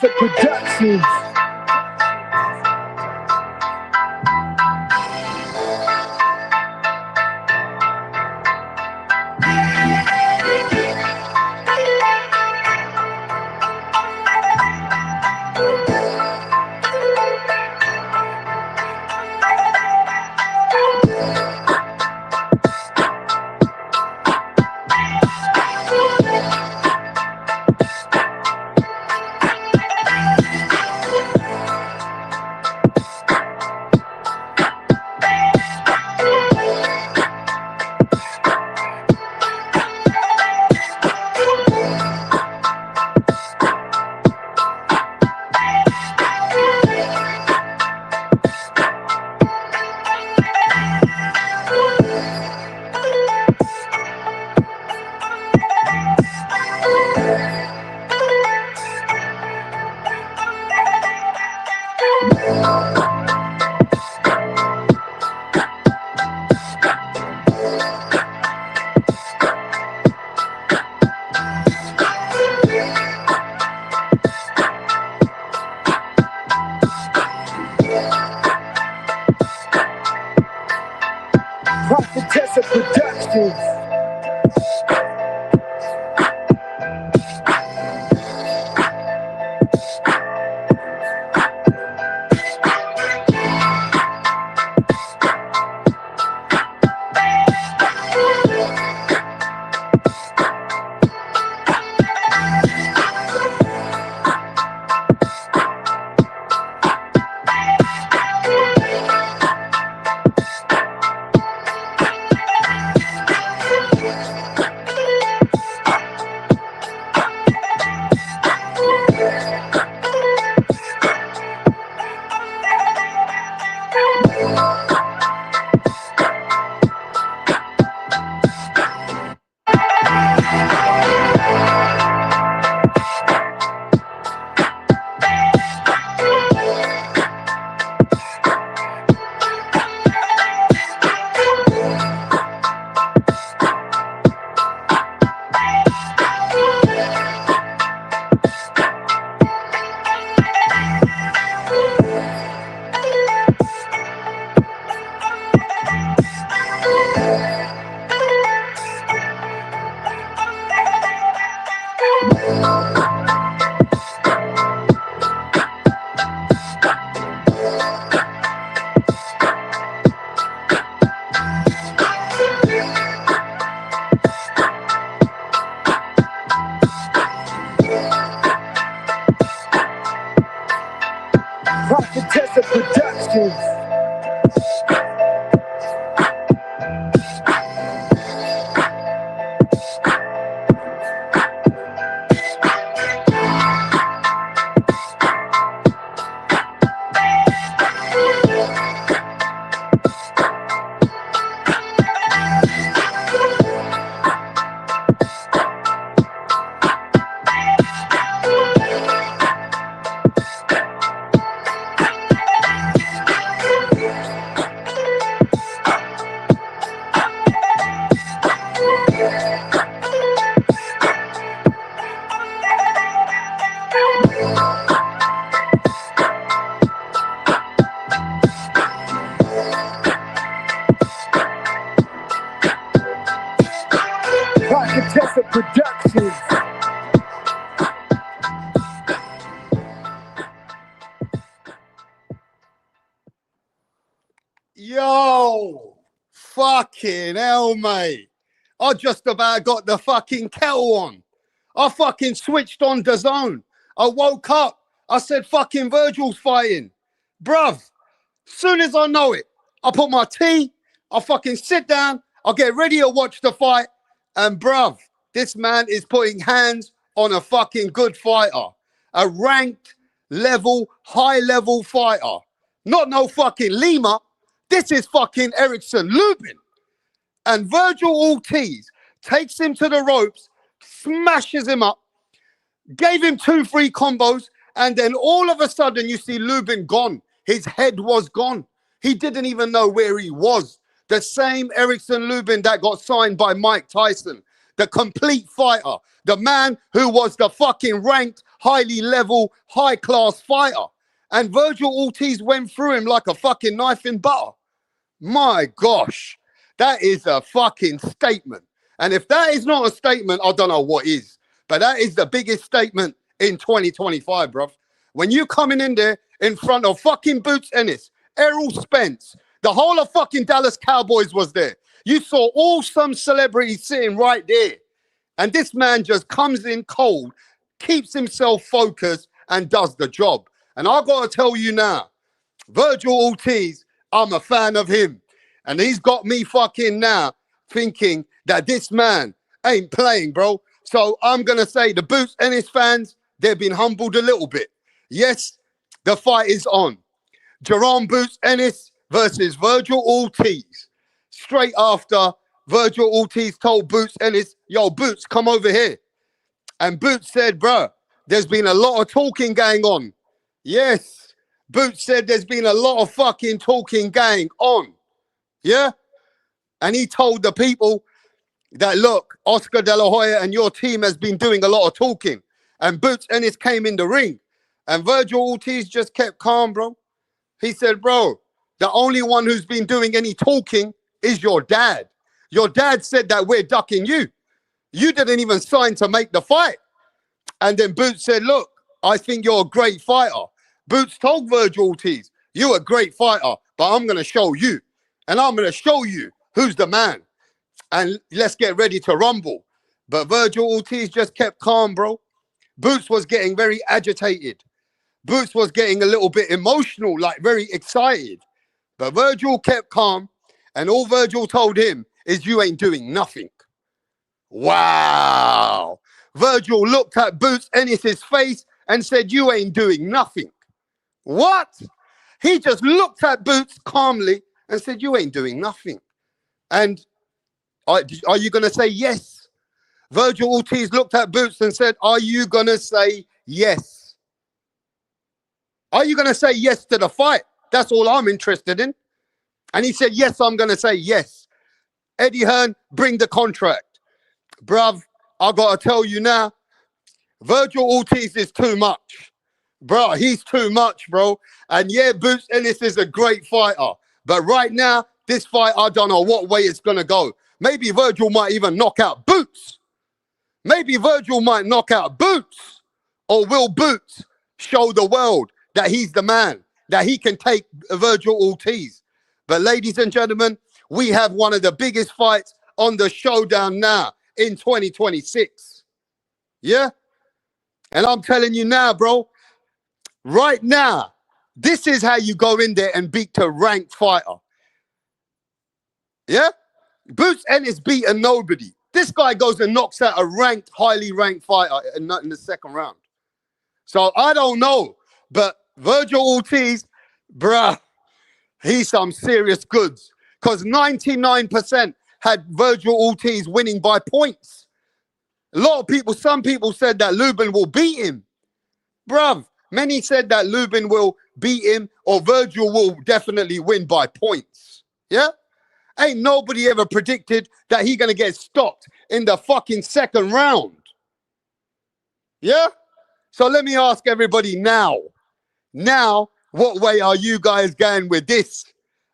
Productions. Productions. Productions. Productions. Yo, fucking hell, mate. I just about got the fucking kettle on. I fucking switched on the zone. I woke up. I said, fucking Virgil's fighting. Bruv, soon as I know it, I put my tea, I fucking sit down, I get ready to watch the fight. And bruv, this man is putting hands on a fucking good fighter. A ranked level, high level fighter. Not no fucking Lima. This is fucking Lubin. And Virgil Ortiz takes him to the ropes, smashes him up, gave him 2-3 combos, and then all of a sudden you see Lubin gone. His head was gone. He didn't even know where he was. The same Lubin that got signed by Mike Tyson. the complete fighter, the man who was the fucking ranked, highly level, high-class fighter. And Virgil Ortiz went through him like a fucking knife in butter. My gosh, that is a fucking statement. And if that is not a statement, I don't know what is. But that is the biggest statement in 2025, bruv. When you coming in there in front of fucking Boots-Ennis, Errol Spence, the whole of fucking Dallas Cowboys was there. You saw all some celebrities sitting right there. And this man just comes in cold, keeps himself focused, and does the job. And I got to tell you now, Virgil Ortiz, I'm a fan of him. And he's got me fucking now thinking that this man ain't playing, bro. So I'm going to say the Boots-Ennis fans, they've been humbled a little bit. Yes, the fight is on. Jerome Boots-Ennis versus Virgil Ortiz. Straight after Virgil Ortiz told Boots-Ennis, yo, Boots, come over here. And Boots said, bro, there's been a lot of talking going on. Yes, Boots said there's been a lot of fucking talking going on. Yeah? And he told the people that, look, Oscar De La Hoya and your team has been doing a lot of talking. And Boots-Ennis came in the ring. And Virgil Ortiz just kept calm, bro. He said, bro, the only one who's been doing any talking is your dad. Your dad said that we're ducking you. You didn't even sign to make the fight. And then Boots said, look, I think you're a great fighter. Boots told Virgil Ortiz, you're a great fighter, but I'm going to show you. And I'm going to show you who's the man. And let's get ready to rumble. But Virgil Ortiz just kept calm, bro. Boots was getting very agitated. Boots was getting a little bit emotional, like very excited. But Virgil kept calm. And all Virgil told him is, you ain't doing nothing. Wow. Virgil looked at Boots-Ennis' face and said, you ain't doing nothing. What? He just looked at Boots calmly and said, you ain't doing nothing. And are you going to say yes? Virgil Ortiz looked at Boots and said, are you going to say yes? Are you going to say yes to the fight? That's all I'm interested in. And he said, yes, I'm going to say yes. Eddie Hearn, bring the contract. Bruv, I got to tell you now, Virgil Ortiz is too much. Bro, he's too much, bro. And yeah, Boots-Ennis is a great fighter. But right now, this fight, I don't know what way it's going to go. Maybe Virgil might even knock out Boots. Maybe Virgil might knock out Boots. Or will Boots show the world that he's the man, that he can take Virgil Ortiz? But ladies and gentlemen, we have one of the biggest fights on the showdown now in 2026. Yeah? And I'm telling you now, bro, right now, this is how you go in there and beat a ranked fighter. Yeah? Boots-Ennis beaten nobody. This guy goes and knocks out a ranked, highly ranked fighter in the second round. So I don't know, but Virgil Ortiz, bruh, he's some serious goods. Because 99% had Virgil Ortiz winning by points. A lot of people, some people said that LUBIN will beat him. Bruv, many said that LUBIN will beat him or Virgil will definitely win by points. Yeah? Ain't nobody ever predicted that he gonna get stopped in the fucking second round. Yeah? So let me ask everybody now. Now, what way are you guys going with this?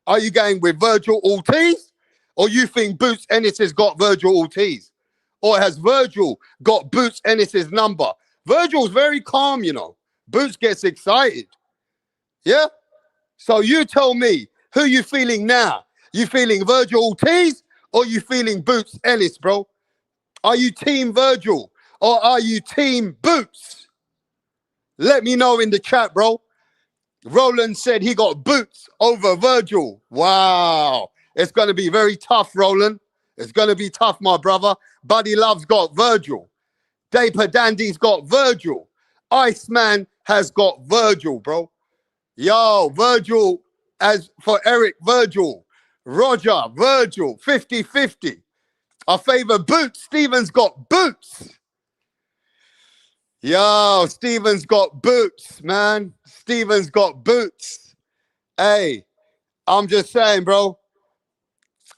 Are you going with Virgil Ortiz? Or you think Boots-Ennis has got Virgil Ortiz? Or has Virgil got Boots-Ennis' number? Virgil's very calm, you know. Boots gets excited. Yeah? So you tell me, who you feeling now? You feeling Virgil Ortiz or you feeling Boots-Ennis, bro? Are you team Virgil or are you team Boots? Let me know in the chat, bro. Roland said he got Boots over Virgil. Wow. It's going to be very tough, Roland. It's going to be tough, my brother. Buddy Love's got Virgil. Daper Dandy's got Virgil. Iceman has got Virgil, bro. Yo, Virgil, as for Eric, Virgil. Roger, Virgil, 50-50. I favor Boots. Steven's got Boots. Yo, Steven's got Boots, man. Steven's got Boots. Hey, I'm just saying, bro.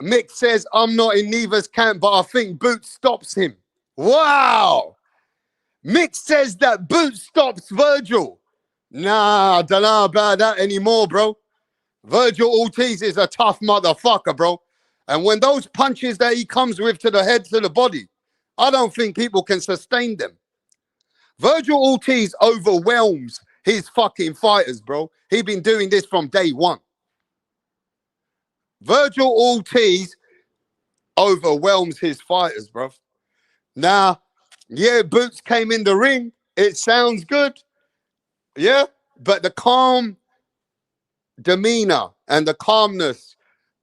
Mick says, I'm not in neither's camp, but I think Boots stops him. Wow. Mick says that Boots stops Virgil. Nah, I don't know about that anymore, bro. Virgil Ortiz is a tough motherfucker, bro. And when those punches that he comes with to the head, to the body, I don't think people can sustain them. Virgil Ortiz overwhelms his fucking fighters, bro. He been doing this from day one. Virgil Ortiz overwhelms his fighters, bro. Now, yeah, Boots came in the ring. It sounds good. Yeah, but the calm demeanor and the calmness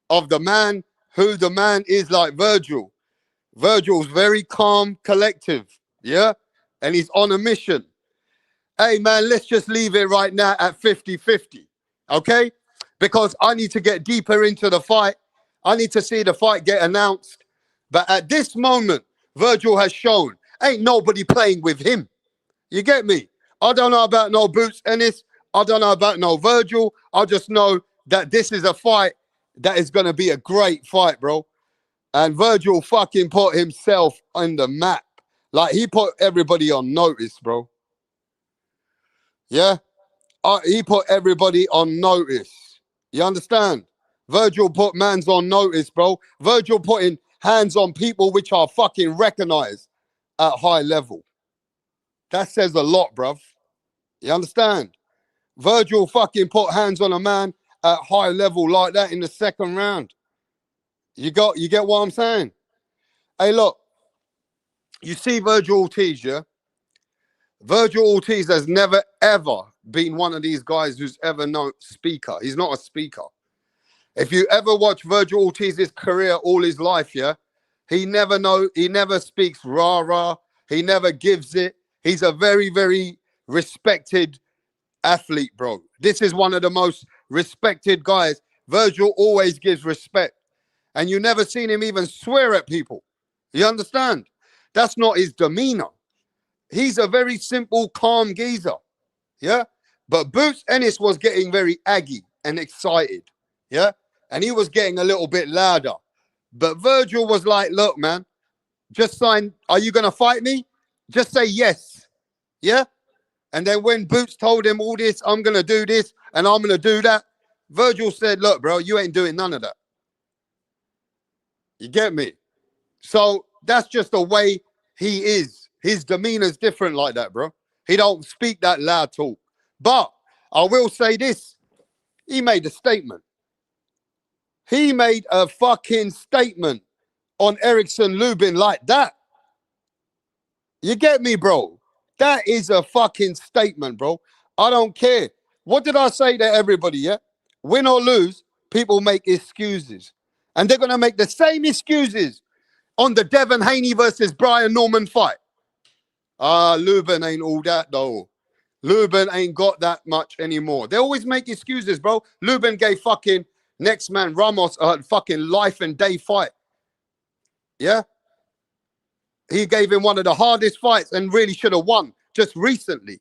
of the man who the man is like Virgil. Virgil's very calm, collective. Yeah, and he's on a mission. Hey, man, let's just leave it right now at 50-50. Okay? Because I need to get deeper into the fight. I need to see the fight get announced. But at this moment, Virgil has shown ain't nobody playing with him. You get me? I don't know about no Boots-Ennis. I don't know about no Virgil. I just know that this is a fight that is going to be a great fight, bro. And Virgil fucking put himself on the map. Like, he put everybody on notice, bro. Yeah? He put everybody on notice. You understand? Virgil put mans on notice, bro. Virgil putting hands on people which are fucking recognized at high level. That says a lot, bruv. You understand? Virgil fucking put hands on a man at high level like that in the second round. You get what I'm saying? Hey, look. You see Virgil Ortiz, yeah? Virgil Ortiz has never, ever been one of these guys who's ever known speaker. He's not a speaker. If you ever watch Virgil Ortiz's career all his life, yeah, he never speaks rah-rah. He never gives it. He's a very, very respected athlete, bro. This is one of the most respected guys. Virgil always gives respect. And you never seen him even swear at people. You understand? That's not his demeanor. He's a very simple, calm geezer. Yeah? But Boots-Ennis was getting very aggy and excited. Yeah? And he was getting a little bit louder. But Virgil was like, look, man, just sign. Are you going to fight me? Just say yes. Yeah? And then when Boots told him all this, I'm going to do this and I'm going to do that, Virgil said, look, bro, you ain't doing none of that. You get me? So that's just the way he is. His demeanor's different like that, bro. He don't speak that loud talk. But I will say this. He made a statement. He made a fucking statement on Erickson Lubin like that. You get me, bro? That is a fucking statement, bro. I don't care. What did I say to everybody, yeah? Win or lose, people make excuses. And they're going to make the same excuses on the Devin Haney versus Brian Norman fight. Lubin ain't all that, though. Lubin ain't got that much anymore. They always make excuses, bro. Lubin gave fucking next man Ramos a fucking life and day fight. Yeah? He gave him one of the hardest fights and really should have won just recently.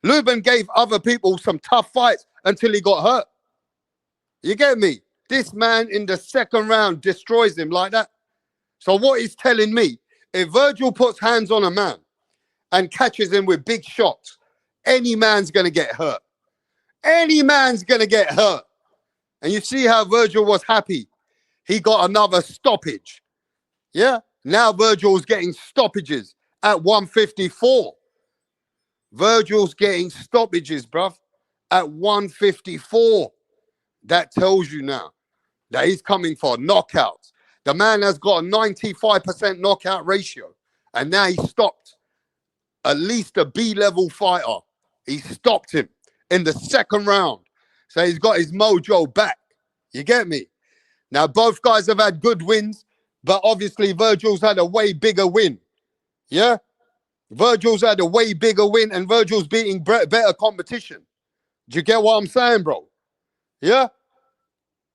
Lubin gave other people some tough fights until he got hurt. You get me? This man in the second round destroys him like that. So what he's telling me, if Virgil puts hands on a man and catches him with big shots, any man's going to get hurt. Any man's going to get hurt. And you see how Virgil was happy. He got another stoppage. Yeah? Now Virgil's getting stoppages at 154. Virgil's getting stoppages, bruv, at 154. That tells you now that he's coming for knockouts. The man has got a 95% knockout ratio. And now he stopped at least a B-level fighter. He stopped him in the second round. So he's got his mojo back. You get me? Now, both guys have had good wins, but obviously Virgil's had a way bigger win. Yeah? Virgil's had a way bigger win, and Virgil's beating better competition. Do you get what I'm saying, bro? Yeah?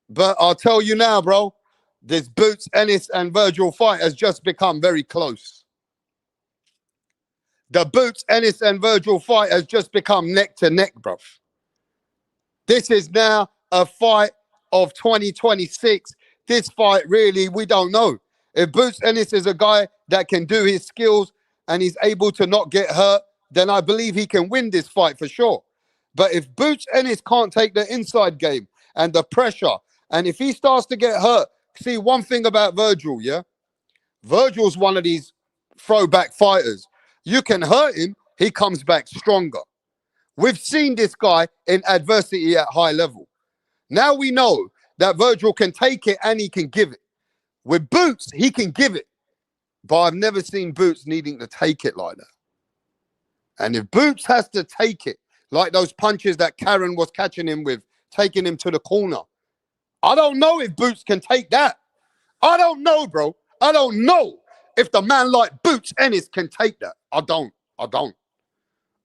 But I'll tell you now, bro, this Boots-Ennis and Virgil fight has just become very close. The Boots-Ennis and Virgil fight has just become neck to neck, bro. This is now a fight of 2026. this fight, really, we don't know. If Boots-Ennis is a guy that can do his skills and he's able to not get hurt, then I believe he can win this fight for sure. But if Boots-Ennis can't take the inside game and the pressure, and if he starts to get hurt, see, one thing about Virgil, yeah? Virgil's one of these throwback fighters. You can hurt him, he comes back stronger. We've seen this guy in adversity at high level. Now we know that Virgil can take it and he can give it. With Boots, he can give it. But I've never seen Boots needing to take it like that. And if Boots has to take it, like those punches that Karen was catching him with, taking him to the corner, I don't know if Boots can take that. I don't know, bro. I don't know if the man like Boots-Ennis can take that. I don't.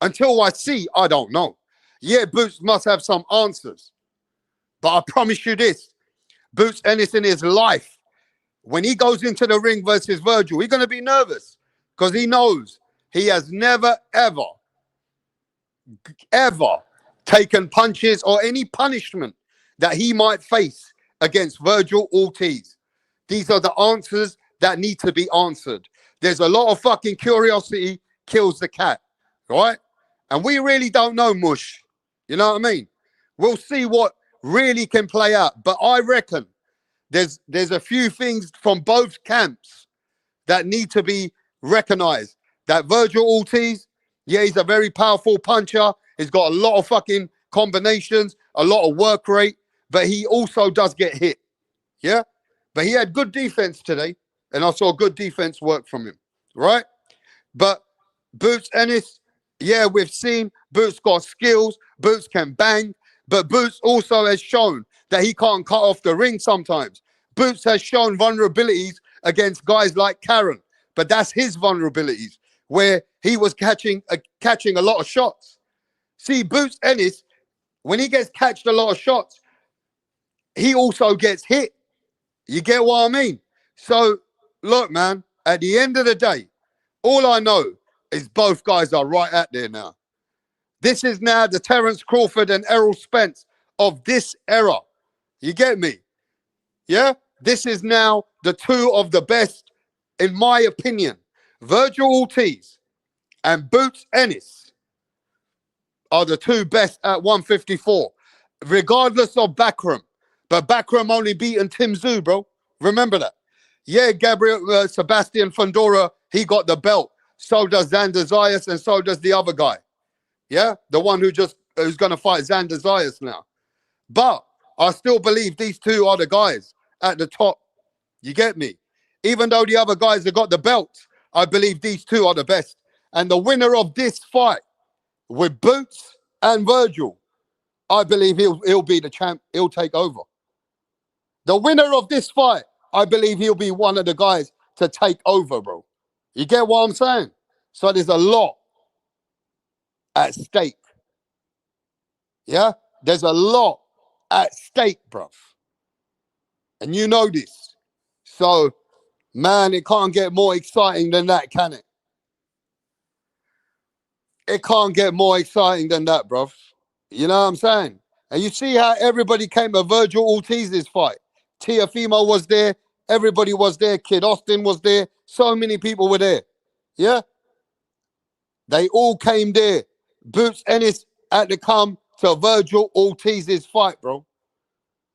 Until I see, I don't know. Yeah, Boots must have some answers. But I promise you this, Boots-Ennis in his life, when he goes into the ring versus Virgil, he's going to be nervous because he knows he has never, ever taken punches or any punishment that he might face against Virgil Ortiz. These are the answers that need to be answered. There's a lot of fucking curiosity kills the cat, right? And we really don't know, Mush. You know what I mean? We'll see what really can play out. But I reckon there's a few things from both camps that need to be recognized. That Virgil Ortiz, yeah, he's a very powerful puncher. He's got a lot of fucking combinations, a lot of work rate, but he also does get hit. Yeah? But he had good defense today, and I saw good defense work from him, right? But Boots-Ennis, yeah, we've seen Boots got skills, Boots can bang, but Boots also has shown that he can't cut off the ring sometimes. Boots has shown vulnerabilities against guys like Karen, but that's his vulnerabilities, where he was catching a lot of shots. See, Boots-Ennis, when he gets catched a lot of shots, he also gets hit. You get what I mean? So, look, man, at the end of the day, all I know is both guys are right out there now. This is now the Terence Crawford and Errol Spence of this era. You get me? Yeah? This is now the two of the best, in my opinion. Virgil Ortiz and Boots-Ennis are the two best at 154, regardless of Bakram. But Bakram only beaten Tim Tszyu, bro. Remember that. Yeah, Gabriel Sebastian Fundora, he got the belt. So does Xander Zayas, and so does the other guy. Yeah, the one who's going to fight Xander Zayas now. But I still believe these two are the guys at the top. You get me? Even though the other guys have got the belts, I believe these two are the best. And the winner of this fight with Boots and Virgil, I believe he'll be the champ. He'll take over. The winner of this fight, I believe he'll be one of the guys to take over, bro. You get what I'm saying? So there's a lot at stake. Yeah? There's a lot at stake, bruv. And you know this. So, man, it can't get more exciting than that, can it? It can't get more exciting than that, bruv. You know what I'm saying? And you see how everybody came to Virgil Ortiz's fight. Tiafimo was there. Everybody was there. Kid Austin was there. So many people were there. Yeah? They all came there. Boots-Ennis had to come to Virgil Ortiz's fight, bro.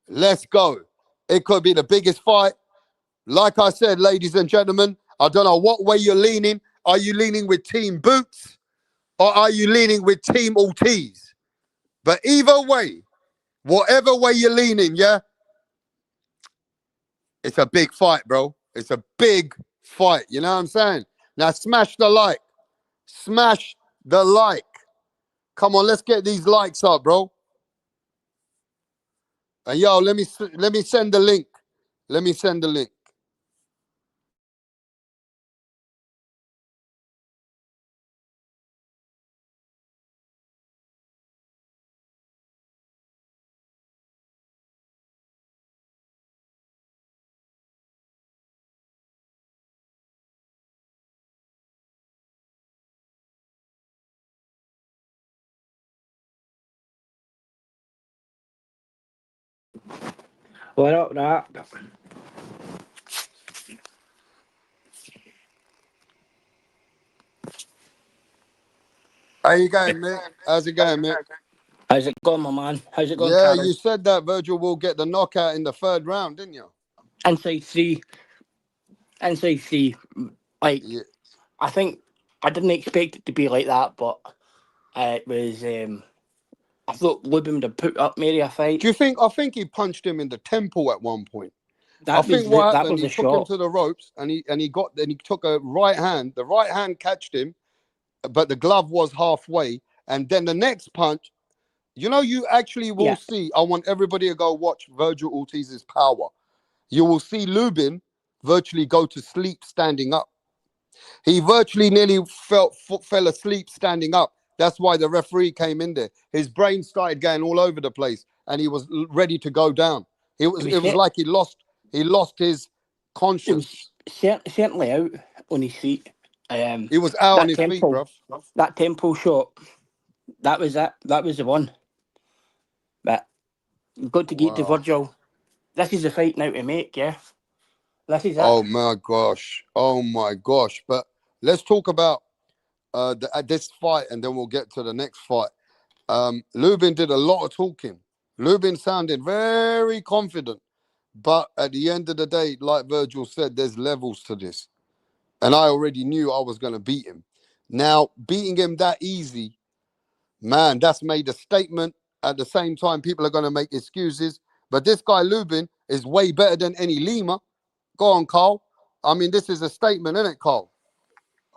Let's go. It could be the biggest fight. Like I said, ladies and gentlemen, I don't know what way you're leaning. Are you leaning with Team Boots or are you leaning with Team Ortiz? But either way, whatever way you're leaning, yeah, it's a big fight, bro. It's a big fight. You know what I'm saying? Now smash the like. Smash the like. Come on, let's get these likes up, bro. And yo, let me send the link. Let me send the link. What up, Doc? How you going, Mick? How's it going, Mick? How's it going, my man? How's it going, Yeah, Karen? you said that Virgil will get the knockout in the third round, didn't you? Inside three. Inside three. Like, Yeah. I think I didn't expect it to be like that, but it was. I thought Lubin would have put up Mary a fight. Do you think? I think he punched him in the temple at one point. I That was think what that happened, was he a took him shot. to the ropes and he took a right hand. The right hand catched him, but the glove was halfway. And then the next punch, you actually will Yeah, see. I want everybody to go watch Virgil Ortiz's power. You will see Lubin virtually go to sleep standing up. He virtually nearly fell asleep standing up. That's why the referee came in there. His brain started going all over the place, and he was ready to go down. It it was was it was cer- like he lost his it was conscience. certainly out on his feet. He was out on That his feet, tempo, bruv. that tempo shot. That was it. That was the one. But you've got to get to Wow. Virgil. This is the fight now to make. Yeah, this is it. Oh my gosh. Oh my gosh. But let's talk about this fight, and then we'll get to the next fight. Lubin did a lot of talking. Lubin sounded very confident. But at the end of the day, like Virgil said, there's levels to this. And I already knew I was going to beat him. Now, beating him that easy, man, that's made a statement. At the same time, people are going to make excuses. But this guy, Lubin, is way better than any Lima. Go on, Carl. I mean, this is a statement, isn't it, Carl?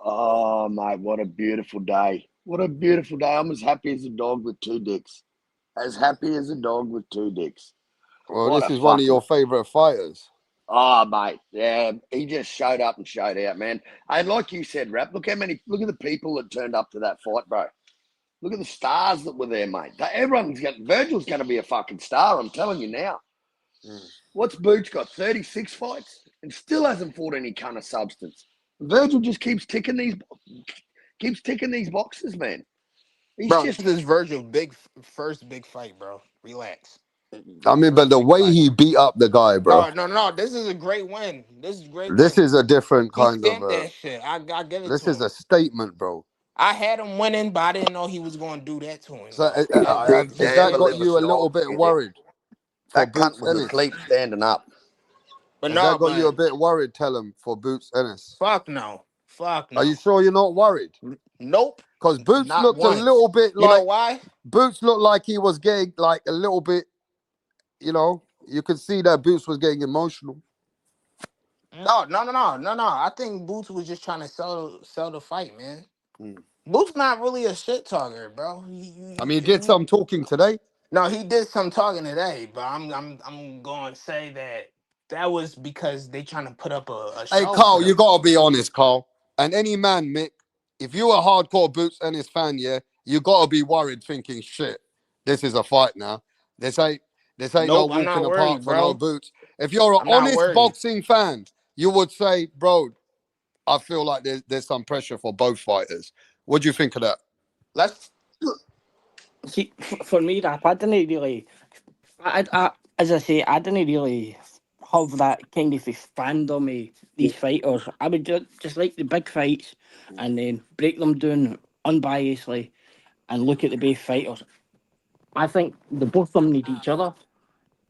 Oh, mate, what a beautiful day. What a beautiful day. I'm as happy as a dog with two dicks. As happy as a dog with two dicks. Well, What this a is one of fucking... your favorite fighters. Oh, mate, yeah, he just showed up and showed out, man. And like you said, Rap, look at the people that turned up to that fight, bro. Look at the stars that were there, mate. Virgil's going to be a fucking star, I'm telling you now. What's Boots got? 36 fights and still hasn't fought any kind of substance. Virgil just keeps ticking these boxes, man. He's Bro, just... this is Virgil's first big fight, bro. Relax. I mean, but the way he beat up the guy, bro, No. This is a great win. This is a great this win. is a different He kind of. stamped that shit. I give it This to is him. a statement, bro. I had him winning, but I didn't know he was going to do that to him, So though. a big has damn that got you a little dog, bit man. worried for That cunt Boots was Ennis? asleep standing up. But Has no, that got you a but bit worried, tell him, for Boots Ennis? fuck no. Fuck no. Are you sure you're not worried? Nope. Because Boots Not looked a once. little bit You know like... why? Boots looked like he was getting like a little bit, you could see that Boots was getting emotional. No. I think Boots was just trying to sell the fight, man. Mm. Boots not really a shit talker, bro. I mean, he did some talking today. No, he did some talking today, but I'm going to say that was because they trying to put up a Hey, show. Carl, For you them. got to be honest, Carl. And any man, Mick, if you're a hardcore Boots Ennis fan, yeah, you got to be worried thinking, shit, this is a fight now. This ain't no Nope, I'm walk in not the park worried, for no bro. Boots. If you're an I'm not honest worried. boxing fan, you would say, bro, I feel like there's some pressure for both fighters. What do you think of that? Let's. See, for me, Rap, I didn't really. As I say, I didn't really have that kind of a fandom of these fighters. I would just like the big fights and then break them down unbiasedly and look at the both fighters. I think the both of them need each other,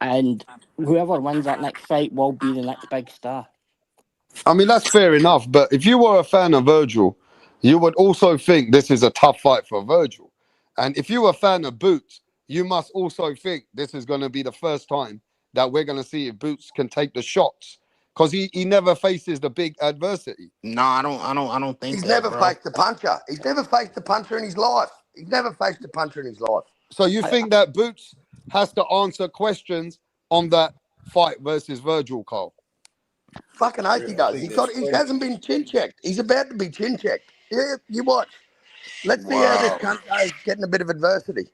and whoever wins that next fight will be the next big star. I mean, that's fair enough. But if you were a fan of Virgil, you would also think this is a tough fight for Virgil. And if you were a fan of Boots, you must also think this is going to be the first time that we're going to see if Boots can take the shots, because he never faces the big adversity. No, I don't think He's that, never bro. faced a puncher. He's never faced a puncher in his life. So you think that Boots has to answer questions on that fight versus Virgil, Carl? Fucking oath he does. He hasn't been chin checked. He's about to be chin checked. Yeah, you watch. Let's see how this cunt goes getting a bit of adversity.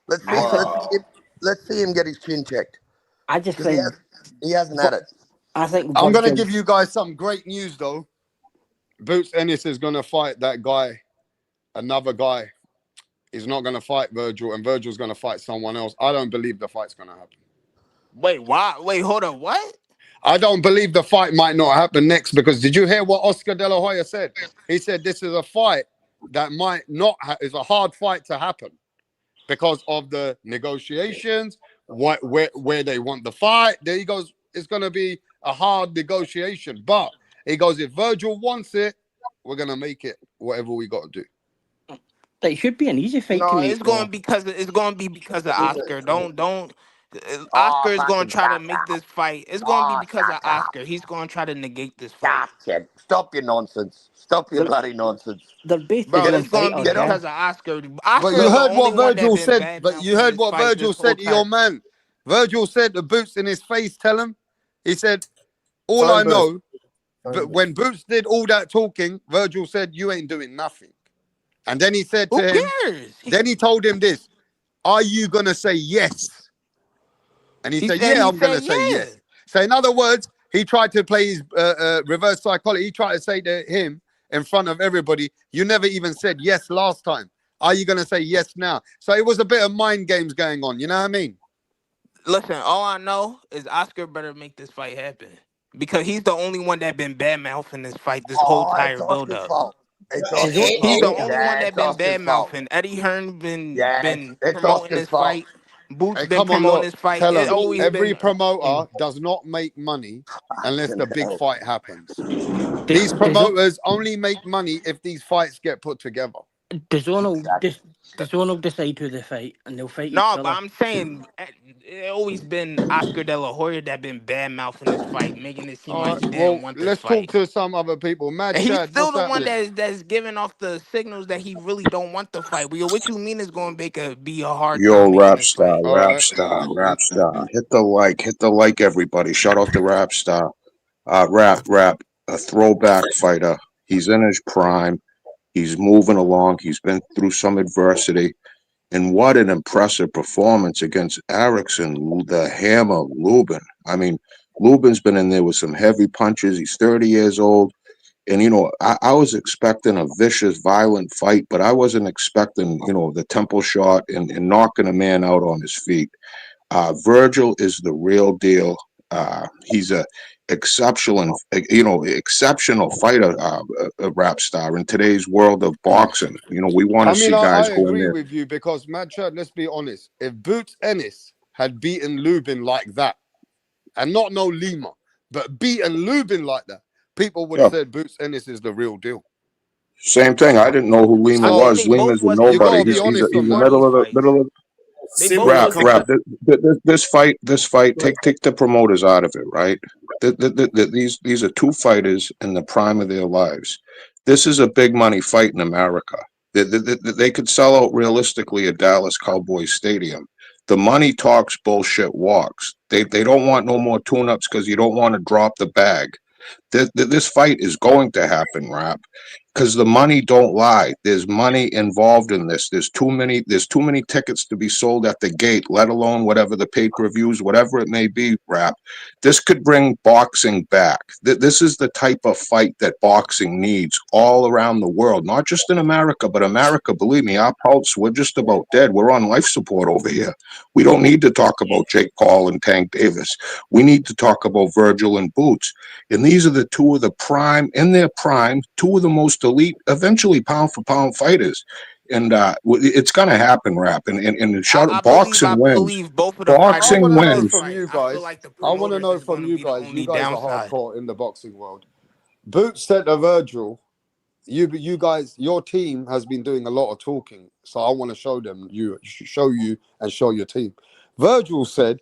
Let's see him get his chin checked. I just 'Cause think he hasn't had it. I think I'm going to Virgil- give you guys some great news, though. Boots Ennis is going to fight that guy, another guy. He's not going to fight Virgil, and Virgil's going to fight someone else. I don't believe the fight's going to happen. Wait, why? Wait, hold on. What? I don't believe the fight might not happen next, because did you hear what Oscar De La Hoya said? He said this is a fight that might not is a hard fight to happen because of the negotiations, where they want the fight. There he goes. It's gonna be a hard negotiation, but he goes, if Virgil wants it, we're gonna make it whatever we got to do. It should be an easy fight to No, make, though. it's going to be because of Oscar. Don't. Oh, Oscar is going fucking to try to shut make up. this fight. It's going to be Oh, because of shut up. Oscar. He's going to try to negate this fight. Gotcha. Stop your nonsense. Stop your They're, bloody nonsense. they're Bro, basically Get on it? it's going to be fighters, Get off. yeah. because of Oscar. But Oscar you is the heard only what one that Virgil been said. bad But you mouthing heard this what fight this Virgil whole said to your time. man. Virgil said the Boots in his face. Tell him. He said, "All I Steinberg. know." But when Boots did all that talking, Virgil said, "You ain't doing nothing." And then he said Who to him. cares? Then he told him this. Are you gonna say yes? And he said, "Yeah, He I'm said gonna say yeah. yes." So in other words, he tried to play his reverse psychology. He tried to say to him in front of everybody, "You never even said yes last time. Are you gonna say yes now?" So it was a bit of mind games going on. You know what I mean? Listen, all I know is Oscar better make this fight happen because he's the only one that been bad mouthing this fight this whole Oh, it's entire build Oscar's up. fault. It's There's Oscar's He's fault. the yeah. only one Yeah, that it's been Oscar's bad fault. mouthing. Eddie Hearn been Yeah, been it's promoting Oscar's this fault. fight. Boots Hey, been come on, promoting look, this fight. tell It him always every been promoter does not make money unless Fucking the big hell. fight happens. There's, These there's, o- promoters only make money if these fights get put together. there's, only, Exactly. there's, there's only decide who they fight, and they'll fight each no, but other. I'm saying it always been Oscar De La Hoya that been bad mouthing this fight, making it seem All like right. he didn't Well, want this let's talk fight. to some other people. Mad And he's Chad, still what's the one happening? that's giving off the signals that he really don't want the fight. What you mean is going to be a hard Yo, time making rap this star, fight? All rap right. star, rap star. Hit the like, everybody. Shout out to rap star. Rap, a throwback fighter. He's in his prime. He's moving along. He's been through some adversity. And what an impressive performance against Erickson, the hammer, Lubin. I mean, Lubin's been in there with some heavy punches. He's 30 years old. And, I was expecting a vicious, violent fight, but I wasn't expecting, the temple shot and knocking a man out on his feet. Virgil is the real deal. He's a exceptional fighter, a rap star in today's world of boxing. We want I to mean, see I guys go in agree there. with you because, Mad Chad, let's be honest. If Boots-Ennis had beaten Lubin like that, and not no Lima, but beaten Lubin like that, people would have Yeah, said Boots-Ennis is the real deal. same thing. I didn't know who Lima I So think was. they both Lima's a wasn't you even nobody. gotta in be He's honest he's on the that. for these middle fights. of They Seemed both like a rap, wasn't. rap. comeback. This fight, take the promoters out of it, right? These are two fighters in the prime of their lives. This is a big money fight in America. They could sell out realistically at Dallas Cowboys Stadium. The money talks, bullshit walks. They don't want no more tune-ups because you don't want to drop the bag. This fight is going to happen, Rap, because the money don't lie. There's money involved in this. There's too many tickets to be sold at the gate, let alone whatever the pay-per-views, whatever it may be, Rap. This could bring boxing back. This is the type of fight that boxing needs all around the world, not just in America, but America, believe me, our pulse, we're just about dead. We're on life support over here. We don't need to talk about Jake Paul and Tank Davis. We need to talk about Virgil and Boots. And these are the two of the prime, in their prime, two of the most elite, eventually pound for pound fighters. And it's going to happen, Rap. And I boxing wins. believe both of the I fighters want Boxing to win know this wins. from fight. you I feel guys. like the I want to promoters know is going from to you be the guys. You only guys are downside. hardcore in the boxing world. Boots said to Virgil, you guys, your team has been doing a lot of talking, so I want to show you, and show your team. Virgil said,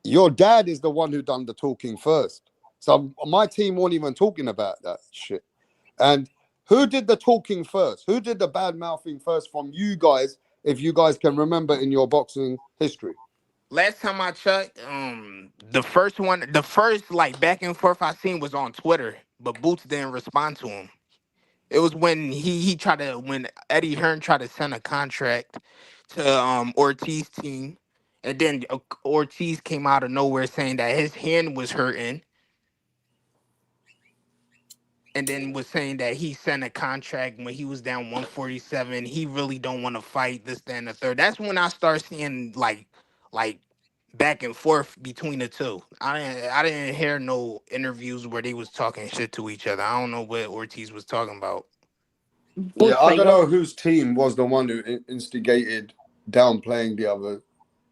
your dad is the one who done the talking first, so my team weren't even talking about that shit. And who did the talking first? Who did the bad mouthing first from you guys? If you guys can remember in your boxing history. Last time I checked, the first like back and forth I seen was on Twitter, but Boots didn't respond to him. It was when he tried to when Eddie Hearn tried to send a contract to Ortiz team, and then Ortiz came out of nowhere saying that his hand was hurting, and then was saying that he sent a contract when he was down 147. He really don't want to fight this, that, and the third. That's when I start seeing like back and forth between the two. I didn't hear no interviews where they was talking shit to each other. I don't know what Ortiz was talking about. Both I don't know fighters, whose team was the one who instigated downplaying the other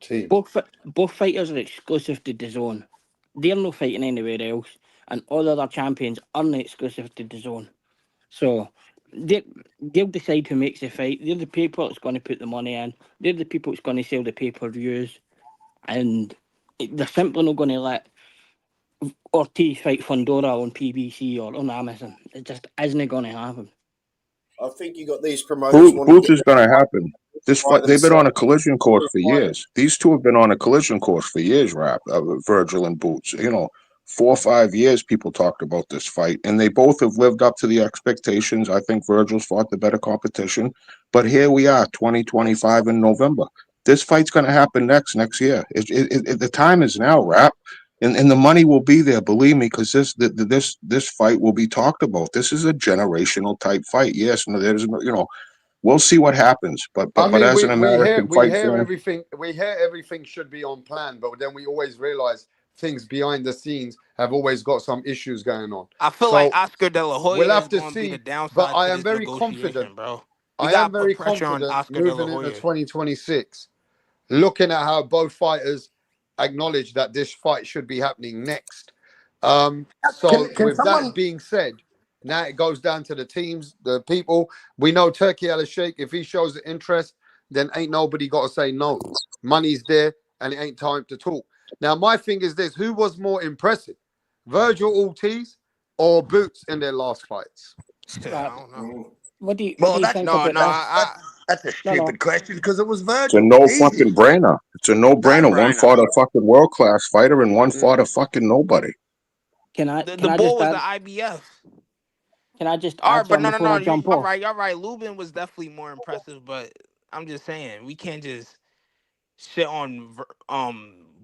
team. both fighters are exclusive to DAZN. They're not fighting anywhere else, and all other champions are not exclusive to DAZN. So they'll decide who makes the fight. They're the people that's going to put the money in. They're the people that's going to sell the pay-per-views, and they're simply not going to let Ortiz fight Fundora on PBC or on Amazon. It just isn't going to happen. I think you got these promoters. Boots is going to happen. This fight, they've been on a collision course for years. These two have been on a collision course for years, Virgil and Boots. 4 or 5 years people talked about this fight, and they both have lived up to the expectations. I think Virgil's fought the better competition, but here we are, 2025 in November. This fight's going to happen next year. The time is now, Rap. And the money will be there, believe me, because this fight will be talked about. This is a generational type fight. Yes, no, there's we'll see what happens. But as an American fight fan, we hear everything should be on plan, but then we always realize things behind the scenes have always got some issues going on. I feel like Oscar De La Hoya we'll have is to going to be see, the downside. but I to am this very negotiation, confident, bro. I am very confident moving into 2026, looking at how both fighters acknowledge that this fight should be happening next. So with that being said, now it goes down to the teams, the people. We know Turkey Al-Sheikh, if he shows the interest, then ain't nobody got to say no. Money's there and it ain't time to talk. Now, my thing is this: who was more impressive, Virgil Ortiz or Boots in their last fights? I don't know. What do you think about that? That's a stupid question because it was Virgil. It's a no fucking brainer. It's a no-brainer. One fought a fucking world-class fighter and one fought a fucking nobody. The bull was the IBF. Can I just all right, but no. Jump all right. Lubin was definitely more impressive, but I'm just saying we can't just shit on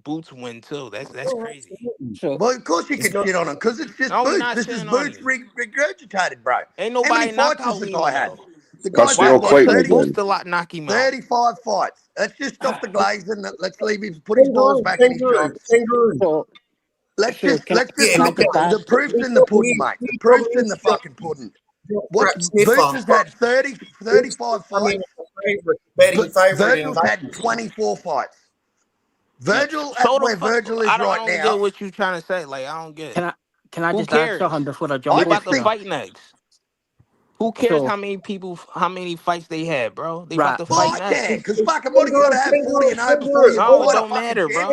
Boots win too. That's crazy. Well, of course you can shit on him because it's just Boots. This is Boots regurgitated, bro. Ain't nobody knocked out the guy had. The guy's Castillo Clayton Boots to knock him out. 35 fights. Let's just stop the glazing. Let's leave him put his balls back in his job. Let's just look at the proof's in the pudding, mate. The proof's in the fucking pudding. Boots has had 35 fights. Virgil's had 24 fights. Virgil, where Virgil is right now. I don't get what you're trying to say. Like, I don't get it. Can I just add something before I jump? They about to fight next. Who cares how many fights they had, bro? They about to fight next. Yeah, because fucking what are you gonna have 40 and 0 before you it don't matter, bro.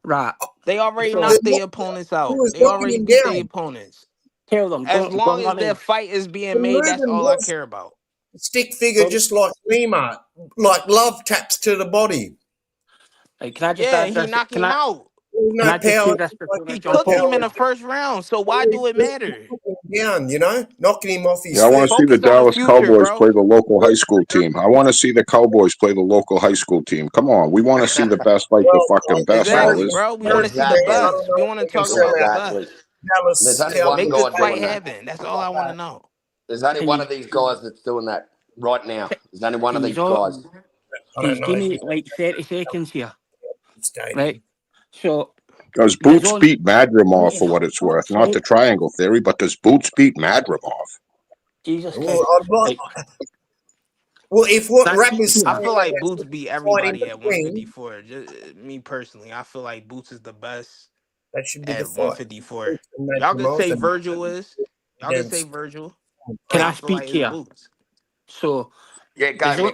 Right. They already knocked their opponents out. They already beat their opponents. Tell them. As long as their fight is being made, that's all I care about. Stick figure, just like Neymar, like love taps to the body. Hey, can I just he knocked him out. He cooked him in the first round, so why do it matter? Down, knocking him off his feet. I want to see the Dallas Cowboys play the local high school team. I want to see the Cowboys play the local high school team. Come on, we want to see the best fight the fucking best. Exactly, bro. We want to see the best. We want to talk about the best. Make this fight happen. That's all I want to know. There's only one of these guys that's doing that right now. There's only one of these guys. Give me like 30 seconds here. Right. So does Boots beat Madrimov for what it's worth? Not the triangle theory, but does Boots beat Madrimov? Jesus Christ. Well, if what rappers, I feel like Boots beat everybody at 154. Just me personally, I feel like Boots is the best that should be at the 154. Y'all can say Virgil is. Y'all can say Virgil. Can I speak here? So yeah, go.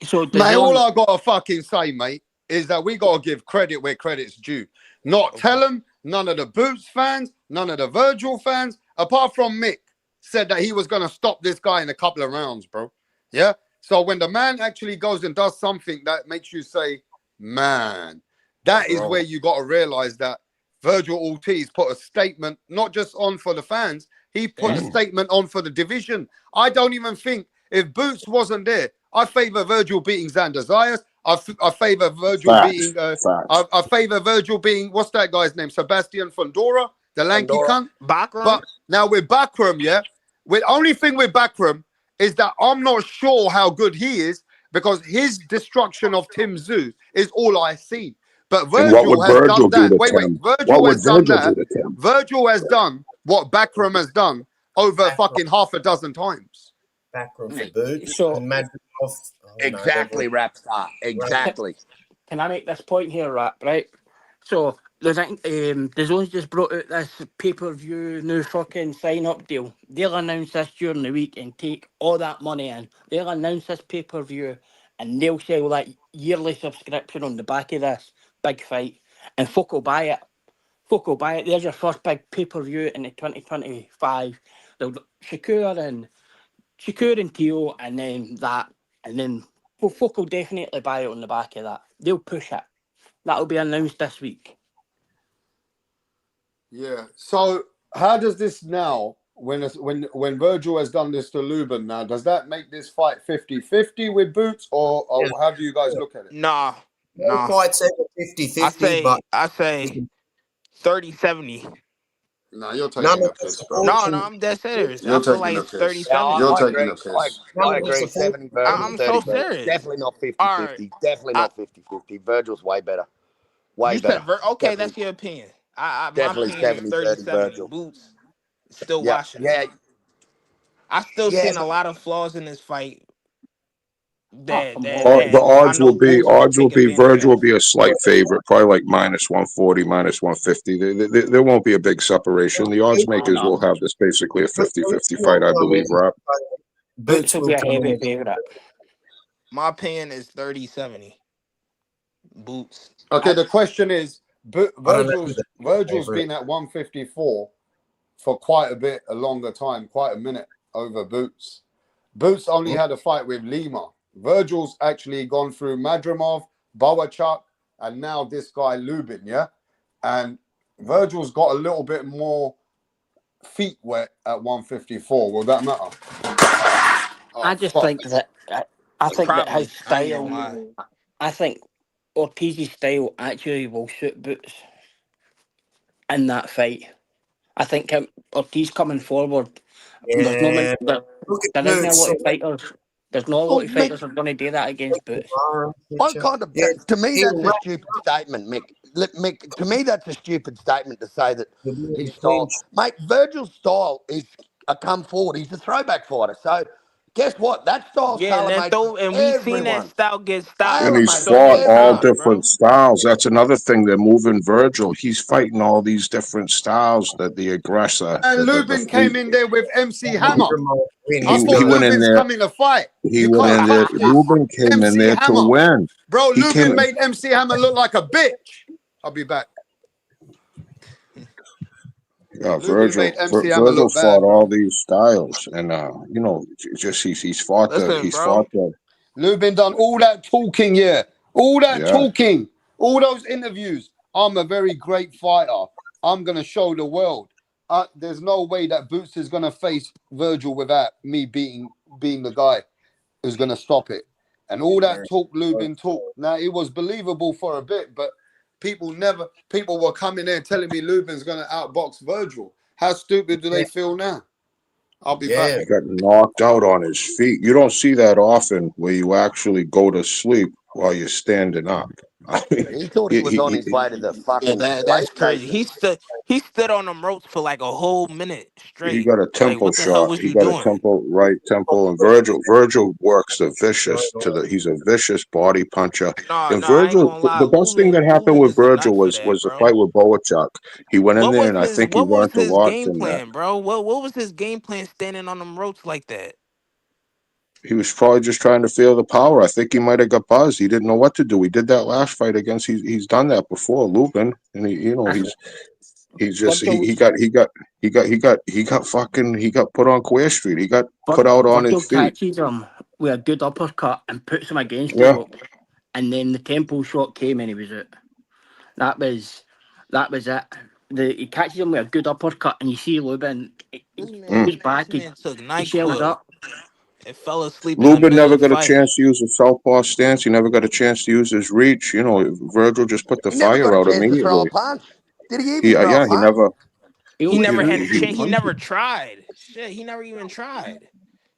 So mate, all I gotta fucking say, mate, is that we gotta give credit where credit's due. Not tell them, none of the Boots fans, none of the Virgil fans, apart from Mick, said that he was gonna stop this guy in a couple of rounds, bro. Yeah. So when the man actually goes and does something that makes you say, man, that is where you gotta realize that Virgil Ortiz put a statement, not just on for the fans, he put a statement on for the division. I don't even think if Boots wasn't there, I favor Virgil beating Xander Zayas. I favor Virgil beating. I favor Virgil being what's that guy's name? Sebastian Fundora, the lanky cunt. Bakram. But now with Bakram, with only thing with Bakram is that I'm not sure how good he is because his destruction of Tim Tszyu is all I see. But Virgil has done that. Virgil has done that. Virgil has done what Bakram has done over fucking half a dozen times. Backroom for Boots So- and Madrid off. Exactly, Rapstar. Exactly. Can I make this point here, right? So there's only just brought out this pay-per-view new fucking sign-up deal. They'll announce this during the week and take all that money in. They'll announce this pay-per-view and they'll sell that yearly subscription on the back of this big fight, and folk will buy it. Folk will buy it. There's your first big pay-per-view in the 2025. They'll Shakur and Teo, and then folk will definitely buy it on the back of that. They'll push it. That'll be announced this week. Yeah. So how does this now, when Virgil has done this to Lubin now, does that make this fight 50-50 with Boots, or how do you guys look at it? Nah. No fights ever 50-50, but I say 30-70. No, you're taking none a of piss, the bro. No, I'm dead serious. You're I feel taking like a it's piss. 30-70. Yeah, You're I taking agree. a piss. I agree. 70 Virgil, I'm 30 so Virgil. serious. Definitely not 50-50. All right. Definitely not 50-50. Virgil's way better. Way You better. said okay, Definitely. that's your opinion. My Definitely opinion is 70-30 30-70. Virgil. Boots still Yeah, watching it. yeah, I still yeah. seen a lot of flaws in this fight that The I odds know will be Boots will take advantage Virgil will of. be a slight favorite, probably like minus 140, minus 150. There won't be a big separation. The odds makers will have this basically a 50-50 fight, I believe, Rob. Boots will be a come heavy in. favourite. My opinion is 30-70. Boots. Okay, the question is, I don't know Virgil's been at 154 for quite a longer time, quite a minute over Boots. Boots only had a fight with Lima. Virgil's actually gone through Madrimov, Bowachuk, and now this guy Lubin, yeah? And Virgil's got a little bit more feet wet at 154. Will that matter? I just think that I think that Probably. his I ain't gonna lie. style. I think Ortiz's style actually will suit Boots in that fight. I think Ortiz coming forward. There's no Yeah. there Look at isn't a Boots. lot of fighters. There's not a lot of Mick, fighters that are going to do that against Boots. what kind of to me that's a stupid statement, Mick. Mick, to me that's a stupid statement to say that his style, mate. Virgil's style is a come forward. He's a throwback fighter. So guess what? That style's Yeah, tailor-made for and we seen that everyone. style get stopped And he's Tailor-made fought for all everyone, different styles. That's another thing. They're moving Virgil. He's fighting all these different styles. That the aggressor. And Lubin came in there with MC Hammer. I He thought went in Lubin's there. coming to fight. He You went can't in there. touch this. Lubin came in MC there Hammer. to win. Bro, He Lubin came- made MC Hammer look like a bitch. I'll be back. Yeah, Lubin made MC Hammer Virgil look bad, fought bro. all these styles, and just he's fought Listen, bro. Lubin done all that talking, yeah. All that Yeah. talking, all those interviews. I'm a very great fighter. I'm gonna show the world. There's no way that Boots is gonna face Virgil without me being the guy who's gonna stop it. And all that talk, Lubin talk. Now it was believable for a bit, but people were coming there telling me Lubin's gonna outbox Virgil. How stupid do they feel now? I'll be back. He got knocked out on his feet. You don't see that often where you actually go to sleep while you're standing up. I mean, He thought he was on his way to the fucking That's crazy. PlayStation. He stood on them ropes for like a whole minute straight. he got a tempo what the hell shot. was He you got doing? a tempo, and Virgil works the vicious he's a vicious body puncher. And I ain't Virgil, gonna lie. the best thing that happened Lubin with is a nut Virgil for was that, was the bro. fight with Boachuk. He went in What there, was and I his think he what was learned a his lot game from that. plan, bro? What was his game plan standing on them ropes like that? He was probably just trying to feel the power. I think he might have got buzzed. He didn't know what to do. He did that last fight against. He's done that before, Lubin, and he got put on Queer Street. He got put out on Virgil his feet. catches him with a good uppercut and puts him against the Yeah. rope, and then the tempo shot came and he was out. That was it. He catches him with a good uppercut, and you see Lubin. He goes back. This man took He shells NyQuil up. and fell asleep in the Lubin middle never of the got a fight. chance to use his southpaw stance. He never got a chance to use his reach. Virgil just put the He never fire got a out chance to throw a immediately. punch. Did he even throw a He punch? never. He never had a he- chance. He never tried. Shit, he never even tried.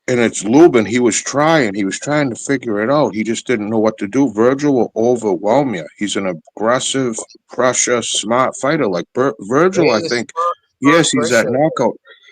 And it's Lubin. He was trying. He was trying to figure it out. He just didn't know what to do. Virgil will overwhelm you. He's an aggressive, pressure, smart fighter. Like Virgil, I think. Yes, he's that knockout.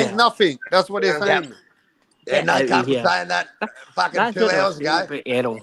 ain't nothing. That's what they're Yeah. saying. Yeah, Get no out of cunt was here. saying that fucking That's 2 what I was hours saying ago. about Errol.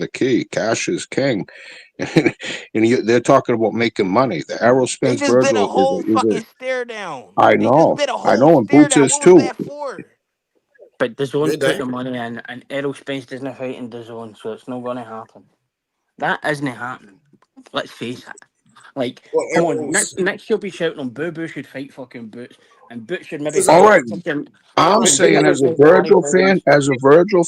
the key. Cash is king. And they're talking about making money. The Errol They Spence just bit a Virgil whole is a fucking stare down. I They just know. bit a I whole know, and stare Boots down. is What was too. that for? But the zone They put do. the money in, and Errol Spence doesn't fight in the zone, so it's not going to happen. That isn't happening. Let's face it. Like, What come on, Errol's next you'll be shouting on Boo Boo should fight fucking Boots. And Butch should maybe All right. fucking. I'm And Butch saying should as a maybe only Virgil hold on.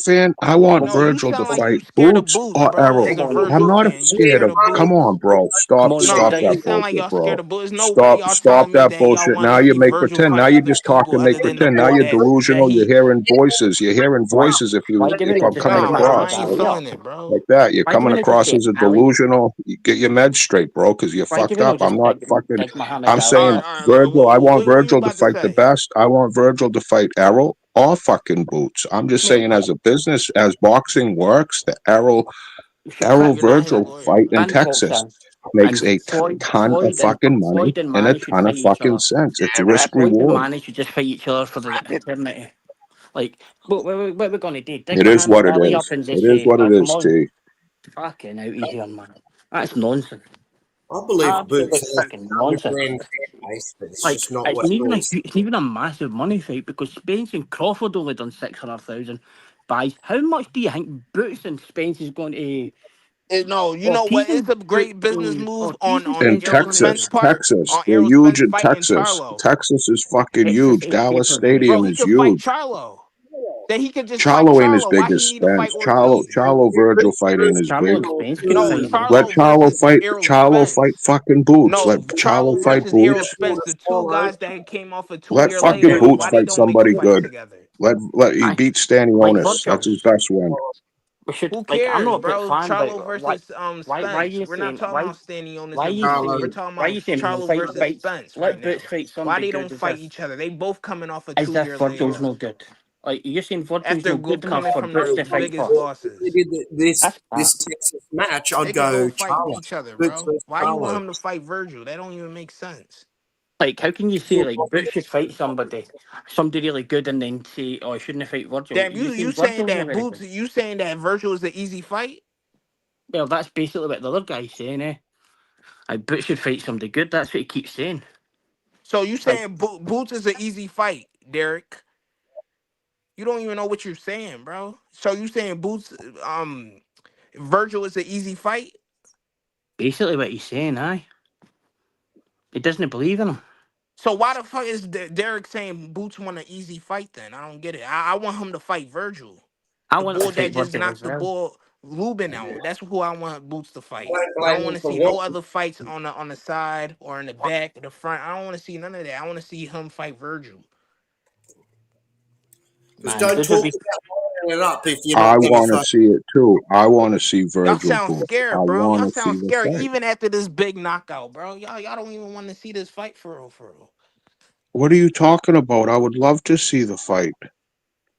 fan, I want No, you Virgil to sound like you fight scared of Boots Boots, or bro. Errol. As a Come on, I'm Virgil not fan, you scared scared of. of Come Boots. on, bro. come Stop on, No, dude. that you sound like bullshit, y'all bro. scared of Boots. No way y'all Stop telling me that that y'all bullshit. want to Now you see make Virgil pretend. fight Now you other just talk people and make other than the pretend. Now boy you're that delusional. You're he. hearing voices. You're hearing Why? voices Why giving if me I'm just coming take Nah, my bro, hand across I ain't alley up? feeling it, bro. like that. You're Why coming giving it just across say as a alley? delusional. You get your meds straight, bro, because you're Why fucked giving it up. I'm just not fucking. take my hand I'm alley saying up? All right, look, Virgil. I want what you Virgil to about to fight the say? best. I want Virgil to fight Errol or fucking Boots. I'm just Mate, saying, as a business, as boxing works, the Errol Floyd You're not his Virgil lawyer, fight in bro. and Texas boxing makes and a ton of fucking money Floyd and and a Manny should ton of fight each fucking other. sense. It's Yeah, risk Floyd and reward. Manny should just fight each other for the eternity. Like, what we're gonna do? Dig It my is hand what it alley up is. and It just is say, what "Oh, it come is, on, T. fucking out of here, man." That's nonsense. I believe Boots Absolute has fucking a 100 nonsense. grand fan base, but it's Like, just not what it was. it's even a massive money fight because Spence and Crawford only done 600,000 buys. How much do you think Boots and Spence is going to? No, you know what? Ortiz It's and a great business move Ortiz and on In Spence is Errol going to Spence do. part. Texas, On they're Errol huge Spence in fighting Texas. Charlo. Texas is fucking Texas huge. is pay Dallas per view. Bro, Stadium he is could fight huge. Charlo. Then he could just fight Charlo ain't as Charlo. big Why as he need to fight Spence. Charlo, Ortiz? Charlo Virgil fight ain't as Charlo big. and Spence could No, fight, bro. Let Charlo versus Errol Charlo fight Spence. fucking Boots. Let No, Charlo Charlo fight versus Errol Boots. Spence, the two guys that came off a Let 2 year fucking layoff. Boots Why they fight don't make a somebody fight good. together? Let he I beat like Stanionis. Virgil. That's his best win. We should Who like. I'm cares, not a big bro? fan, but Charlo versus why are Spence. you We're not saying talking about Stanionis why are and you Boots. saying We're talking why are about you saying Charlo fight versus fights? Spence right Let Boots now. fight Why somebody they good don't fight each other? They both coming off a as two if year Virgil's layoff no good. Like you're saying Virgil's after no good enough coming for from Boots their to fight biggest for. If they losses. did That's this that. Texas match, They I'd could go go fight Charlo. each other, Boots bro. versus Why you want Charlo. him to fight Virgil? That don't even make sense. Like how can you say like Boots should fight somebody really good, and then say, "Oh, I shouldn't fight Virgil"? Damn, You you saying saying Virgil's that never Boots? good? You saying that Virgil is an easy fight? Well, that's basically what the other guy's saying, eh? Like Boots should fight somebody good. That's what he keeps saying. So you Like saying Boots is an easy fight, Derek? You don't even know what you're saying, bro. So you saying Boots, Virgil is an easy fight? basically what he's saying, aye. He doesn't believe in him. So why the fuck is Derek saying Boots want an easy fight then? I don't get it. I want him to fight Virgil. I The want him to bull that fight just Virgil knocked as the well. bull Lubin out. That's who I want Boots to fight. Don't I blame don't want him to for see no what. other fights on the side or in the back, the front. I don't want to see none of that. I want to see him fight Virgil. Because Man, don't this would talk be about lining it up if you're I not going to want to fuck. see it too. I want to see Y'all Virgil sound Boots. I scared, bro. want Y'all to see sound the scared fight. even after this big knockout, bro. Y'all don't even want to see this fight for real, for real. What are you talking about? I would love to see the fight.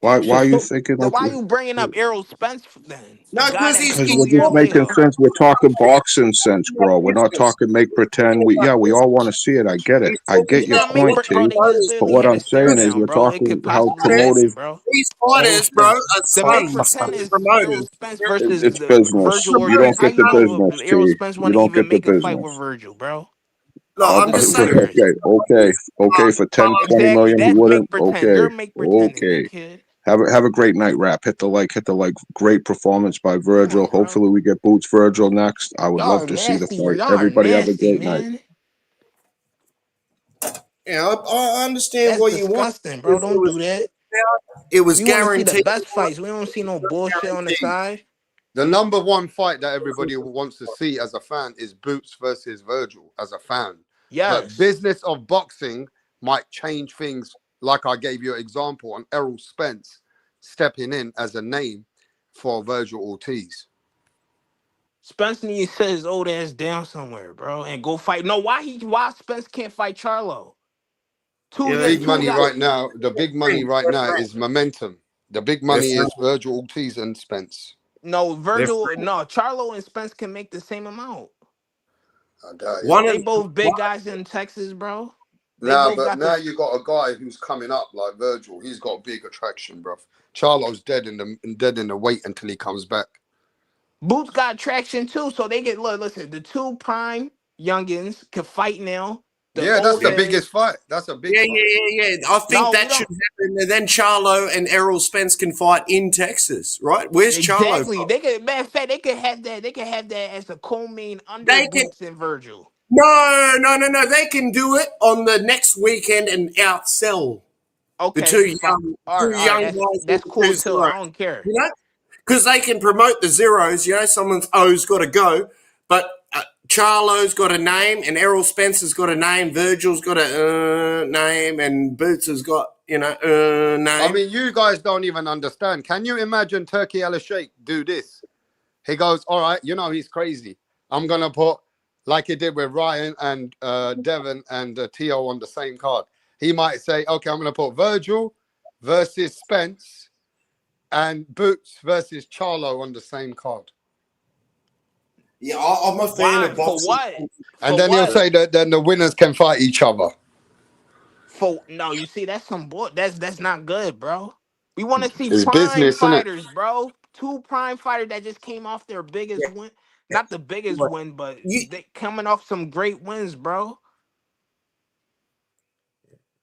Why are you thinking Then like why you bringing up Errol Spence then? The No, guy because that he's had a because he's we're 2 year just talking making layoff. sense. We're talking boxing sense, about bro. We're not business. talking make pretend. Talking about We all want to business. see it. I get it. He's I talking get your Nah, about make point, what bro. T. They just fighters, But literally what had a I'm stare saying is down, we're bro. It talking could how possibly fighters, happen, promoters. bro. these Errol fighters, bro, Spence. are The make sons pretend of is Errol promoters. Spence They're versus It's the business. Virgil You Ortiz. don't How get you the know business, Errol T. Spence You want to don't get even the make a fight with business. Virgil, bro? Look, I'm I'm just saying. serious. Okay. For 10, 20 Exactly. million, he That's wouldn't. make pretend. Okay, You're make pretending, okay. dickhead. Have a great night, rap. Hit the like. Great performance by Virgil. Damn, bro. Hopefully we get Boots Virgil next. I would Y'all love are to see the nasty, bro. fight. Y'all are Everybody have a nasty, great night. man. Yeah, I understand That's what you want. disgusting, bro. Don't do that. It was We want to see the guaranteed. best fights. We don't see no bullshit on the Guaranteed. side. The number one fight that everybody wants to see as a fan is Boots versus Virgil as a fan. But Yes. business of boxing might change things, like I gave you an example on Errol Spence stepping in as a name for Virgil Ortiz. Spence needs to sit his old ass down somewhere, bro, and go fight. No, why Spence can't fight Charlo? Yeah, Big Two money guys. right now. The big money right they're now friends. is momentum. The big They're money friends. is Virgil Ortiz and Spence. No, They're Virgil. friends. No, Charlo and Spence can make the same amount. I doubt it. One They of both big guys in Texas, bro. They Now, both but got now this. you got a guy who's coming up like Virgil. He's got big attraction, bro. Charlo's dead in the wait until he comes back. Boots got traction too, so they get listen. The two prime youngins can fight now. The Yeah, that's old the yeah. biggest heads. fight. That's a big Yeah, fight. I think No, we that should don't. happen. And then Charlo and Errol Spence can fight in Texas, right? Where's Charlo Exactly. from? They could matter of fact, they could have that as a co-main under They can. Boots and Virgil. No. They can do it on the next weekend and outsell the Okay, two all right, young guys with that's the cool 2 too. zeros. I don't care. You know, because they can promote the zeros. You know, someone's O's got to go, but Charlo's got a name, and Errol Spence has got a name. Virgil's got a name, and Boots has got name. I mean, you guys don't even understand. Can you imagine Turkey El Sheikh do this? He goes, all right, you know he's crazy. I'm gonna put like he did with Ryan and Devon and Tio on the same card. He might say, okay, I'm gonna put Virgil versus Spence and Boots versus Charlo on the same card. Yeah, I'm a fan of boxing. For what? And then he'll say that then the winners can fight each other. No, you see, that's some bull. That's not good, bro. We want to see It's prime business, isn't it? fighters, bro. 2 prime fighters that just came off their biggest win. Not the biggest win, but they coming off some great wins, bro.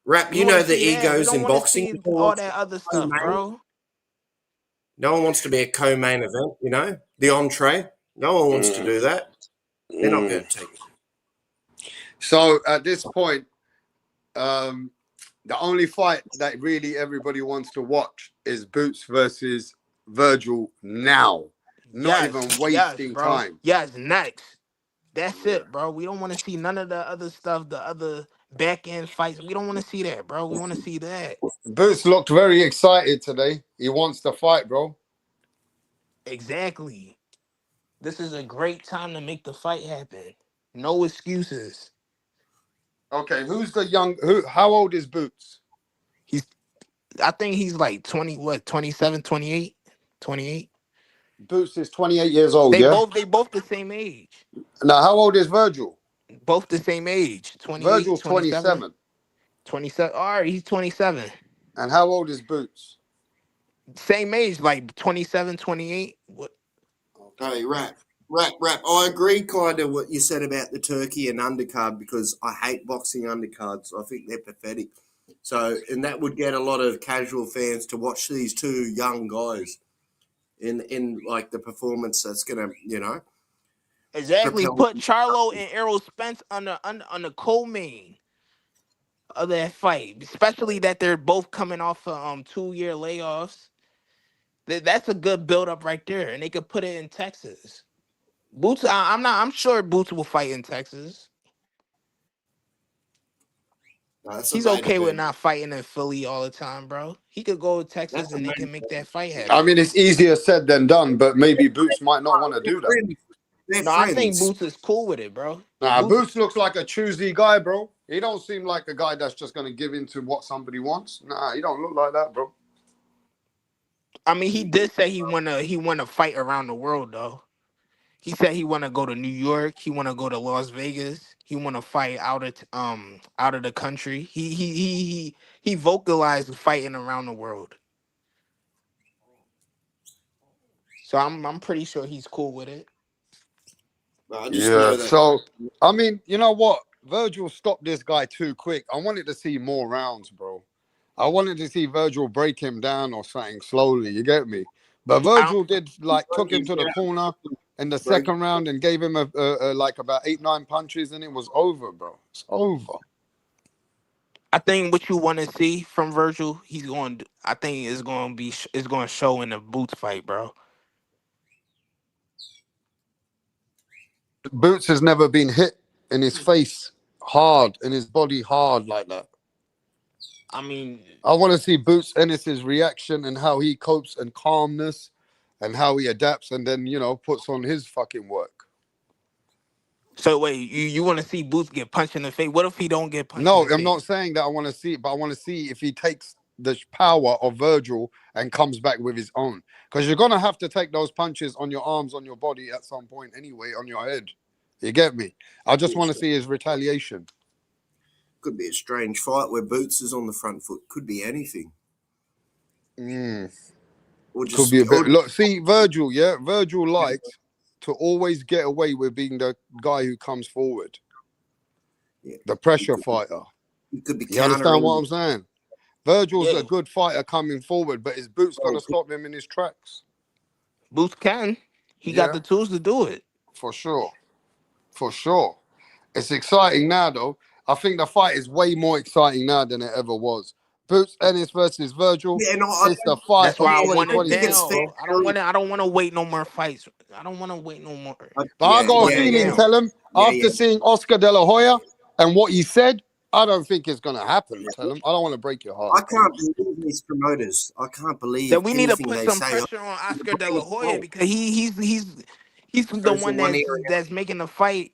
Rap, you know the egos in wanna boxing. see all that other stuff, bro. No one wants to be a co-main event, you know, the entree. No one wants to do that. They're not going to take it. So at this point, the only fight that really everybody wants to watch is Boots versus Virgil now. Not even wasting time. Yes, next. That's it, bro. We don't want to see none of the other stuff, the other back end fights. We don't want to see that, bro. We want to see that. Boots looked very excited today. He wants to fight, bro. Exactly. This is a great time to make the fight happen. No excuses. Okay, who's the young? How old is Boots? I think he's like 20, 27, 28? 28. Boots is 28 years old, They both the same age. Now, how old is Virgil? Both the same age. 28, Virgil's 27. 27. All right, he's 27. And how old is Boots? Same age, like 27, 28. What? Okay, Rap. I agree kind of what you said about the Turkey and undercard because I hate boxing undercards. I think they're pathetic. So, and that would get a lot of casual fans to watch these 2 young guys in like the performance that's going to, you know. Exactly. Put Charlo and Errol Spence on the co-main of that fight, especially that they're both coming off of 2-year layoffs. That's a good build-up right there, and they could put it in Texas. Boots, I'm sure Boots will fight in Texas. He's okay with not fighting in Philly all the time, bro. He could go to Texas and they can make that fight happen. I mean, it's easier said than done, but maybe Boots might not want to do that. No, I think Boots is cool with it, bro. Nah, Boots looks like a choosy guy, bro. He don't seem like a guy that's just going to give in to what somebody wants. Nah, he don't look like that, bro. I mean, he did say he wanna fight around the world, though. He said he want to go to New York. He want to go to Las Vegas. He want to fight out of the country. He vocalized fighting around the world. So I'm pretty sure he's cool with it. Yeah. So I mean, you know what? Virgil stopped this guy too quick. I wanted to see more rounds, bro. I wanted to see Virgil break him down or something slowly. You get me? But Virgil took him to the corner in the second round and gave him a like about 8-9 punches, and it was over, bro. It's over. I think what you want to see from Virgil, I think it's going to show in the Boots fight, bro. Boots has never been hit in his face hard, in his body hard like that. I mean, I want to see Boots-Ennis' reaction and how he copes and calmness and how he adapts and then, puts on his fucking work. So wait, you want to see Boots get punched in the face? What if he don't get punched? No, I'm not saying that I want to see it, but I want to see if he takes the power of Virgil and comes back with his own. Because you're going to have to take those punches on your arms, on your body at some point anyway, on your head. You get me? I just want to see his retaliation. Could be a strange fight where Boots is on the front foot. Could be anything. Could be a bit. Look, see, Virgil, yeah? Virgil likes to always get away with being the guy who comes forward. Yeah. The pressure fighter. He could be. You understand what I'm saying? Virgil's a good fighter coming forward, but his Boots going to stop him in his tracks. Boots can. He got the tools to do it. For sure. For sure. It's exciting now, though. I think the fight is way more exciting now than it ever was. Post-Ennis versus Virgil. Yeah, no, It's the fight That's of why I yeah, want I it think it's 2026, fair. now. bro. I don't want to wait no more fights. I don't want to wait no more. But I got a want it feeling, now. tell him, Yeah, after yeah. seeing Oscar De La Hoya and what he said, I don't think it's going to happen, tell him. I don't want to break your heart. I can't believe these promoters. I can't believe That we need to anything put they some say. pressure on Oscar De La Hoya because he's the There's one one area. that's making the fight.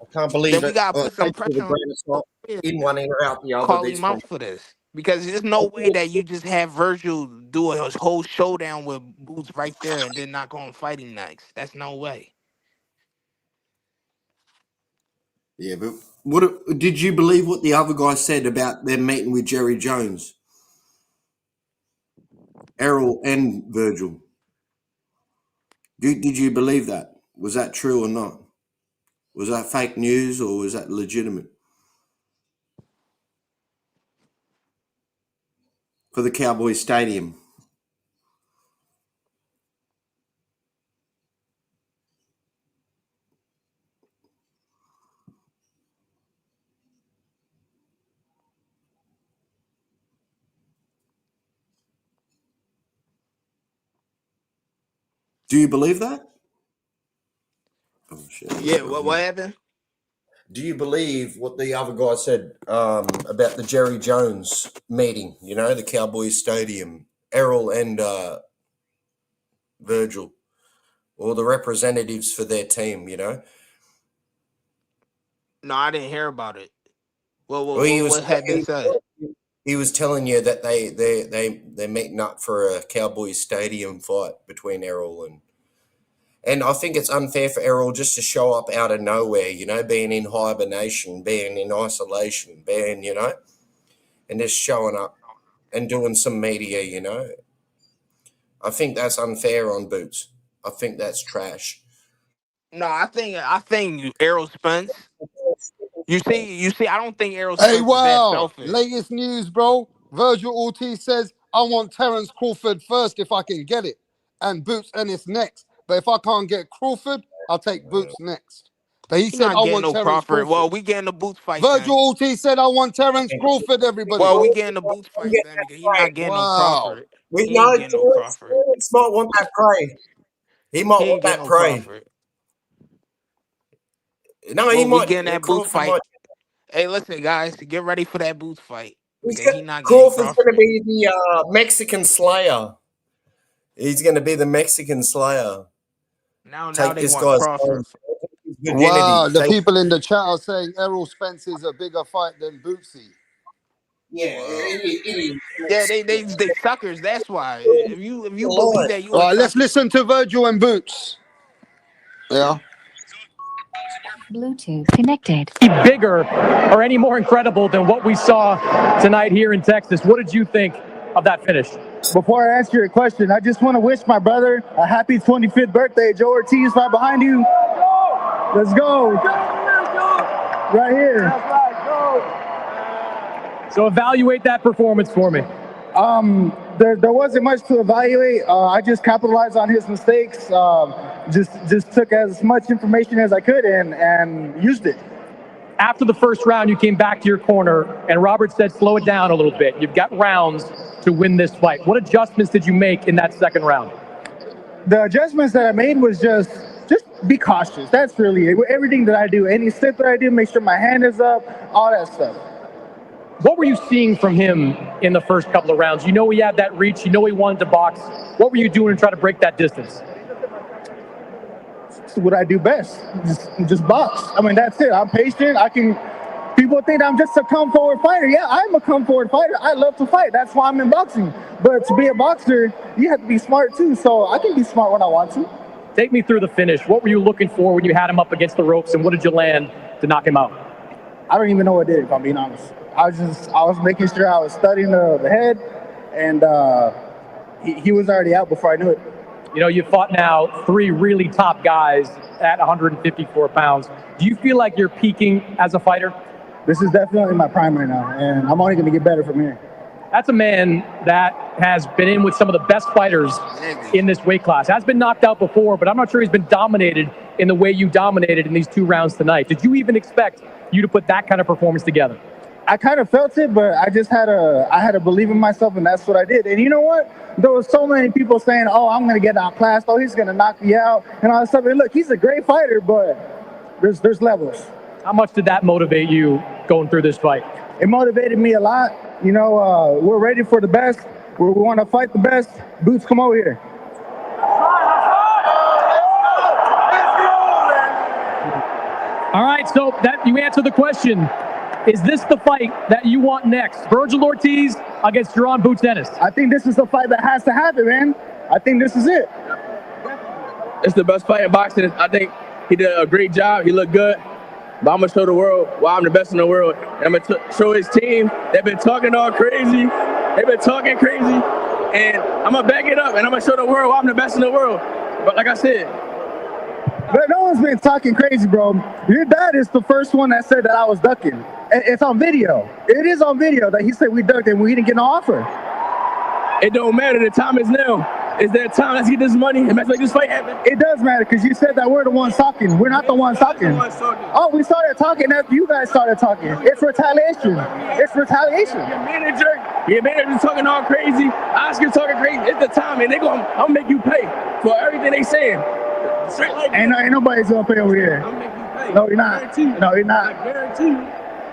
I can't believe Then we it. gotta I put some take it with a pressure on grain of salt. Hoya In one ear, out the other. call This him one. out for this because there's no way that you just have Virgil do a whole showdown with Boots right there and then not go and fight him next. That's no way. Yeah, but what did you believe what the other guy said about them meeting with Jerry Jones, Errol, and Virgil? Did you believe that? Was that true or not? Was that fake news or was that legitimate? For the Cowboys Stadium. Do you believe that? Oh shit! Yeah, what happened? Do you believe what the other guy said about the Jerry Jones meeting? You know, the Cowboys Stadium, Errol and Virgil, or the representatives for their team. You know, No, I didn't hear about it. well, What had been said? he was telling you that they're meeting up for a Cowboys Stadium fight between Errol and I think it's unfair for Errol just to show up out of nowhere, you know, being in hibernation, being in isolation, you know, and just showing up and doing some media, you know. I think that's unfair on Boots. I think that's trash. No, I think Errol Spence. You see. I don't think Errol Hey, Spence is that wow. selfish. Latest news, bro. Virgil Ortiz says, I want Terence Crawford first if I can get it. And Boots Ennis next. But if I can't get Crawford, I'll take Boots next. But he He's said, not I getting want no Terence Crawford. Well, Crawford. we getting the Boots fight Virgil then. Ortiz said, I want Terence Crawford, everybody. Well, we getting the Boots fight then because he's not getting no Wow. Crawford. We He know ain't getting no Crawford. Terence might want that prey. He might He want ain't getting that no prey. Crawford. No, he Well, we might. getting that Boots Crawford fight. might. Hey, listen, guys, get ready for that Boots fight because he not getting Crawford's going to Crawford. be the Mexican Slayer. He's going to be the Mexican Slayer. Now Take they this want guy's Crawford. Wow. The Take, people in the chat are saying Errol Spence is a bigger fight than Bootsy. yeah, Wow. it Yeah, is. they suckers. That's why. If you believe that, you All a right, let's sucker. listen to Virgil and Boots. Yeah. Bluetooth connected. Bigger or any more incredible than what we saw tonight here in Texas. What did you think of that finish? Before I answer your question, I just want to wish my brother a happy 25th birthday. Joe Ortiz right behind you. Let's go. Right here. So evaluate that performance for me. There wasn't much to evaluate. I just capitalized on his mistakes. Just took as much information as I could and used it. After the first round, you came back to your corner, and Robert said, slow it down a little bit. You've got rounds to win this fight. What adjustments did you make in that second round? The adjustments that I made was just be cautious. That's really it. Everything that I do, any slip that I do, make sure my hand is up, all that stuff. What were you seeing from him in the first couple of rounds? You know he had that reach. You know he wanted to box. What were you doing to try to break that distance? It's what I do best. Just box. I mean, that's it. I'm patient. People think I'm just a come forward fighter. Yeah, I'm a come forward fighter. I love to fight. That's why I'm in boxing. But to be a boxer, you have to be smart too. So I can be smart when I want to. Take me through the finish. What were you looking for when you had him up against the ropes, and what did you land to knock him out? I don't even know what I did, if I'm being honest. I was making sure I was studying the head, and he was already out before I knew it. You know, you fought now 3 really top guys at 154 pounds. Do you feel like you're peaking as a fighter? This is definitely my prime right now, and I'm only going to get better from here. That's a man that has been in with some of the best fighters in this weight class. Has been knocked out before, but I'm not sure he's been dominated in the way you dominated in these 2 rounds tonight. Did you even expect you to put that kind of performance together? I kind of felt it, but I just had to believe in myself, and that's what I did. And you know what? There was so many people saying, "Oh, I'm going to get outclassed. Oh, he's going to knock me out," and all that stuff. And look, he's a great fighter, but there's levels. How much did that motivate you going through this fight? It motivated me a lot. You know, we're ready for the best. We want to fight the best. Boots, come over here. All right, so that you answered the question. Is this the fight that you want next? Virgil Ortiz against Jaron Boots-Ennis. I think this is the fight that has to happen, man. I think this is it. It's the best fight in boxing. I think he did a great job. He looked good. But I'm going to show the world why I'm the best in the world. And I'm going to show his team. They've been talking all crazy. They've been talking crazy. And I'm going to back it up. And I'm going to show the world why I'm the best in the world. But like I said, but no one's been talking crazy, bro. Your dad is the first one that said that I was ducking. It's on video. It is on video that he said we ducked and we didn't get no offer. It don't matter. The time is now. Is there time? Let's get this money and let's make this fight happen. It does matter because you said that we're the ones talking. We're not the ones talking. Oh, we started talking after you guys started talking. It's retaliation. It's retaliation. Your manager's talking all crazy. Oscar's talking crazy. It's the time, and I'm gonna make you pay for everything they saying. Ain't nobody's gonna pay over here. I'm gonna make you pay. No, you're not. No, you're not. I guarantee you.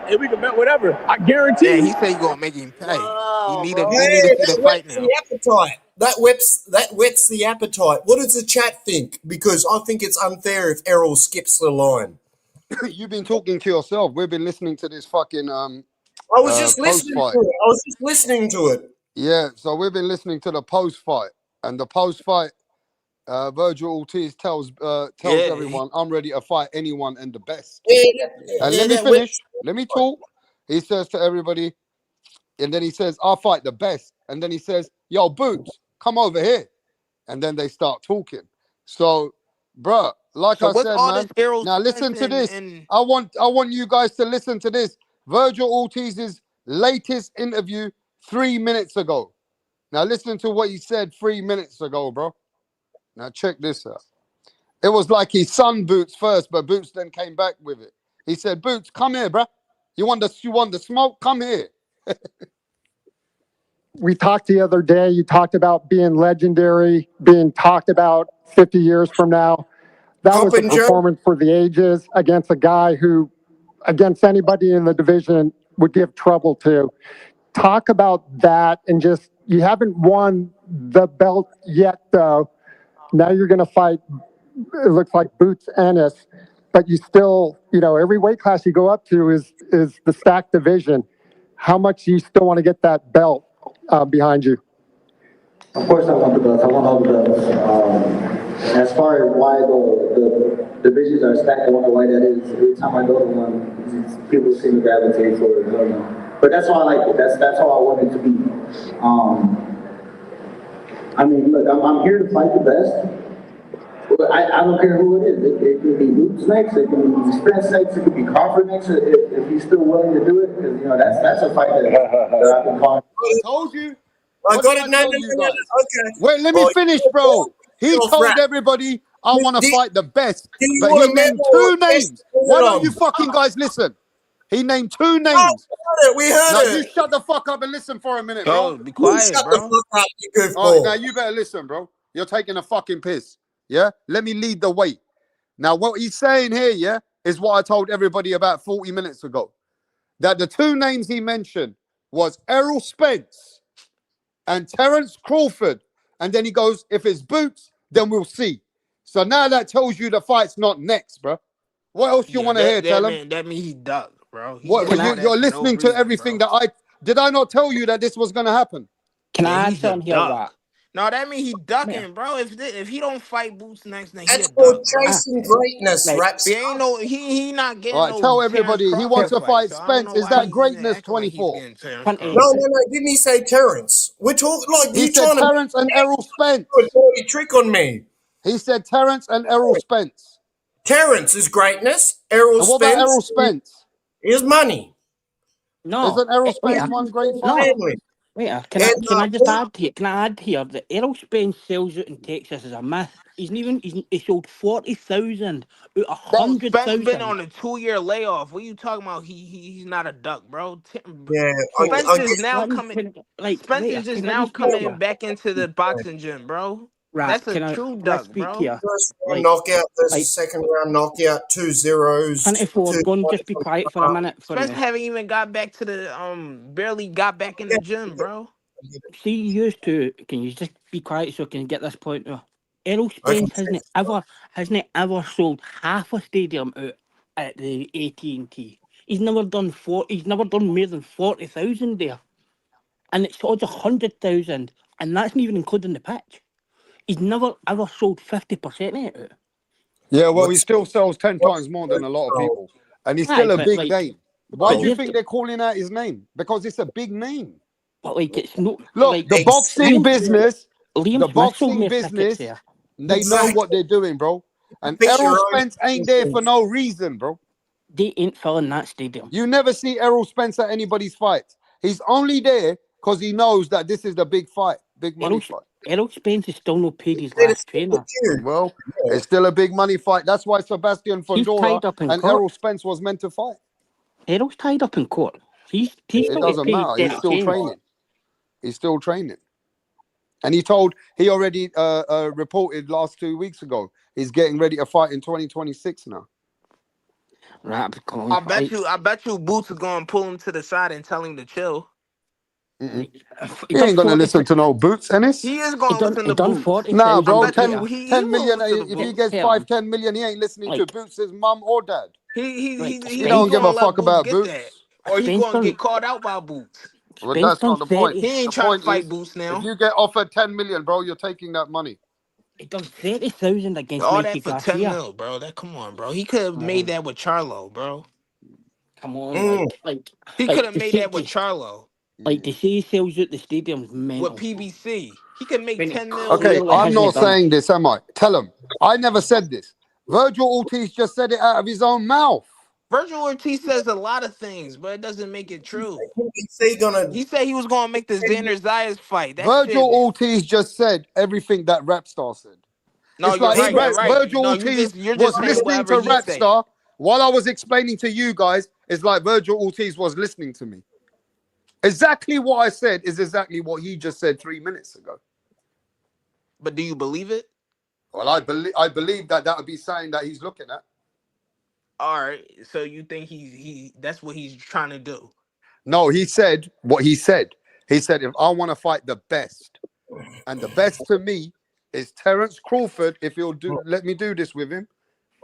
And we can bet whatever. I guarantee you. Yeah, he said you gonna make him pay. He need to see the fight now. The appetite. That whets the appetite. What does the chat think? Because I think it's unfair if Errol skips the line. You've been talking to yourself. We've been listening to this fucking I was just listening to it. I was just listening to it. Yeah, so we've been listening to the post fight, and the post fight, Virgil Ortiz tells everyone, "I'm ready to fight anyone and the best." And let me finish. Let me talk. He says to everybody, and then he says, "I'll fight the best." And then he says, "Yo, Boots, come over here." And then they start talking. So, bruh, like I said, man. Now listen to this. I want you guys to listen to this. Virgil Ortiz's latest interview 3 minutes ago. Now listen to what he said 3 minutes ago, bro. Now check this out. It was like he sunned Boots first, but Boots then came back with it. He said, "Boots, come here, bro. You want the smoke? Come here." We talked the other day, you talked about being legendary, being talked about 50 years from now. That was a performance for the ages against a guy who, against anybody in the division, would give trouble to. Talk about that, and just, you haven't won the belt yet, though. Now you're going to fight, it looks like Boots-Ennis, but you still, every weight class you go up to is the stacked division. How much do you still want to get that belt behind you? Of course I want the belts. I want all the belts. As far as why the divisions are stacked, I wonder why that is. Every time I go to one, people seem to gravitate for it. I don't know. But that's why I like it. That's how I want it to be. I mean, look, I'm here to fight the best. I don't care who it is. It could be Boots next, it could be Spence next, it could be Crawford next, if he's still willing to do it. Because, that's a fight that I've been calling. I told you. I got it. No. Okay. Wait, let me finish, bro. He told everybody, "I want to fight the best." But he named 2 names. Why don't you fucking guys listen? He named 2 names. We heard it. You shut the fuck up and listen for a minute, bro. Be quiet, shut bro. the fuck up, you goofball. All right, now you better listen, bro. You're taking a fucking piss. Yeah? Let me lead the way. Now, what he's saying here, yeah, is what I told everybody about 40 minutes ago. That the 2 names he mentioned was Errol Spence and Terence Crawford. And then he goes, if it's Boots, then we'll see. So now that tells you the fight's not next, bro. What else you want to hear, tell him? That means he ducked, bro. You're listening to everything that did I not tell you that this was going to happen? Can I add something here, Rock? No, that means he ducking, bro. If he don't fight Boots next, then that's called chasing greatness, right? He ain't he not getting. All right, tell everybody he wants to fight Spence. Is that greatness 24? No. Didn't he say Terence? We're talking like he said Terence and Errol Spence. A dirty trick on me. He said Terence and Errol Spence. Terence is greatness. Errol Spence. What about Errol Spence? Is money. No. Isn't Errol Spence one great fighter? No. Wait, And can I just add here? Can I add here that Errol Spence sells out in Texas is a myth. He sold 40,000 out of Bro, Spence been 100,000. on a 2-year layoff. What are you talking about? He's not a duck, bro. yeah, So Spence I is guess now coming. Spence is just can I now just talk coming here? back into the boxing gym, bro. Right, That's a true can I duck, speak bro. here? first round Like knockout versus like second round knockout, 2 zeros, 24. 2 Go and just points be on quiet for a the minute for Spence me. haven't even got back to the barely got back in the gym, bro. See, you used to. Can you just be quiet so I can get this point out? Errol Okay. Spence hasn't ever sold half a stadium out at the AT&T. He's never done He's never done more than 40,000 there, and it sold 100,000, and that's not even including the pitch. He's never ever sold 50% of it out. Yeah, well, he What's still sells 10 what's times more than a lot of people. And he's Aye, still a but big like, name. Why do you here's think they're calling out his name? Because it's a big name. but like it's no Look, like the boxing business, Liam the Smith sold boxing more tickets business, there. they know exactly what they're doing, bro. And pick Errol your own Spence ain't there for no reason, bro. They ain't filling that stadium. You never see Errol Spence at anybody's fights. He's only there because he knows that this is the big fight, big money fight. Errol Spence is still not paid his instead of last trainer. Well, it's still a big money fight. That's why Sebastian He's Fundora tied up in and court. Errol Spence was meant to fight. Errol's tied up in court. He's It still doesn't paid matter. He's dirty still change. training. He's still training. And he already reported last 2 weeks ago. He's getting ready to fight in 2026 now. Right, I bet you Boots is gonna pull him to the side and tell him to chill. He ain't gonna listen to no Boots-Ennis. He is gonna listen to done Boots. 40,000. Nah, bro. bet you 10, he 10 will million. listen to If he Boots. gets 10 million, he ain't listening to Boots' mum or dad. He don't give gonna a let fuck Boots about get that, Boots. or he Spence gonna done get called out by Boots. Well, Spence that's done not the point. 30. He ain't The trying to point fight is, Boots if now. you get offered 10 million, bro, you're taking that money. He done 30,000 against All Mikey that for 10 Garcia. mil, bro. Come on, bro. He could have Come made on, that with Charlo, bro. come on, like He could have made that with Charlo. to say he sells out the stadium's With mental. PBC. He could make When he 10 mil Okay, clearly with I'm hasn't not PBC. done it. saying this, am I? Tell him. I never said this. Virgil Ortiz just said it out of his own mouth. Virgil Ortiz says a lot of things, but it doesn't make it true. gonna He said he was gonna make the Xander Zayas fight. That Virgil shit. Ortiz just said everything that Rapstar said. No, It's you're like right. You're right. Virgil No, Ortiz you're just was saying listening whatever to he say. Rapstar while I was explaining to you guys. It's like Virgil Ortiz was listening to me. Exactly what I said is exactly what he just said 3 minutes ago. But do you believe it? Well, I believe that would be something that he's looking at. All right. So you think he that's what he's trying to do? No, he said what he said. He said, if I want to fight the best, and the best to me is Terence Crawford, if he'll let me do this with him,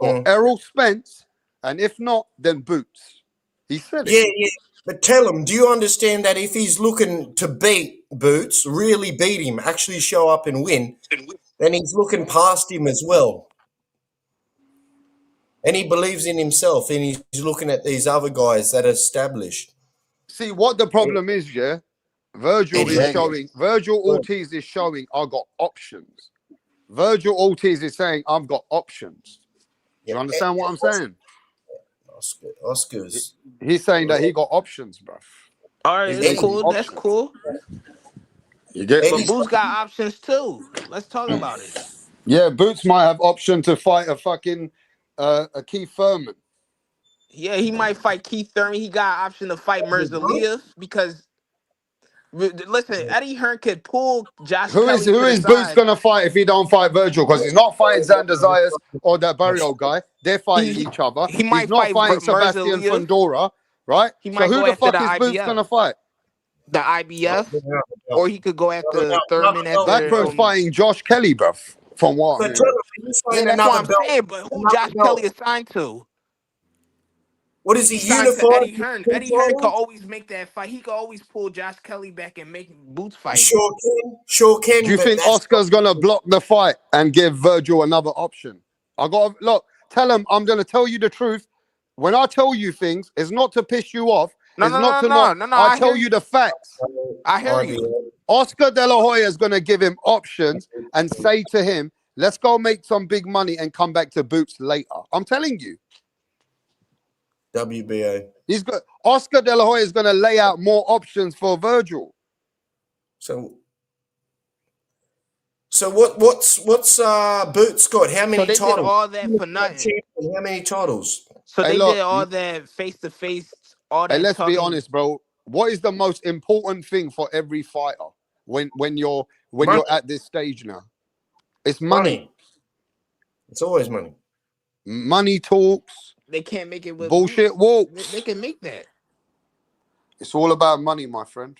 or Errol Spence, and if not, then Boots. He said it. Yeah. But tell him, do you understand that if he's looking to beat Boots, really beat him, actually show up and win, then he's looking past him as well. And he believes in himself, and he's looking at these other guys that are established. See, what the problem is, yeah? Virgil Ortiz is showing I got options. Virgil Ortiz is saying I've got options. You understand what I'm saying? Oscars. He's saying that he got options, bro. All right, it's cool. That's cool. You get, but Boots got options too. Let's talk about it. Yeah, Boots might have option to fight a fucking a Keith Thurman. Yeah, he might fight Keith Thurman. He got option to fight Merzaliyev because listen, Eddie Hearn could pull Josh Kelly to Who the is Boots side. gonna fight if he don't fight Virgil? Because he's not fighting Xander Zayas or that Barrio guy. They're fighting each other. He might He's not fight fighting Sebastian Merzaliyev. Fundora, right? He So might who go the after fuck the is Boots IBF. gonna fight? The IBF, or he could go after Thurman after. That bro's fighting Josh Kelly, bruv. From what I'm hearing. Yeah, that's what I'm saying. But who Josh Kelly is signed to? What is he signed to unified? Eddie Hearn. Eddie Hearn could always make that fight. He could always pull Josh Kelly back and make Boots fight. Sure can. Do you think Oscar's gonna block the fight and give Virgil another option? Tell him I'm gonna tell you the truth. When I tell you things, it's not to piss you off. No. I tell you the facts. I hear you. Oscar De La Hoya is gonna give him options and say to him, "Let's go make some big money and come back to Boots later." I'm telling you. WBA. Oscar De La Hoya is gonna lay out more options for Virgil. So what's Boots got? How So many they did titles? all that for nothing. How many titles? So Hey, they did look, all that face to face, all hey, that let's be talking. honest, bro. What is the most important thing for every fighter when you're Money. at this stage now? It's Money. It's always money. Money talks. They can't make it with Bullshit Boots. walks. They can make that. It's all about money, my friend.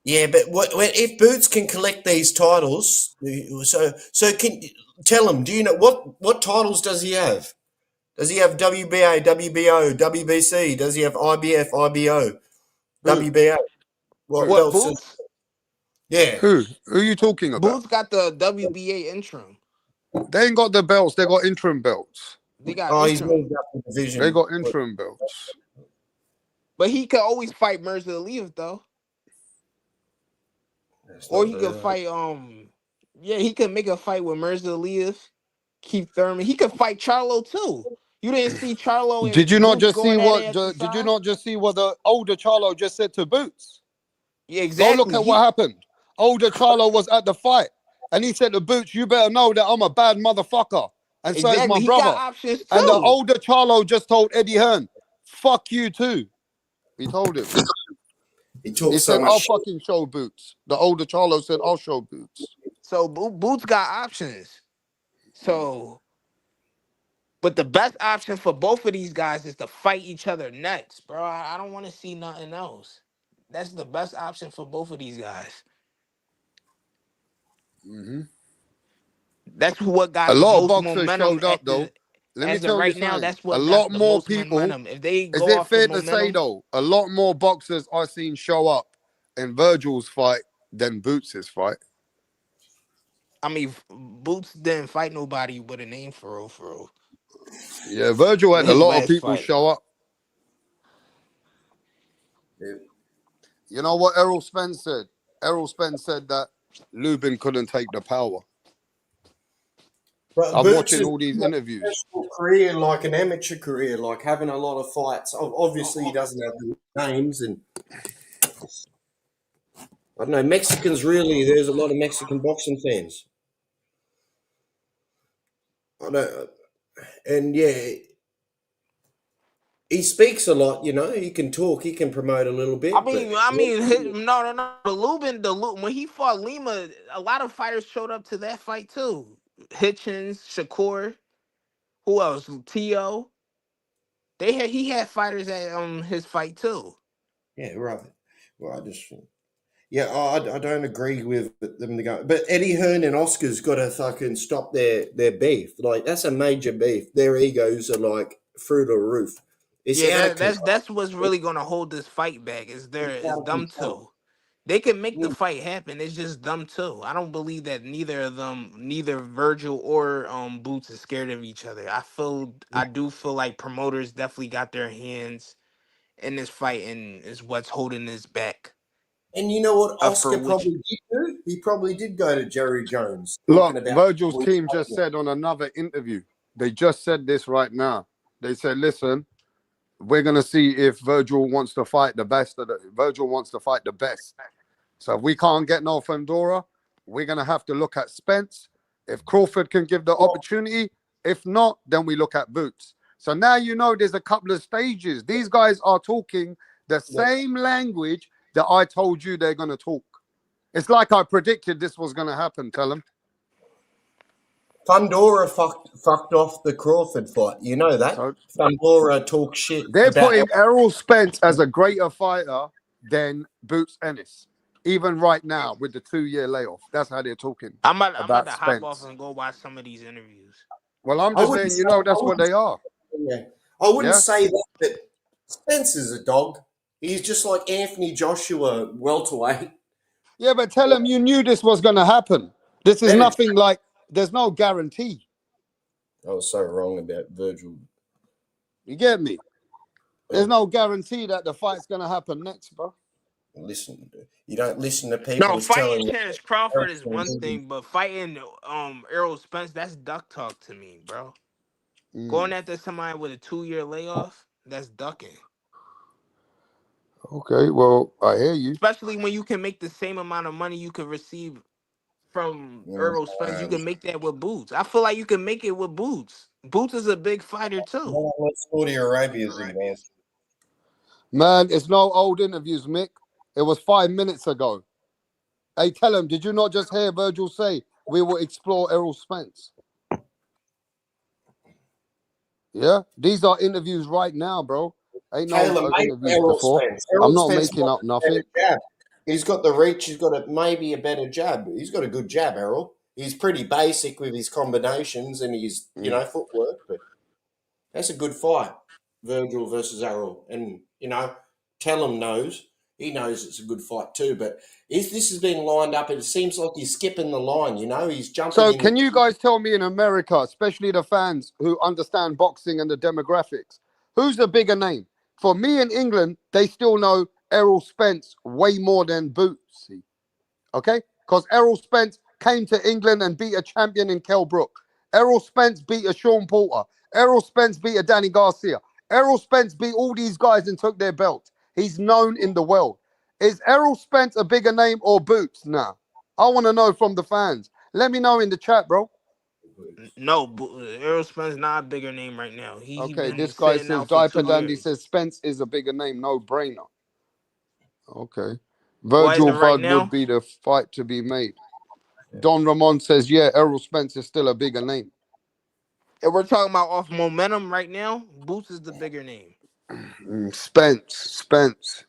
Yeah, but if Boots can collect these titles? So can tell him. Do you know what titles does he have? Does he have WBA, WBO, WBC? Does he have IBF, IBO, WBA? What What, belts? Boots? Yeah. Who are you talking about? Boots got the WBA interim. They ain't got the belts. They got interim belts. They got he's interim. moved up the division. They got interim belts. But he could always fight Mirza Aliyev though. Or he could fight yeah, he could make a fight with Mirza Aliyev, Keith Thurman. He could fight Charlo too. You didn't see Charlo and Did you not Boots just see going at what? it at the Did you side? not just see what the older Charlo just said to Boots? Yeah, exactly. Go look at what happened. Older Charlo was at the fight, and he said to Boots, "You better know that I'm a bad motherfucker, and so is Exactly. my He brother." got options too. And the older Charlo just told Eddie Hearn, "Fuck you too." He told him. He said, "I'll fucking show Boots." The older Charlo said, "I'll show Boots." So Boots got options. So, but the best option for both of these guys is to fight each other next, bro. I don't want to see nothing else. That's the best option for both of these guys. Mm-hmm. That's what got A the lot of most boxers momentum showed up, at though. the. Let me As of tell you right now, something. that's A what lot got the more most people. momentum. If they Is go it off the fair to say, momentum, though, a lot more boxers I've seen show up in Virgil's fight than Boots' fight? I mean, Boots didn't fight nobody with a name for real, for real. Yeah, Virgil had a His lot of last people fight. show up. Yeah. You know what Errol Spence said? Errol Spence said that Lubin couldn't take the power. But I'm Boots watching has all these got a interviews. professional career, like an amateur career, like having a lot of fights. Obviously, he doesn't have the names, and I don't know. Mexicans really. There's a lot of Mexican boxing fans. I know, and yeah, he speaks a lot. You know, he can talk. He can promote a little bit. No. The Lubin, when he fought Lima, a lot of fighters showed up to that fight too. Hitchens, Shakur, who else? T.O. He had fighters at his fight too. Yeah, right. Well, I don't agree with them to go. But Eddie Hearn and Oscar's got to fucking stop their beef. Like, that's a major beef. Their egos are like through the roof. It's out of control. That's what's really gonna hold this fight back. Is It's out of them control. two. They can make the fight happen. It's just them two. I don't believe that neither of them, neither Virgil or Boots, is scared of each other. I do feel like promoters definitely got their hands in this fight and is what's holding this back. And you know what For Oscar which probably did do? He probably did go to Jerry Jones Look, talking about Virgil's team just said on another interview, they just said this right now. They said, listen, we're going to see if Virgil wants to fight the best. Virgil wants to fight the best. So if we can't get no Fandora, we're going to have to look at Spence. If Crawford can give the opportunity, if not, then we look at Boots. So now you know there's a couple of stages. These guys are talking the same language that I told you they're going to talk. It's like I predicted this was going to happen, tell them. Fundora fucked off the Crawford fight. You know that? So, Fundora talks shit. they're about putting Errol Spence as a greater fighter than Boots-Ennis. Even right now with the 2-year layoff. That's how they're talking I'm about to Spence. hop off and go watch some of these interviews. Well, I'm just saying, that's what they are. Yeah. I wouldn't say that, but Spence is a dog. He's just like Anthony Joshua, welterweight. Yeah, but tell him you knew this was going to happen. This is nothing like, there's no guarantee. I was so wrong about Virgil. You get me? There's no guarantee that the fight's going to happen next, bro. You don't listen to people. No, fighting Terrence Crawford is one thing, but fighting Errol Spence, that's duck talk to me, bro. Going after somebody with a 2-year layoff, that's ducking. Okay, well, I hear you. Especially when you can make the same amount of money you could receive from Errol Spence, you can make that with Boots. I feel like you can make it with Boots. Boots is a big fighter too. What Saudi Arabia's involved. Man, it's no old interviews, Mick. It was 5 minutes ago. Hey, tell him, did you not just hear Virgil say we will explore Errol Spence? Yeah, these are interviews right now, bro. Ain't no interviews Errol before. Spence. I'm Errol not Spence making up nothing. Jab. He's got the reach. He's got maybe a better jab. He's got a good jab, Errol. He's pretty basic with his combinations and his, footwork, but that's a good fight. Virgil versus Errol. And, Tellum knows. He knows it's a good fight too, but if this has been lined up, it seems like he's skipping the line, he's jumping So in. can you guys tell me in America, especially the fans who understand boxing and the demographics, who's the bigger name? For me in England, they still know Errol Spence way more than Boots. Okay? Because Errol Spence came to England and beat a champion in Kell Brook. Errol Spence beat a Sean Porter. Errol Spence beat a Danny Garcia. Errol Spence beat all these guys and took their belt. He's known in the world. Is Errol Spence a bigger name or Boots now? I want to know from the fans. Let me know in the chat, bro. No, Errol Spence not a bigger name right now. Okay, this guy says Diaper Dandy says Spence is a bigger name, no brainer. Okay. Virgil right Bud would be the fight to be made. Don Ramon says, yeah, Errol Spence is still a bigger name. If we're talking about off momentum right now, Boots is the bigger name. Spence.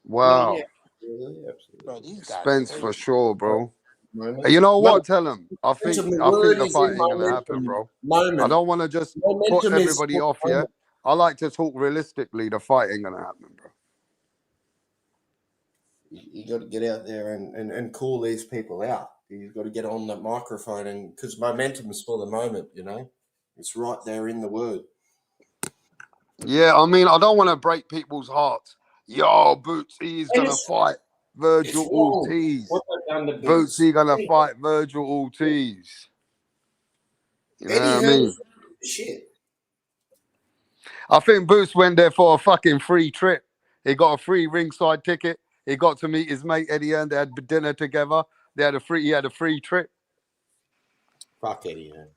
Wow. Yeah, absolutely. Bro, these guys Spence for sure, bro. Moment. You know what? Tell him. I think word the is fight in ain't gonna happen, bro. Moment. I don't want to just put everybody off, yeah? I like to talk realistically. The fight ain't gonna happen, bro. You got to get out there and call these people out. You've got to get on that microphone, and because momentum is for the moment, it's right there in the word. Yeah, I mean, I don't want to break people's hearts. Yo, Bootsy's gonna fight Virgil Ortiz. Bootsy gonna fight Virgil Ortiz. You know what I mean? Shit. I think Boots went there for a fucking free trip. He got a free ringside ticket. He got to meet his mate Eddie Hearn. They had dinner together. He had a free trip. Fuck Eddie Hearn.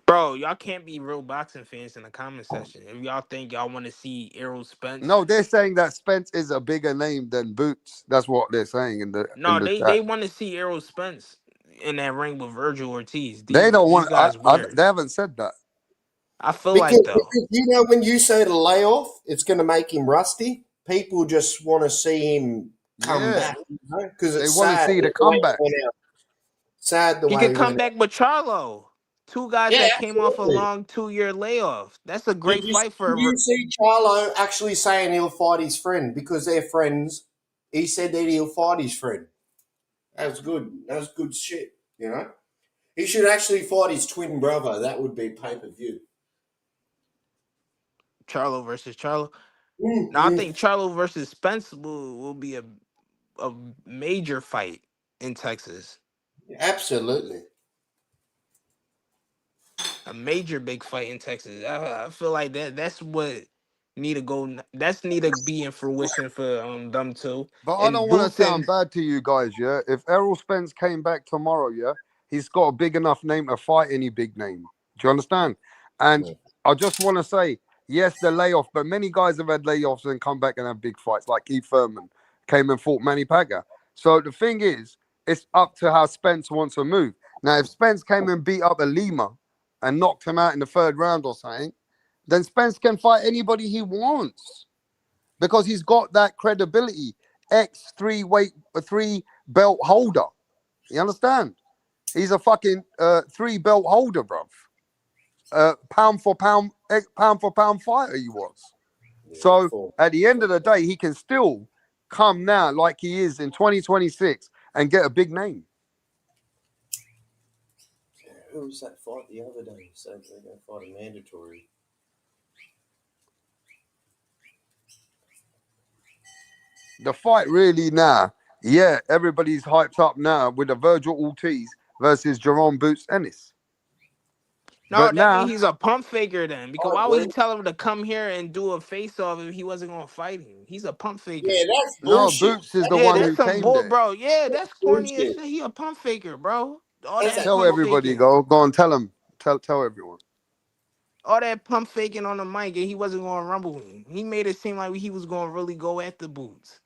Bro, y'all can't be real boxing fans in the comment section. If y'all think y'all want to see Errol Spence. No, they're saying that Spence is a bigger name than Boots. That's what they're saying in the chat. They want to see Errol Spence in that ring with Virgil Ortiz. They don't want. They haven't said that. I feel like though. When you say the layoff, it's going to make him rusty. People just want to see him come back because they want to see the comeback. Sad the way he could come back with Charlo. Two guys that came off a long 2-year layoff. That's a great fight for. You see Charlo actually saying he'll fight his friend because they're friends. He said that he'll fight his friend. That's good. That's good shit. He should actually fight his twin brother. That would be pay-per-view. Charlo versus Charlo. Now I think Charlo versus Spence will be a major fight in Texas. Absolutely. A major big fight in Texas. I feel like that's what need to go. That's need to be in fruition for them two. But I don't want to sound bad to you guys, yeah. If Errol Spence came back tomorrow, yeah, he's got a big enough name to fight any big name. Do you understand? And I just want to say, yes, the layoff, but many guys have had layoffs and come back and have big fights. Like Keith Thurman came and fought Manny Pacquiao. So the thing is, it's up to how Spence wants to move. Now, if Spence came and beat up a Lima and knocked him out in the 3rd round or something, then Spence can fight anybody he wants because he's got that credibility. X3 belt holder. You understand? He's a fucking 3 belt holder, bruv. Pound for pound fighter he was. So at the end of the day, he can still come now like he is in 2026 and get a big name. Who was that fight the other day? He said they're going to fight a mandatory. The fight really now, yeah, everybody's hyped up now with the Virgil Ortiz versus Jerome Post-Ennis. No, But that means now, he's a pump faker then. Because I why would he agree. tell him to come here and do a face off if he wasn't gonna fight him? He's a pump Yeah, faker. that's no, bullshit. Boots is the Yeah, one that's who some came bull, there. bro. Yeah, That's that's corny as bullshit. shit. He a pump faker, bro. All That's that a Tell pump everybody, faking. go on, tell him, tell everyone. All that pump faking on the mic, and he wasn't gonna rumble him. He made it seem like he was gonna really go at the Boots.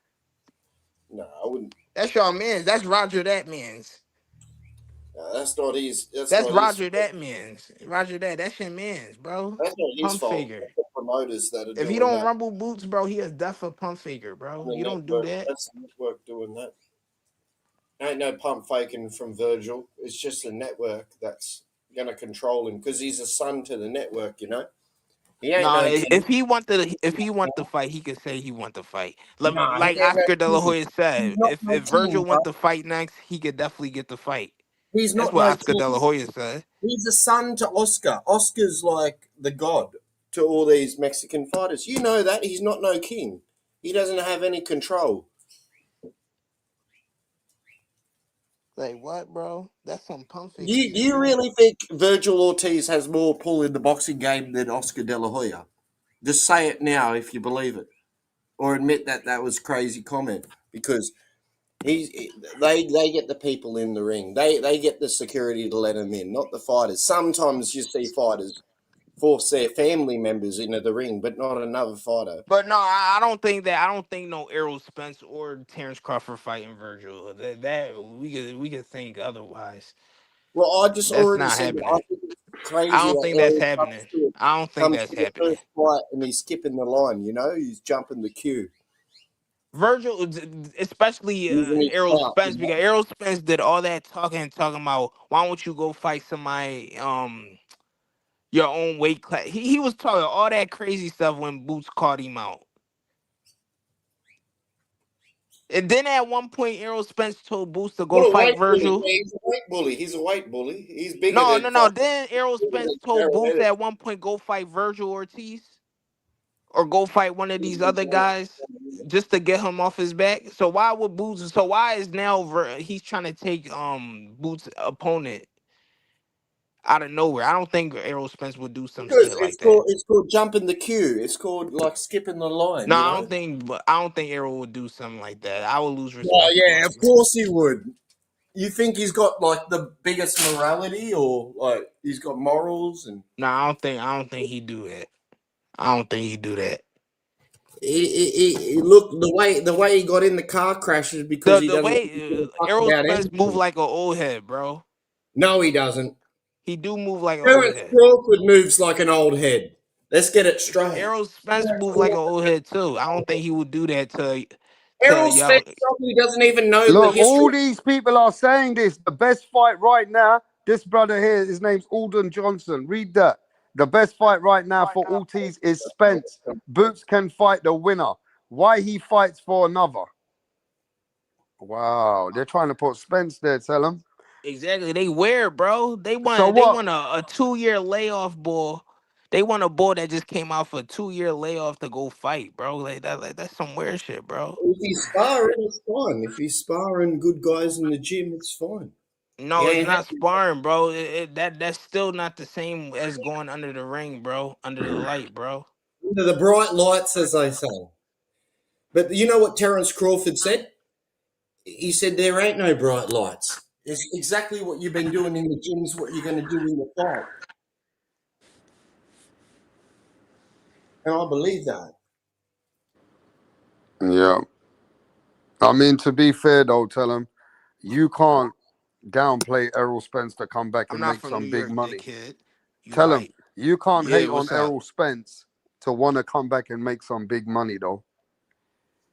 no, I wouldn't. That's your man's. That's Roger that man's. No, that's not his. That's That's not his. Roger that man's. Roger that. That's your man's, bro. That's not his Pump fault. faker. That's the promoters that are If he doing don't that. rumble Boots, bro, he is definitely a pump faker, bro. The You don't do network. that. That's the network doing that. Ain't no pump faking from Virgil. It's just a network that's gonna control him because he's a son to the network. You know, he ain't No, no king. if he want to fight, he could say he want to fight. Nah, he Like ain't Oscar De no La king. Hoya He's said, not no if king, Virgil bro. want to fight next, he could definitely get the fight. He's That's not what no Oscar De La king. Hoya said. He's a son to Oscar. Oscar's like the god to all these Mexican fighters. You know that he's not no king. He doesn't have any control. Like what, bro? That's some pump faking You shit. you really think Virgil Ortiz has more pull in the boxing game than Oscar De La Hoya? Just say it now if you believe it, or admit that that was crazy comment because they get the people in the ring. They get the security to let them in, not the fighters. Sometimes you see fighters force their family members into the ring, but not another fighter. But no, I don't think that. I don't think no Errol Spence or Terrence Crawford fighting Virgil. That we could think otherwise. Well, I just That's already not said I happening. think it's crazy I don't that think that's Errol happening. Spence I don't think comes that's to the happening. first fight and he's skipping the line. You know, he's jumping the queue, Virgil, especially using his Errol clout. You Spence, because know? Errol Spence did all that talking about why don't you go fight somebody your own weight class. He was talking all that crazy stuff when Boots called him out. And then at one point, Errol Spence told Boots to go What a fight weight bully! Virgil. Yeah, he's a weight bully. He's a weight bully. He's bigger No, than no, no. fucking Then Errol Spence told Errol Boots Ennis. at one point go fight Virgil Ortiz or go fight one of these other guys just to get him off his back. So why would Boots? So why is now he's trying to take Boots' opponent out of nowhere? I don't think Errol Spence would do some Because shit like that. it's called jumping the queue. It's called like skipping the line. No, You know. I don't think Errol would do something like that. I would lose Oh respect for yeah, of him. course he would. You think he's got like the biggest morality, or like he's got morals and No, I don't think he'd do that. I don't think he'd do that. look the way he got in the car crashes because he The doesn't way give a fuck Errol about Spence move anything. like an old head, bro. No, he doesn't. He do move like an old Terrence head. Crawford moves like an old head. Let's get it straight. Errol Spence move like an old head too. I don't think he would do that to Errol young. Spence probably doesn't even know the Look, history. all these people are saying this. The best fight right now, this brother here, his name's Alden Johnson. Read that. The best fight right now for Ortiz is Spence. Boots can fight the winner. Why he fights for another? Wow, they're trying to put Spence there, tell him. Exactly. They weird, bro. They So want what? a 2 year layoff bull. They want a bull that just came out for a 2 year layoff to go fight, bro. That's some weird shit, bro. If he's sparring, it's fine. If he's sparring good guys in the gym, it's fine. No, it's Yeah, not sparring, bro. That's still not the same as going under the ring, bro. Under the light, bro. under the bright lights, as they say. But you know what Terrence Crawford said? He said there ain't no bright lights. It's exactly what you've been doing in the gyms, what you're going to do in the fight. And I believe that. Yeah. I mean, to be fair, though, tell him, you can't downplay Errol Spence to come back I'm and not make from New some big York, money. dickhead. You Tell him, white. you can't Yeah, hate on what's up? Errol Spence to want to come back and make some big money, though.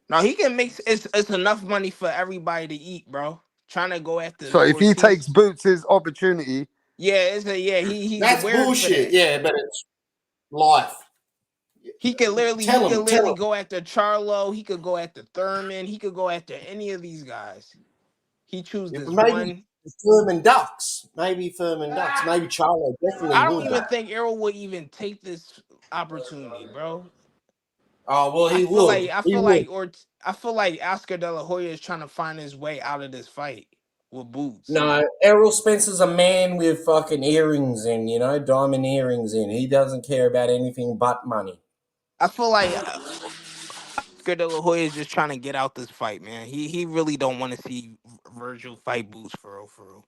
No, he can make it's enough money for everybody to eat, bro. Trying to go after So if he takes Ortiz. Boots' opportunity, He's That's wearing for bullshit. that. Yeah, but it's life. He could literally Tell him. go after Charlo. He could go after Thurman. He could go after any of these guys. He choose this Maybe one. Furman Ducks. Maybe Charlo definitely I don't would. even think Errol would even take this opportunity, bro. Oh well, he would. I He feel would. like I feel like Oscar De La Hoya is trying to find his way out of this fight. with boots. No, Errol Spence is a man with fucking earrings in, diamond earrings in. He doesn't care about anything but money. I feel like Oscar De La Hoya is just trying to get out this fight, man. He really don't want to see Virgil fight Boots for real.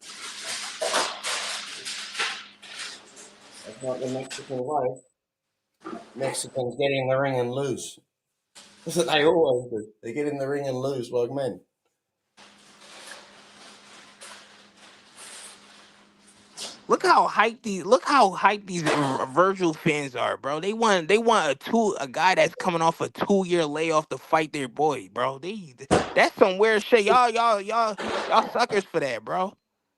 That's not the Mexican way. Mexicans get in the ring and lose. That's what they always do. They get in the ring and lose like men. Look how hyped these Virgil fans are, bro. They want a guy that's coming off a 2-year layoff to fight their boy, bro. That's some weird shit. Y'all suckers for that, bro.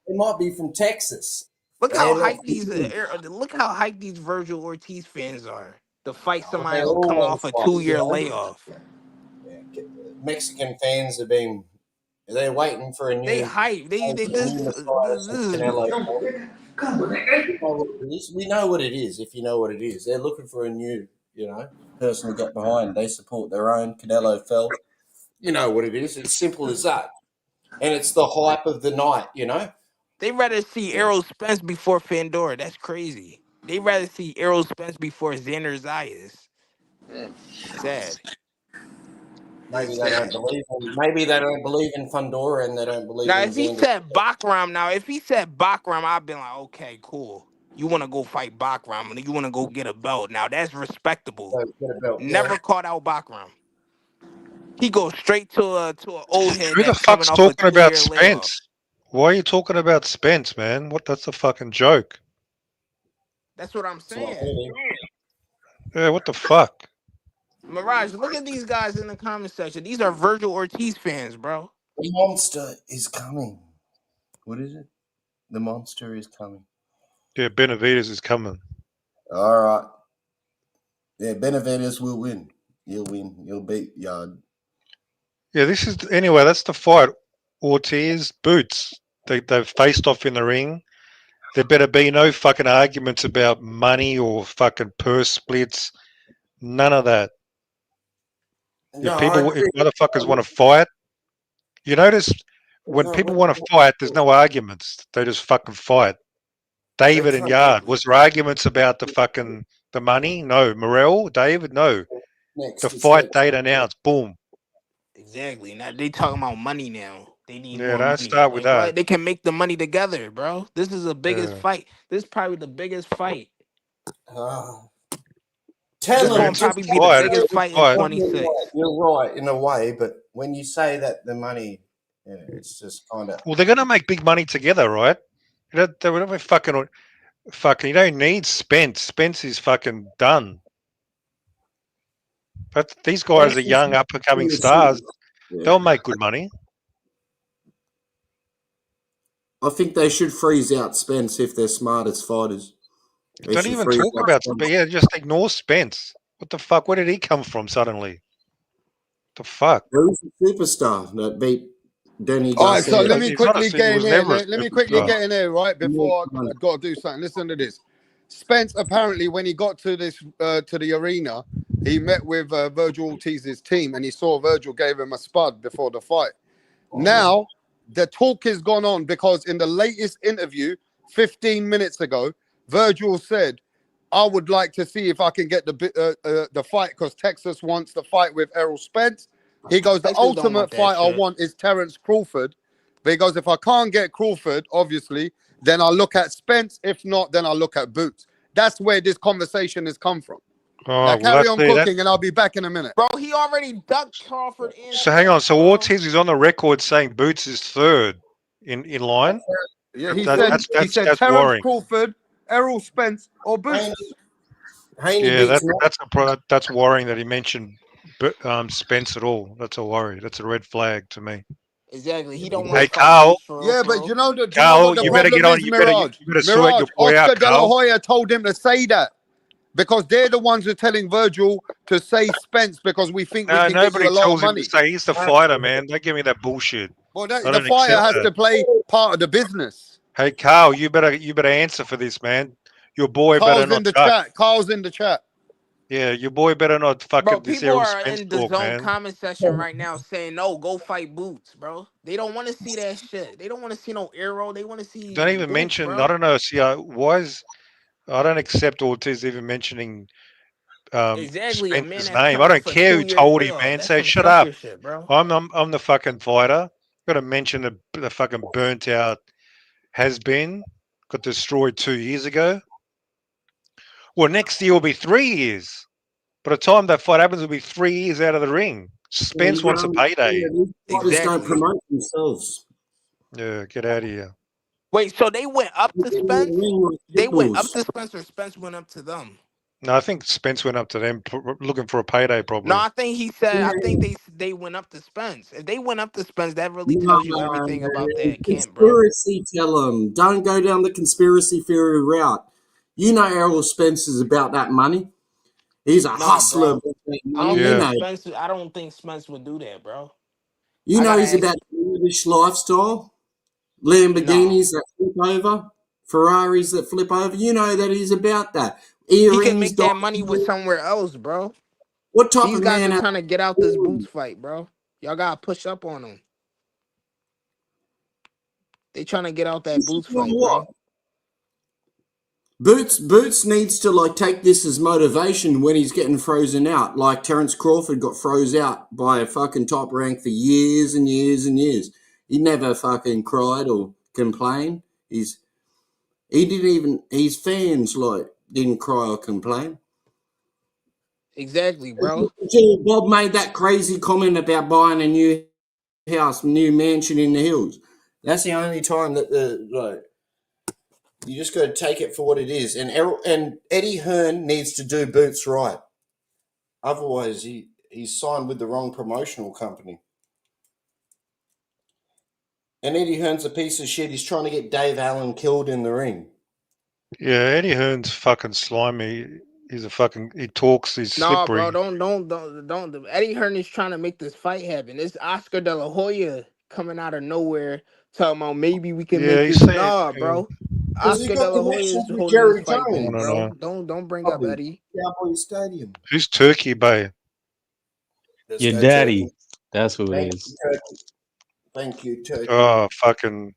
They might be from Texas. Look how hyped these Virgil Ortiz fans are to fight somebody who's coming off a 2-year layoff. Yeah. Mexican fans have been. They're waiting for a new. They hype. We know what it is. If you know what it is, they're looking for a new, person to get behind. They support their own. Canelo fell. You know what it is. It's simple as that. And it's the hype of the night. They rather see Errol Spence before Fandora. That's crazy. They rather see Errol Spence before Xander Zayas. Sad. Maybe they don't believe in. Maybe they don't believe in Fundora, and they don't believe. Now, in if he said Bakram, I'd be like, okay, cool. You want to go fight Bakram, and you want to go get a belt. Now that's respectable. Never caught out Bakram. He goes straight to an old head. Who the fuck's talking about Spence? Why are you talking about Spence, man? That's a fucking joke. That's what I'm saying. Yeah, what the fuck? Mirage, look at these guys in the comment section. These are Virgil Ortiz fans, bro. The monster is coming. What is it? The monster is coming. Yeah, Benavidez is coming. All right. Yeah, Benavidez will win. You'll win. You'll beat Yard. Yeah, that's the fight. Ortiz, Boots. They've faced off in the ring. There better be no fucking arguments about money or fucking purse splits. None of that. No, if motherfuckers want to fight, you notice when people want to fight, there's no arguments. They just fucking fight. David and Yard, was there arguments about the money? No. Morrell, David, no. The fight date announced, boom. Exactly. Now they talking about money now. They need more don't money. start with that. They can make the money together, bro. This is the biggest fight. This is probably the biggest fight. Tell them probably be the biggest fight in 26. You're right in a way, but when you say that the money, it's just kind of. Well, they're gonna make big money together, right? They don't fucking. You don't need Spence. Spence is fucking done. But these guys are young, up and coming stars. Yeah. They'll make good money. I think they should freeze out Spence if they're smart as fighters. Don't even talk about Spence. Yeah, just ignore Spence. What the fuck? Where did he come from suddenly? The fuck? Who's the superstar that beat Danny? All right, so let me quickly get in here. Let me quickly get in here, right? Before I got to do something. Listen to this. Spence apparently, when he got to the arena, he met with Virgil Ortiz's team, and he saw Virgil gave him a spud before the fight. Now the talk has gone on because in the latest interview, 15 minutes ago, Virgil said, "I would like to see if I can get the fight because Texas wants the fight with Errol Spence." He goes, "The ultimate fight I want is Terence Crawford." But he goes, "If I can't get Crawford, obviously, then I'll look at Spence. If not, then I'll look at Boots." That's where this conversation has come from. Now carry on cooking, and I'll be back in a minute. Bro, he already ducked Crawford in. So hang on. So Ortiz is on the record saying Boots is third in line. Yeah, he said Terence Crawford, Errol Spence, or Boots. Yeah, that's worrying that he mentioned Spence at all. That's a worry. That's a red flag to me. Exactly. He don't want Hey, Carl. Yeah, but you know the Carl, you better get on. You better sort your boy out, Oscar De La Carl. Hoya told him to say that because they're the ones who are telling Virgil to say Spence because we think we can get you a lot of money. To say he's the fighter, man. Don't give me that bullshit. Well, the fighter has to play part of the business. Hey, Carl, you better answer for this, man. Your boy better not. Carl's in the chat. Yeah, your boy better not Bro, fucking this people Errol are Spence in the talk, zone man. comment section right now saying, no, go fight Boots, bro. They don't want to see that shit. They don't want to see no Arrow. They want to Don't see even Boots, mention. I bro. don't know. See, why is I don't accept Ortiz even mentioning Exactly. A man Spence's that's name. come I out don't for care who 2 years. told him, Yo, man. that's Say some shut up. sucker shit, bro. I'm the fucking fighter. Got to mention the fucking burnt out has been got destroyed 2 years ago. Well, next year will be 3 years. By the time that fight happens, it'll be 3 years out of the ring. Well, Spence you got wants to a understand payday. that these fighters don't Exactly. promote themselves. Yeah, get out of here. Wait, so they went up They to get in the Spence? ring like They pit went up bulls. to Spence or Spence went up to them? No, I think Spence went up to them looking for a payday, No, probably. I think he said, I think Yeah. they went up to Spence. If they went up to Spence, that really No, tells you everything about man. that camp, bro. Conspiracy tell them. Don't go down the conspiracy theory route. You know Errol Spence is about that money. He's a Nah, hustler bro. about that I money. don't You think Yeah. know. Spence. I don't think Spence would do that, bro. You I know gotta he's ask. about the lavish lifestyle. No, Lamborghinis that flip over. Ferraris that flip over. You know that he's about that. he can Earrings, make that money with diamonds. somewhere else, bro. What type These of guys man are has trying to get out this Boots fight, bro. Y'all gotta push up on them. They trying to get out that Boots fight, what? bro. Boots needs to like take this as motivation when he's getting frozen out. Like Terence Crawford got froze out by a fucking top rank for years and years and years. He never fucking cried or complained. He didn't even his fans like didn't cry or complain. Exactly, bro. Until Bob made that crazy comment about buying a new house, new mansion in the hills. That's the only time that the like you just got to take it for what it is. And Eddie Hearn needs to do Boots right. Otherwise, he's signed with the wrong promotional company. And Eddie Hearn's a piece of shit. He's trying to get Dave Allen killed in the ring. Yeah, Eddie Hearn's fucking slimy. He talks, he's Nah, bro. slippery. Don't. Eddie Hearn is trying to make this fight happen. It's Oscar De La Hoya coming out of nowhere talking about maybe we can Yeah, make he this. said, Nah, bro. Because he Oscar De got La Hoya is connections with holding this Jerry fight I back, Jones. don't bro. know. Don't bring up Probably Eddie. Cowboy Stadium. Who's Turkey Bay? Let's Your go, daddy. Turkey. That's who it Thank is. you, Turkey. Thank you, Turkey. Oh, fucking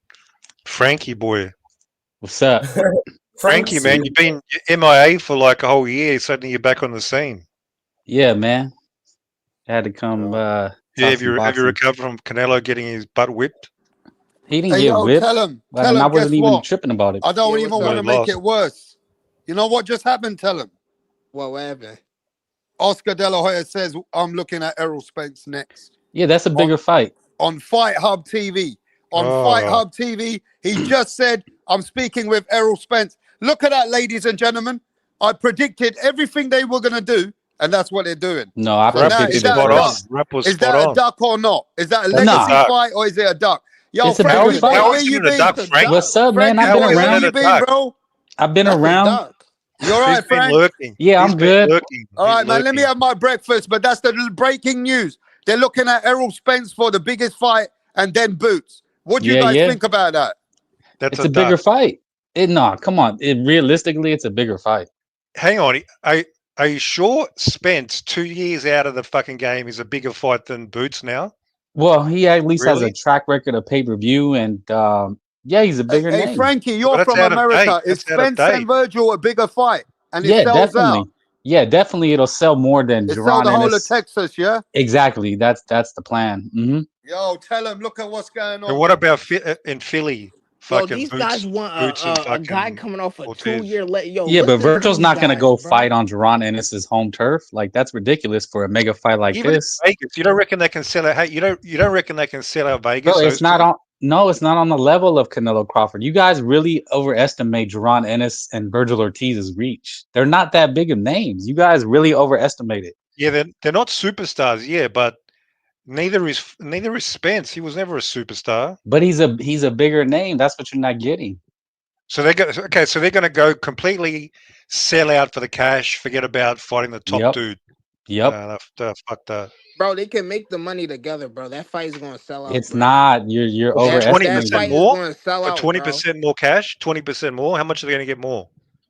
Frankie boy. What's up? Frankie, man, you've been MIA for like a whole year. Suddenly you're back on the scene. Yeah, man. Had to come Yeah, talk have some you boxing. recovered from Canelo getting his butt whipped? He didn't Hey, get yo, whipped, tell and I him, guess wasn't even what? tripping about it. I don't Yeah, even what's want up? to make lost. it worse. You know what just happened? Tell him. What happened? Oscar De La Hoya says, I'm looking at Errol Spence next. Yeah, that's a bigger fight. On Fight Hub TV. On Fight Oh, Hub TV, he just said, I'm speaking with Errol Spence. Look at that, ladies and gentlemen. I predicted everything they were going to do, and that's what they're doing. No, I So now, predicted is it that a spot on. duck? first. Rap was Is spot that a on. duck or not? Is that a That's a legacy Nah, duck. fight or is it a duck? Yo, it's a bigger Frankie, boy, fight. How where is you it a been? duck, That's a Frank? duck. What's up, man? Frankie, I've How been boy, is where that you a around. been, duck? bro? I've been That's a around. duck. You all He's right, been Frank? lurking. Yeah, He's I'm been good. lurking. All He's right, man, let me lurking. have my breakfast. But that's the breaking news. They're looking at Errol Spence for the biggest fight and then Boots. What do you Yeah, guys yeah. think about that? That's It's a a bigger duck. fight. Nah, come on. Realistically, it's a bigger fight. Hang on. Are you sure Spence, 2 years out of the fucking game, is a bigger fight than Boots now? Well, he at least has a Really? track record of pay-per-view, and yeah, he's a bigger Hey, name. Frankie, Well, you're that's from out of date. America. Is That's out of Spence and date. Virgil a bigger fight? And it Yeah, sells definitely. out. Yeah, definitely. It'll sell more than It sells the whole of Ennis. Texas, yeah? Exactly. That's the plan. Yo, tell him, look at what's going And on. what about in Philly? Yo, Fucking these guys want Boots and a guy fucking coming off a Ortiz. 2-year Yo, Yeah, but listen to Virgil's these not gonna guys, go bro. fight on Ennis's home turf. Like that's ridiculous for a mega fight like Even in this. Vegas, you don't reckon they can sell out? Hey, you don't reckon they can sell out Vegas? Bro, Those it's not two? on. No, it's not on the level of Canelo Crawford. You guys really overestimate Ennis and Virgil Ortiz's reach. They're not that big of names. You guys really overestimate it. Yeah, they're not superstars. Yeah, but neither is Spence. He was never a superstar. But he's a bigger name. That's what you're not getting. So they're going So they're going to go completely sell out for the cash. Forget about fighting the top dude. Yep. Fuck that. Bro, they can make the money together, bro. That fight is gonna sell out. It's bro. not. You're For overestimating. That fight more. is gonna sell For out, 20% more cash. 20% more. How much are they going to get more?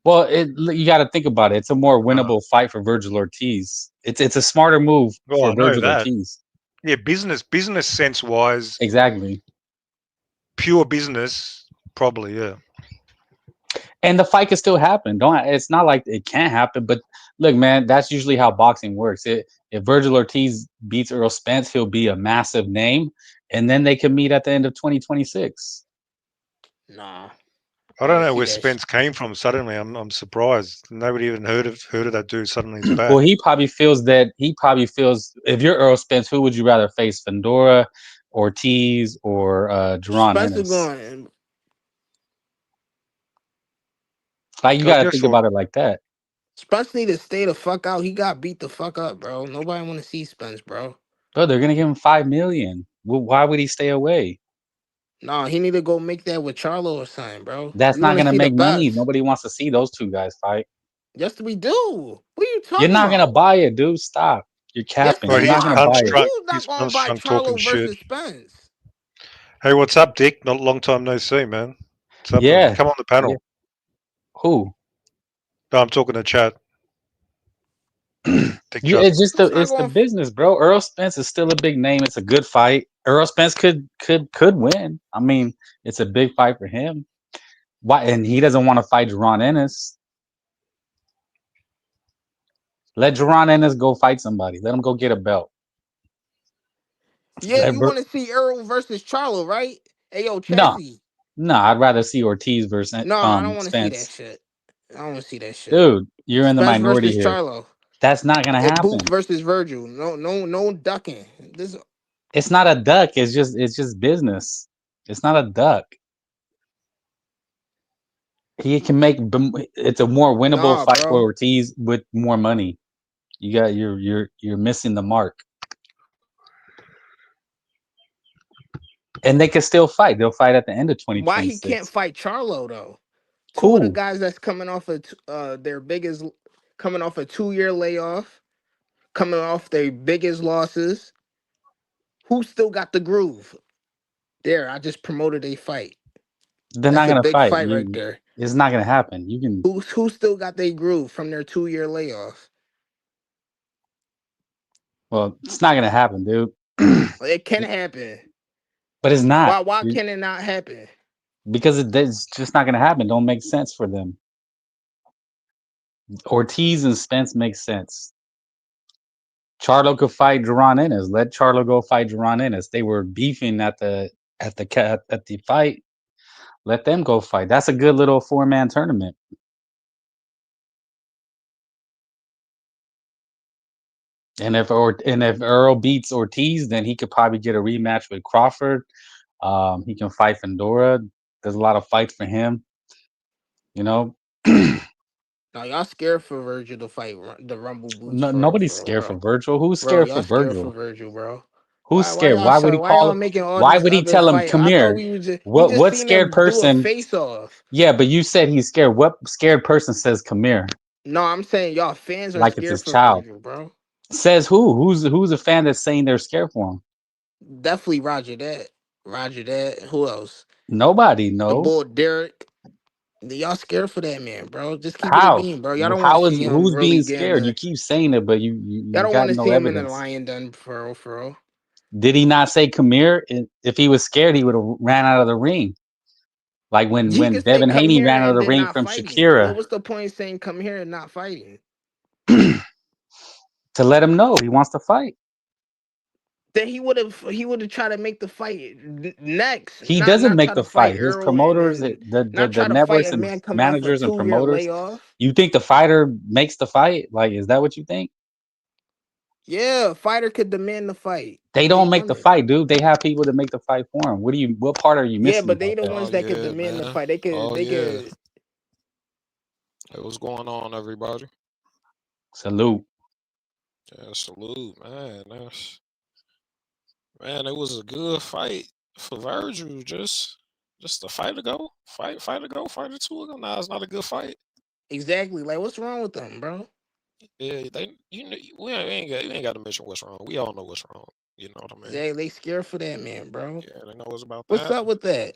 Well, you got to think about it. It's a more winnable fight for Virgil Ortiz. It's a smarter move Well, for I know Virgil that. Ortiz. Yeah, business sense wise, Exactly. pure business, probably, yeah. And the fight can still happen. It's not like it can't happen. But look, man, that's usually how boxing works. If Virgil Ortiz beats Errol Spence, he'll be a massive name, and then they can meet at the end of 2026. Nah. I don't know where Spence came from. Suddenly, I'm surprised. Nobody even heard of that dude. Suddenly, he's back. Well, he probably feels if you're Errol Spence, who would you rather face, Fundora, Ortiz, or Spence Ennis? going. Like, you got to think about it like that. Spence need to stay the fuck out. He got beat the fuck up, bro. Nobody want to see Spence, bro. Bro, they're gonna give him $5 million. Well, why would he stay away? Nah, he need to go make that with Charlo or something, bro. That's We not wanna gonna see the make money. best. Nobody wants to see those two guys fight. Yes, we do. What are you talking You're not about? gonna buy it, dude. Stop. You're capping. Yes, You're not gonna buy it. Who's not gonna buy Charlo versus Spence? Hey, what's up, Dick? Not a long time no see, man. What's up, Yeah. come on the panel. Yeah. Who? No, I'm talking to chat. It's just the business, bro. Errol Spence is still a big name. It's a good fight. Errol Spence could win. I mean, it's a big fight for him. Why? And he doesn't want to fight Ennis. Let Ennis go fight somebody. Let him go get a belt. Yeah, you want to see Errol versus Charlo, right? Hey, yo, Chessy. No, I'd rather see Ortiz versus No, I don't want to see Spence. that shit. I don't want to see that shit. Dude, you're in the Spence minority versus here. Charlo. That's not gonna happen. Boots versus Virgil. No ducking. It's not a duck. It's just business. It's not a duck. He can make. It's a more winnable fight for Ortiz with more money. You're missing the mark. And they can still fight. They'll fight at the end of 2026. Why he can't fight Charlo though? Cool. 2 of the guys that's coming off coming off a 2-year layoff, coming off their biggest losses. Who still got the groove? There, I just promoted a fight. They're not gonna big fight. right there. It's not gonna happen. You can. Who still got their groove from their 2-year layoff? Well, it's not gonna happen, dude. It can happen. But it's not. Why can it not happen? Because it's just not gonna happen. Don't make sense for them. Ortiz and Spence make sense. Charlo could fight Ennis. Let Charlo go fight Ennis. They were beefing at the fight. Let them go fight. That's a good little 4-man tournament. And if Errol beats Ortiz, then he could probably get a rematch with Crawford. He can fight Fundora. There's a lot of fights for him. You know. Now y'all scared for Virgil to fight the Rumble Boots. No, nobody's scared for Virgil. Who's scared for Virgil? Bro. Who's scared? Why would he call him? Why would he tell him, "Come here"? What scared person? Face off. Yeah, but you said he's scared. What scared person says, "Come here"? No, I'm saying y'all fans are like scared it's his for child. Virgil, bro. Says who? Who's a fan that's saying they're scared for him? Definitely Roger that. Who else? Nobody. No. The bull Derek. Y'all scared for that man, bro. Just keep it a beam, bro. Y'all don't want to see him. Who's really being scared? You keep saying it, but you y'all don't want to no see him evidence. in the lion den for real. Did he not say come here? If he was scared, he would have ran out of the ring. Like when Devin Haney ran out of the ring from Shakira. Well, what's the point of saying come here and not fighting? To let him know he wants to fight. Then he would have tried to make the fight next. He doesn't make the fight. His promoters, the networks and managers and promoters. You think the fighter makes the fight? Like, is that what you think? Yeah, fighter could demand the fight. They don't make the fight, dude. They have people that make the fight for him. What part are you missing? Yeah, but they the ones that could demand the fight. They could. Hey, what's going on, everybody? Salute. Yeah, salute, man. Man, it was a good fight for Virgil. Just the fight to go, fight to go, fight to 2 of them. Nah, it's not a good fight. Exactly. Like, what's wrong with them, bro? Yeah, we ain't got to mention what's wrong. We all know what's wrong. You know what I mean? They scared for that man, bro. Yeah, they know what's about What's that. up with that?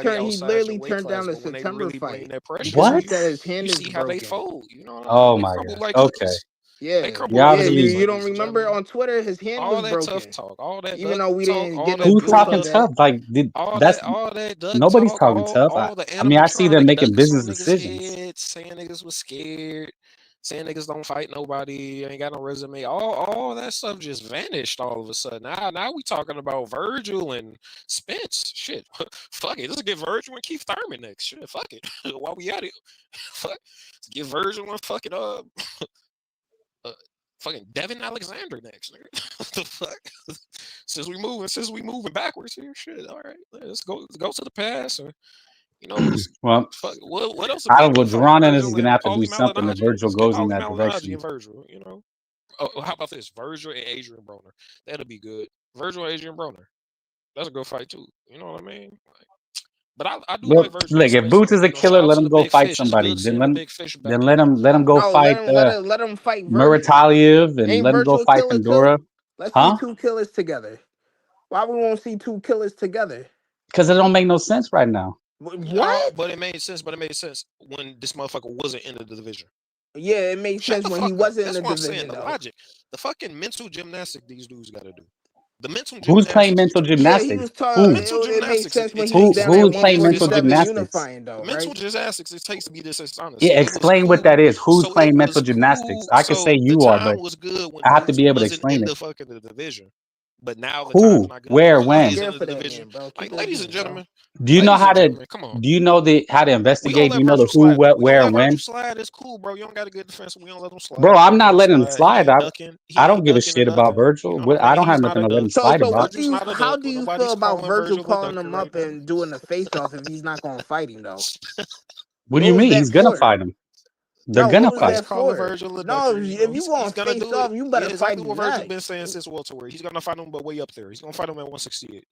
everybody he outside your literally weight turned class, down a but when they September really bring fight that pressure because on he What? you, said his hand you is see how they broken. fold. You know what I Oh mean? They my crumble god. like Okay. cookies. They Yeah, crumble You like yeah. cookies, obviously You don't ladies and remember gentlemen. on Twitter his hand All was that tough broken, talk, all that even duck though we talk, didn't all get no that who's bull proof of talking pussy, that. tough? Like all that's that duck nobody's talk, talking tough. all the I mean, I see them animatronic making ducks business on niggas' decisions. heads, saying niggas was scared. saying niggas don't fight nobody, ain't got no resume. All that stuff just vanished all of a sudden. Now we talking about Virgil and Spence. Shit, fuck it. Let's get Virgil and Keith Thurman next. Shit, fuck it. While we at it, fuck. Let's get Virgil and fucking fucking Devin Alexander next, nigga. What the fuck? Since we moving backwards here, shit. All right, let's go to the past. And, you know, Well, fuck, what else? I don't know. Geron is gonna have to do something if Virgil goes in that Malignaggi direction. and Virgil, you know. Oh, how about this? Virgil and Adrian Broner. That'll be good. Virgil and Adrian Broner. That's a good fight too. You know what I mean? Like, but I do like Virgil. Look, if Boots is a killer, let him go fight somebody. Then let him go fight let him fight Virgil. Murataliev and Ain't let him go Virgil fight killer Pandora. too? Let's Huh? see two killers together. Why we won't see two killers together? Because it don't make no sense right now. What? But it made sense. When this motherfucker wasn't in the division. Yeah, it made sense when he wasn't in the division. The logic, the fucking mental gymnastics these dudes got to do. The mental Who's playing mental gymnastics? Yeah, he was talking. It made sense when he was down who's at playing mental 147 gymnastics? unifying though, Mental right? gymnastics it takes to be this dishonest. Yeah, explain what that is. Who's playing mental gymnastics? I can say you are, but was good when I have to be able to wasn't explain in it. the fucking division. But now the Who? time's not good. Where? He When? is in the division. Like, ladies and gentlemen. Do you know how to? Come on. Do you know how to We investigate? gonna Do let you know the Virgil who, slide. what, We where, gonna and let Virgil when? slide. It's cool, bro. You don't got to get defensive. We don't let him slide. Bro, I'm not letting him slide. He ain't ducking. I don't ain't give a ducking shit and about ducking. Virgil. You know what I I don't mean? have He's nothing not to a let him duck. slide So about. how do you feel about Virgil Virgil a calling ducker him right up now. and doing a face off if he's not gonna fight him though? What do you What was mean? that He's gonna for? fight him. They're No, gonna what was fight. that Calling for? Virgil a No, ducker. You know, if you going he's gonna face do off, it. you better Yeah, fight exactly him what Virgil next. been saying since welterweight. He's gonna fight him, but way up there. He's gonna fight him at 168.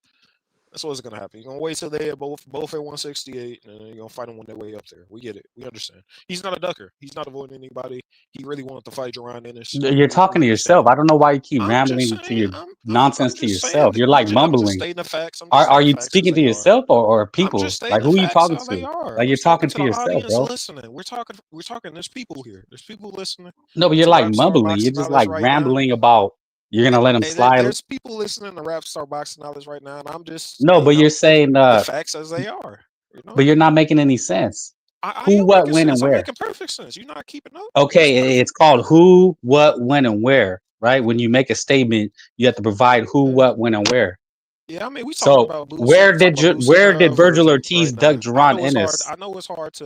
That's what's gonna happen. He's gonna wait till they're both at 168, and then you're gonna fight him when they're way up there. We get it. We understand. He's not a ducker. He's not avoiding anybody. He really wanted to fight Geron-Ennis. You're talking to yourself. I don't know why you keep I'm just rambling to saying. your nonsense to just saying. yourself. You're like I'm just mumbling. stating the facts. I'm just Are stating you the facts as speaking to they are. yourself or I'm people? just stating Like the who are you facts talking how they to? are. Like I'm you're talking to to the yourself, audience bro. listening. We're talking. There's people here. There's people listening. No, but you're To like Rap Star mumbling. You're Boxing just Knowledge like right now. rambling about you're gonna let him slide. There's people listening to Rap Star Boxing Knowledge right now, and I'm just No, but stating you're out saying the facts as they are. You know, but you're not making any sense. I Who, am what, making when, and sense. I'm where? making perfect sense. You're not keeping up. Okay, it's called who, what, when, and where, right? When you make a statement, you have to provide who, what, when, and where. Yeah, I mean, we talking about Boosie. Where did Virgil Virgil Ortiz right duck now. Geron-Ennis? I know it's hard to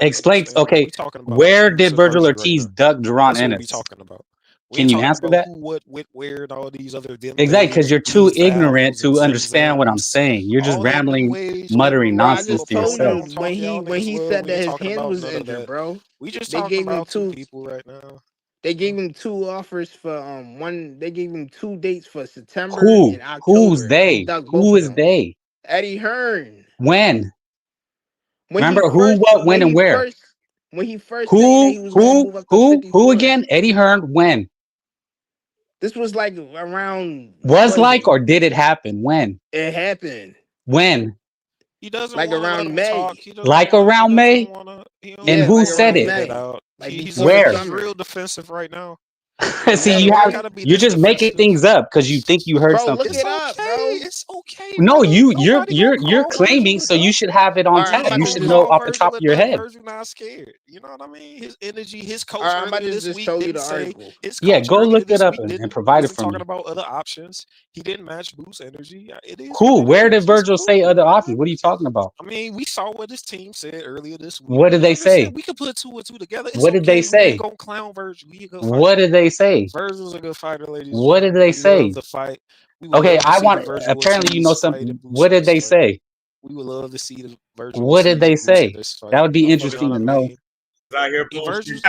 Explain. understand. Okay, We talking about where Boosie did Virgil Virgil right Ortiz now. duck That's what we Geron-Ennis? talking about. We Can ain't you talking answer about that? who, what, where, and all these other them Exactly, because days, you're too these ignorant thous, and to Tim understand what I'm Zans, saying. You're just all that new rambling, age, muttering Bro, I nonsense just to told you yourself. when he said that his hand was injured, bro. We just They talking gave him about two two. people right now. They gave him two offers for one. They gave him 2 dates for September Who? and Who's October. He they? ducked both Who of is them. they? Eddie Hearn. When? When Remember who, what, when, and where? When he first saying that he was gonna move up to 54. Who again? Eddie Hearn. When? This was like around. Was like or did it happen? When? It happened. When? He doesn't like want to let around him May. talk. Like around May? And who like said around it? May. Like He's Where? He's real defensive right now. See, you're just making things up because you think you heard Bro, look something. it up, bro. It's okay. No, bro. you're claiming, so you should have it on tap. You should know off the top of your head. Virgil not scared. You know what I mean? His energy, his coach All right, I'm about earlier to this just week show you didn't the say article. his Yeah, coach go earlier look it this up week and provide it wasn't for talking me. about other options. He didn't match Boo's energy. It is Cool. what it Where did is. Virgil say other options? What are you talking about? I mean, we saw what his team said earlier this week. What did they say? We could put 2 and 2 together. It's What did okay. they say? We ain't gonna clown Virgil. We a good fighter. What did they say? Virgil's a good fighter, ladies. What did they say? Love the fight. We would Okay, love to I see want. the Virgil Apparently, you know Ortiz fight something. and What did they say? We would love to see the Virgil What did they Ortiz say? fight. That would be You know interesting what to I know. mean? Out here Virgil's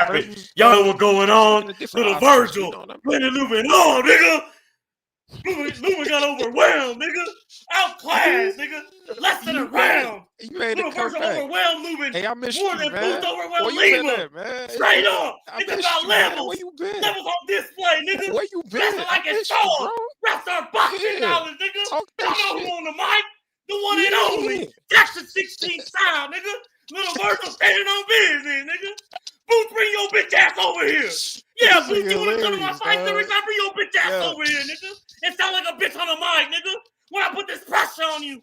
Y'all know what's going on? Little options, Virgil. you know what I mean? Put the Lubin on, nigga. Lubin got overwhelmed, nigga. Outclassed, nigga. Less than a round. You ready Little to come Virgil back? overwhelmed Lubin. Hey, I missed more you, than man. Booth overwhelmed Where you been Lima. at, man? Straight up. I It's missed about you, man. levels. Where you been? Levels on display, nigga. Where you been? Wrestle like I it's missed you, sore. bro. Wrestle our boxing Yeah. knowledge, nigga. Talk that Y'all know shit. who on the mic? The one and Yeah. only. Jackson 16 style, nigga. Little Virgil standing on business, nigga. Booth, bring your bitch ass over here. Yeah, Booth, you wanna come to my fight series? I bring your bitch ass over here, nigga. It sound like a bitch on the mic, nigga. When I put this pressure on you,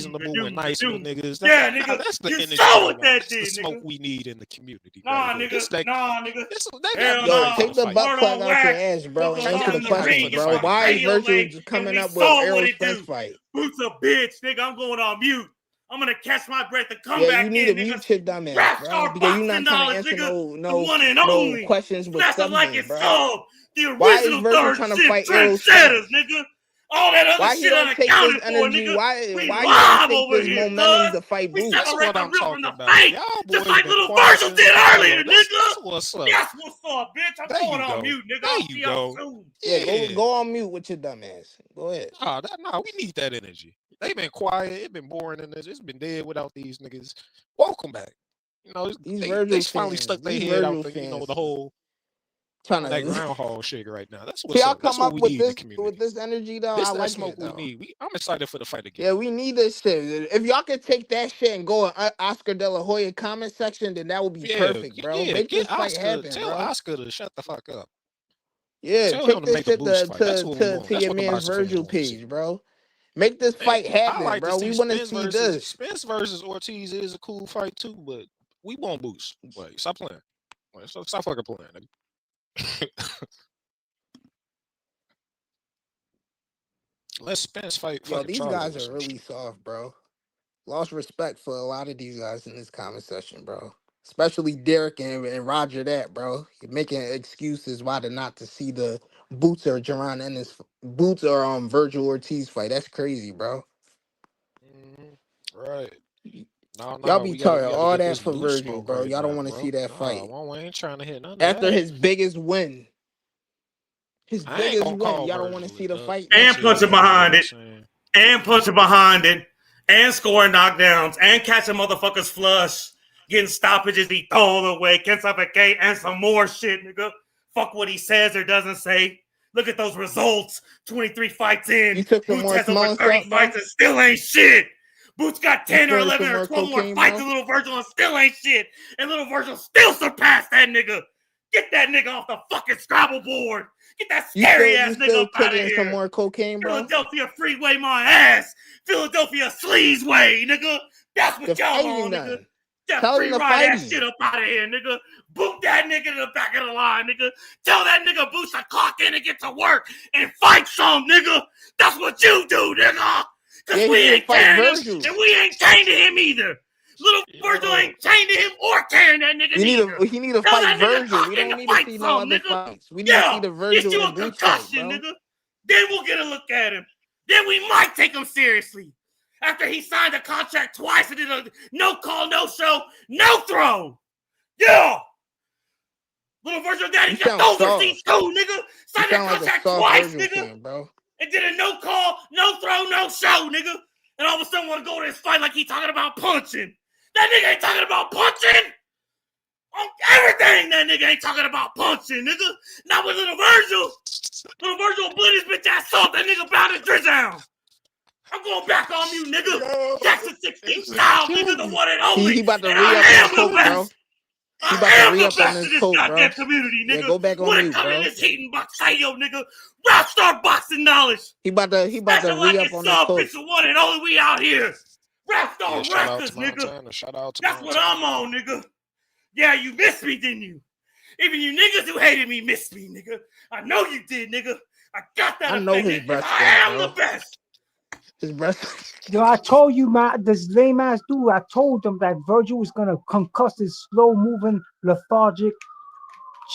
reasonable and nice with niggas. Yeah, nigga. That's the You energy saw we what want. that That's the did, smoke nigga. we need in the community. Nah, right here. nigga. Hell Yo, nah. take the butt Word plug on out wax. your ass, bro, and Put answer on the the question, ring in bro. front of Why is radio Virgil lane, just and coming we up with saw Errol what it Spence do. fight? Boots a bitch, nigga. I'm going on mute. I'm gonna catch my breath and come Yeah, back you need in, to nigga. mute your dumb ass, Rap bro, star because you're boxing not trying to knowledge, answer nigga. The one and no only. questions with Smash the like and substance, bro. sub. The Why is original Virgil third trying to shift fight Errol trendsetters, Spence? nigga. All that other Why he shit don't take this unaccounted for, energy? nigga. Why We he don't live take over this here, momentum cuz. to fight We Boots? That's separate what the I'm real from talking the about. fake. Y'all Just boys like been little quiet Virgil since did day earlier, one. nigga. That's what's up. That's what's up, bitch. I'm There going you on go. mute, nigga. There I'll you see y'all go. soon. Yeah, Yeah. go on mute with your dumb ass. Go ahead. Nah, we need that energy. They been quiet. It been boring in this. It's been dead without these niggas. Welcome back. You know, These they Virgil finally fans, stuck their these head out Virgil the, fans, the whole Trying that to groundhog shit right now. That's see, what's y'all up. That's come what up we with need in the this community. energy though. This I that like smoke it we though. need. I'm excited for the fight again. Yeah, we need this shit. If y'all could take that shit and go in Oscar De La Hoya comment section, then that would be perfect, bro. Make Get this fight Oscar. happen, Tell bro. Oscar to shut the fuck up. Yeah, Tell him take to this make a shit boost fight. That's what we want. to That's your what the man's boxing fans Virgil want to see. page, bro. Make this Hey, fight I happen, like to bro. see We want to see this. Spence versus Ortiz is a cool fight too, but we want boost. Like, stop playing. Like, stop fucking playing, nigga. Let Spence fight Yo, fucking these Charlo guys or are some really shit. soft, bro. Lost respect for a lot of these guys in this comment section, bro. Especially Derek and Roger that, bro. You're making excuses why not to see the Boots or Boots or Virgil Ortiz fight. That's crazy, bro. Right. Y'all No, be we talking gotta all get that this for boost Virgil, smoke bro. right Y'all don't now, want to bro. see that No, fight. we ain't trying to hit none of After that. his biggest win. I ain't gonna call Y'all don't want to Virgil see a the duck. fight And next punching week. behind it. And punching behind it. And scoring knockdowns. And catching motherfuckers flush. Getting stoppages he throw away. Can't suffocate. And some more shit, nigga. Fuck what he says or doesn't say. Look at those results. 23 fights in. You took some Boots more has over smelling 30 salt, bro? fights and still ain't shit. Boots got 10 or snorted 11 some or more 12 more cocaine, fights bro? than Little Virgil and still ain't shit. And Little Virgil still surpassed that nigga. Get that nigga off the fucking Scrabble board. Get that scary ass nigga up out of taking some here. more cocaine, bro? Philadelphia freeway my ass. Philadelphia sleaze way, nigga. That's what The y'all fight on, you nigga. done. That Tell him free to ride fight ass him. shit up out of here, nigga. Boot that nigga to the back of the line, nigga. Tell that nigga Boots to clock in and get to work and fight some, nigga. That's what you do, nigga. Cause we ain't carrying him and we ain't chained to him either. Little Virgil ain't chained to him or carrying that nigga neither. He need to Tell fight that nigga Virgil. We clock in don't to need to fight see no some, other nigga. fights. We need to see the Issue Virgil a and Boots fight, concussion, bro. nigga. Then we'll get a look at him. Then we might take him seriously. After he signed a contract twice and did a no call, no show, no throw. Yeah. Little Virgil Daddy got those receipts too, nigga. Signed that contract twice, nigga. Bro. And did a no call, no throw, no show, nigga. And all of a sudden want to go to this fight like he talking about punching. That nigga ain't talking about punching. On everything, that nigga ain't talking about punching, nigga. Not with Little Virgil. Little Virgil will blow his bitch ass off. That nigga bound his drizz down. I'm going back on you, nigga. Jackson 16 style, nigga, the one and only. He about to and re-up I on am coke, the best. bro. I about to am the re-up on best this in this coke, goddamn bro. community, nigga. Yeah, go back on When it mute, comes bro. to this heating box yo, nigga. Rockstar boxing knowledge. He about to Special like re-up it's on this sub, coke. bitch, the one and only we out here. Rockstar Yeah, shout out Records, to nigga. Montana. Shout out to That's what Montana. I'm on, nigga. Yeah, you missed me, didn't you? Even you niggas who hated me missed me, nigga. I know you did, nigga. I got that I know effect, his and breath I stink, am bro. the best. His breath. Yo, I told you, man, this lame ass dude, I told him that Virgil was gonna concuss this slow moving, lethargic,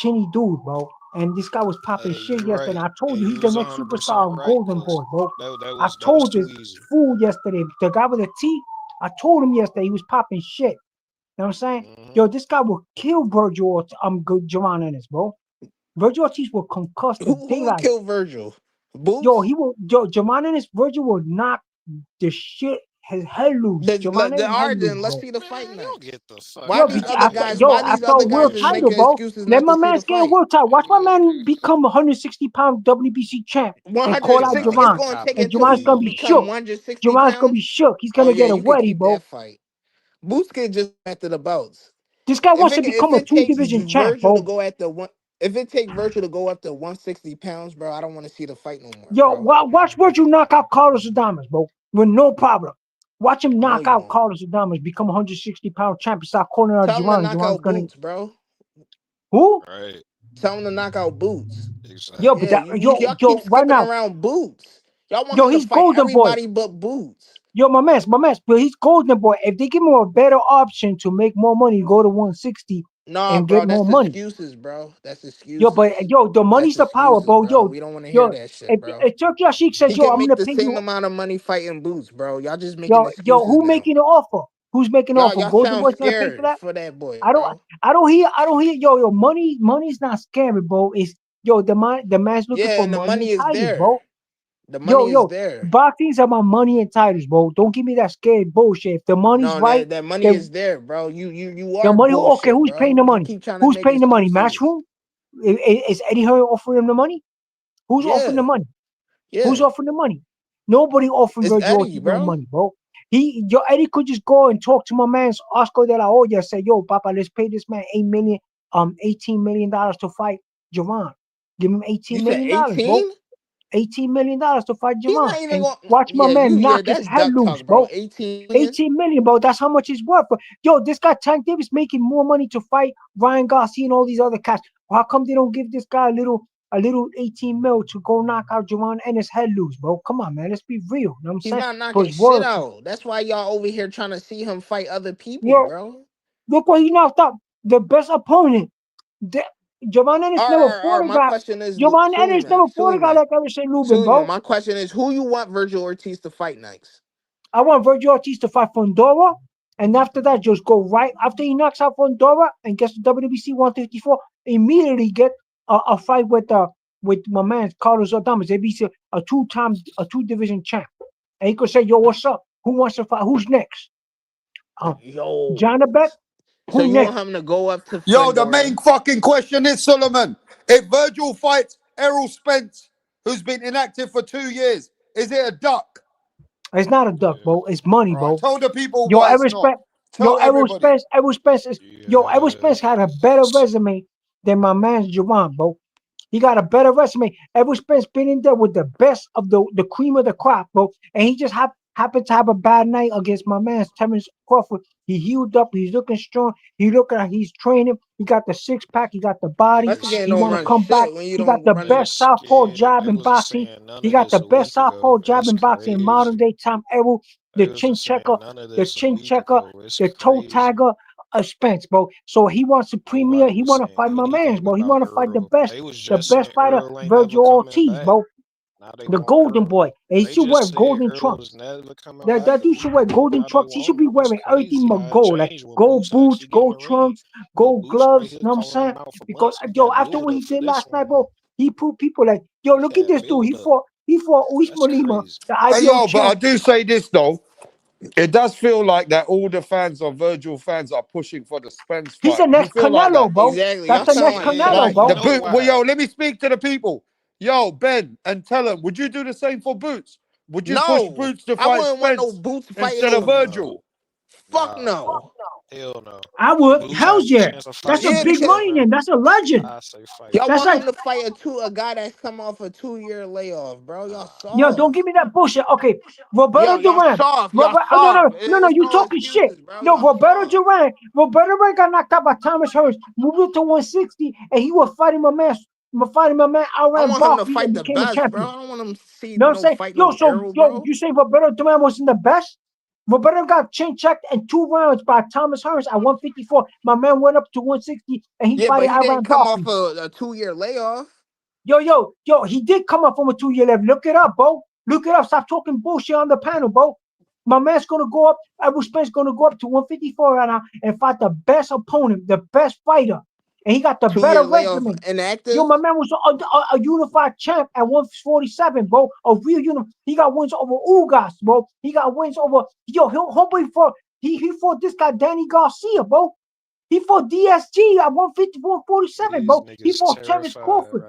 chinny dude, bro. And this guy was popping shit You're yesterday. right. I told And you you he's the was next 100% superstar of right. Golden Boy, bro. That I was told too this easy. fool yesterday, the guy with the teeth, I told him yesterday he was popping shit. You know what I'm saying? Yo, this guy will kill Virgil Ortiz, bro. Virgil Ortiz will concuss the Who daylight. would kill Virgil? Boots? Yo, he will. Yo, Virgil will knock the shit his head loose. All right, head then loose, let's bro. see the fight next. Get the fuck Why Yo, these other after, guys? yo, Why these after a other world guys is title, making bro, excuses let not my to see man the get a fight? world title. Watch my man become 160-pound WBC champ and call out 160. It's Javon. going to take And until Javon's gonna he be become shook. 160 Javon's gonna be pounds. shook. He's Oh gonna yeah, get a you could weddy, keep bro. that fight. Boots could just after the belts. This guy wants to If become a it takes two-division champ, Virgil to bro. go at the one, if it takes Virgil to go up to 160 pounds, bro, I don't want to see the fight no more, Yo, bro. watch Virgil knock out Carlos Adames, bro, with no problem. Watch him No, knock you out won't. Carlos Adames, become 160-pound champ, and start calling out Tell him to Javon. knock Javon's out gonna Boots, bro. who? Right. Tell him to knock out Boots. Yo, but Yeah, y'all keep right skipping now, around Boots. Y'all want yo, him to he's fight Golden Boy. everybody but Boots. Yo, my man, but he's Golden Boy. If they give him a better option to make more money, go to 160 Nah, and bro, get more that's money. excuses, bro. That's excuses. Yo, but yo, the money's That's the power, excuses, bro. bro. Yo, We don't want to hear that shit, bro. if Turkey Ashik says, He yo, can I'm make gonna the pay same you. amount of money fighting Boots, bro. Y'all just making Yo, excuses who now. making the offer? Who's making the offer? Y'all Golden sound Boy's gonna pay for scared that? for that boy, I bro. don't hear. Yo, money's not scary, bro. It's yo, the man's looking Yeah, for and the money money and is titles, there. bro. The money is Yo, there. boxing's about money and titles, bro. Don't give me that scary bullshit. If the money's No, right, that money then is there, bro. You the are money. Okay, bullshit, who's paying bro. the You money? keep trying to Who's make paying the money? excuses. Matchroom? Is Eddie Hearn offering him the money? Who's offering the money? Who's offering the money? Nobody offering It's Virgil Eddie, Ortiz no bro. money, bro. Eddie could just go and talk to my man Oscar de la Hoya, say, yo, Papa, let's pay this man $18 million to fight Javon. Give him $18 million, bro. $18 million to fight He's Javon. not even And going. watch my man knock his That's head duck loose, talk, bro. bro. 18 million. 18 million, bro. That's how much it's worth. But yo, this guy Tank Davis making more money to fight Ryan Garcia and all these other cats. How come they don't give this guy a little 18 mil to go knock out Javon Ennis head loose, bro? Come on, man. Let's be real. You know what I'm He's saying? not knocking shit out. That's why y'all over here trying to see him fight other people, bro. Look what he knocked out. The best opponent. Javon Ennis never fought a My guy. question is, Javon Ennis never fought a guy like Errol Spence, bro. My question is, who you want Virgil Ortiz to fight next? I want Virgil Ortiz to fight Fondora, and after that, just go right after he knocks out Fondora and gets the WBC 154. Immediately get a fight with my man Carlos Adames. They be a two-division champ, and he could say, "Yo, what's up? Who wants to fight? Who's next?" John Beck. So you want him to go up to Yo, the Fondora? main fucking question is, Solomon, if Virgil fights Errol Spence, who's been inactive for 2 years, is it a duck? It's not a duck, bro. It's money, bro. Tell the people Yo, why Errol it's not. Spence. Tell Errol everybody. Spence is Errol Spence had a better resume than my man Javon, bro. He got a better resume. Errol Spence been in there with the best of the cream of the crop, bro. And he just happened to have a bad night against my man Terrence Crawford. He healed up. He's looking strong. He looking like he's training. He got the six-pack. He got the body. He want to come back. He got the best southpaw jab in boxing. He got the best southpaw jab in boxing in modern day time. Errol, the chin checker, the toe tagger. Spence, bro. So he wants to premier. He want to fight my man, bro. He want to fight the best fighter, Virgil Ortiz, bro. The golden boy. And he should wear golden trunks. That dude should wear golden trunks. He should be wearing everything but gold, like gold boots, gold trunks, gold gloves. You know what I'm saying? Because yo, after what he did last night, bro, he proved people like, yo, look at this dude. He fought Usman Lima, the IBO Hey, yo, but I champ. do say this, though. It does feel like that all the fans of Virgil fans are pushing for the Spence fight. He's the next You feel like Canelo, that? bro. Exactly. That's the next Canelo, bro. Well, yo, let me speak to the people. Yo, Ben, and tell them, would you do the same for Boots? Would you push Boots to I fight wouldn't want no Spence Boots fighting instead of Virgil? Fuck no. Hell no. I would. Hell yeah. That's a big money then. That's a legend. Y'all That's want like, him to fight a guy that's come off a 2-year layoff, bro. Y'all soft. yo, don't give me that bullshit. Okay, Roberto Y'all Duran. soft. No, Soft. you No talking shit. excuses, bro. No, Y'all Roberto Duran. Roberto Duran got knocked out by Thomas Harris, moved up to 160, and he was fighting my man I Aaron want him to Barkley fight and the became a best, champion. bro. I don't want him to see You know what I'm saying? fight Yo, no so Errol, bro. you say Roberto Duran wasn't the best? Roberto got chin checked in 2 rounds by Thomas Harris at 154. My man went up to 160 and he Yeah, fought but he didn't Aaron come Barkley. off a 2-year layoff. Yo, he did come up from a 2-year level. Look it up, bro. Look it up. Stop talking bullshit on the panel, bro. My man's gonna go up. Errol Spence gonna go up to 154 right now and fight the best opponent, the best fighter, and he got the 2-year better layoff resume. inactive. Yo, my man was a unified champ at 147, bro. A real unified. He got wins over Ugas, bro. He got wins over homeboy fought. He fought this guy Danny Garcia, bro. He fought DSG at 150, 147, bro. He fought Terrence Crawford.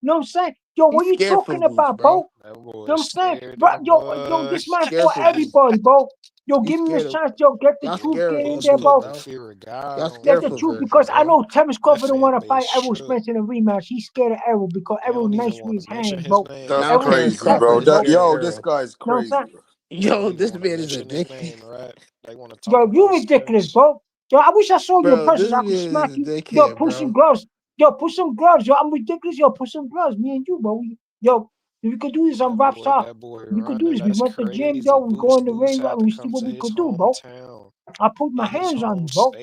You know what I'm saying? Yo, what you talking about, bro? You know what I'm saying? Bro, yo, this man fought everybody, bro. Yo, give me a chance, yo. Get the truth, get in there, bro. Get the truth, because I know Terrence Crawford don't want to fight Errol Spence in a rematch. He's scared of Errol because Errol nice with his hands, bro. That's crazy, bro. Yo, this guy's You know what crazy. I'm saying? Yo, this man is addicted. Yo, you ridiculous, bro. Yo, I wish I saw you in Bro, person this so I could man smack is you. a Yo, dickhead, put some bro. gloves. Yo, put some gloves. Yo, I'm ridiculous. Yo, put some gloves. Me and you, bro. Yo, we could do this on Rap Talk. We could do this. We went to the gym, yo. We go in the ring, and we see what we could do, bro. I put my hands on you, bro.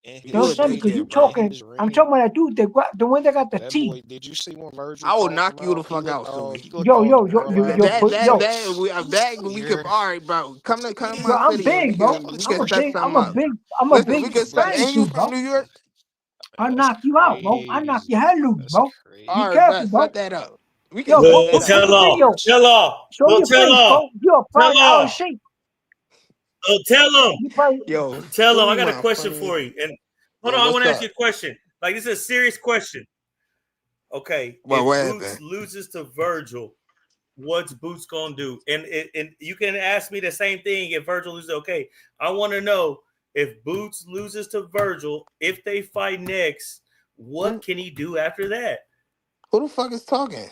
You know what I'm saying? Because you talking, I'm talking about that dude, the one that got the teeth. Did you see when Virgil? I will knock you the fuck out soon. Yo, That we could. All right, bro. Come to yo, my I'm city and big, bro. we can set something up. I'm a Listen, big we can set. Spanish And you dude, bro. from New York? I knock you out, bro. I knock your head loose, bro. Be All right, careful, bet. bro. Set that up. We Yo, can put set that the up. video. Tell off. Show your face, bro. You're a pride out of shape. Oh, tell him. Yo, Tell him. I Philly got a my question funny. for you. And hold Yo, on, I what's want to ask up? you a question. Like, this is a serious question. Okay, Well, what if Boots happened? loses to Virgil, what's Boots gonna do? And you can ask me the same thing if Virgil loses. Okay, I want to know if Boots loses to Virgil, if they fight next, what can he do after that? Who the fuck is talking?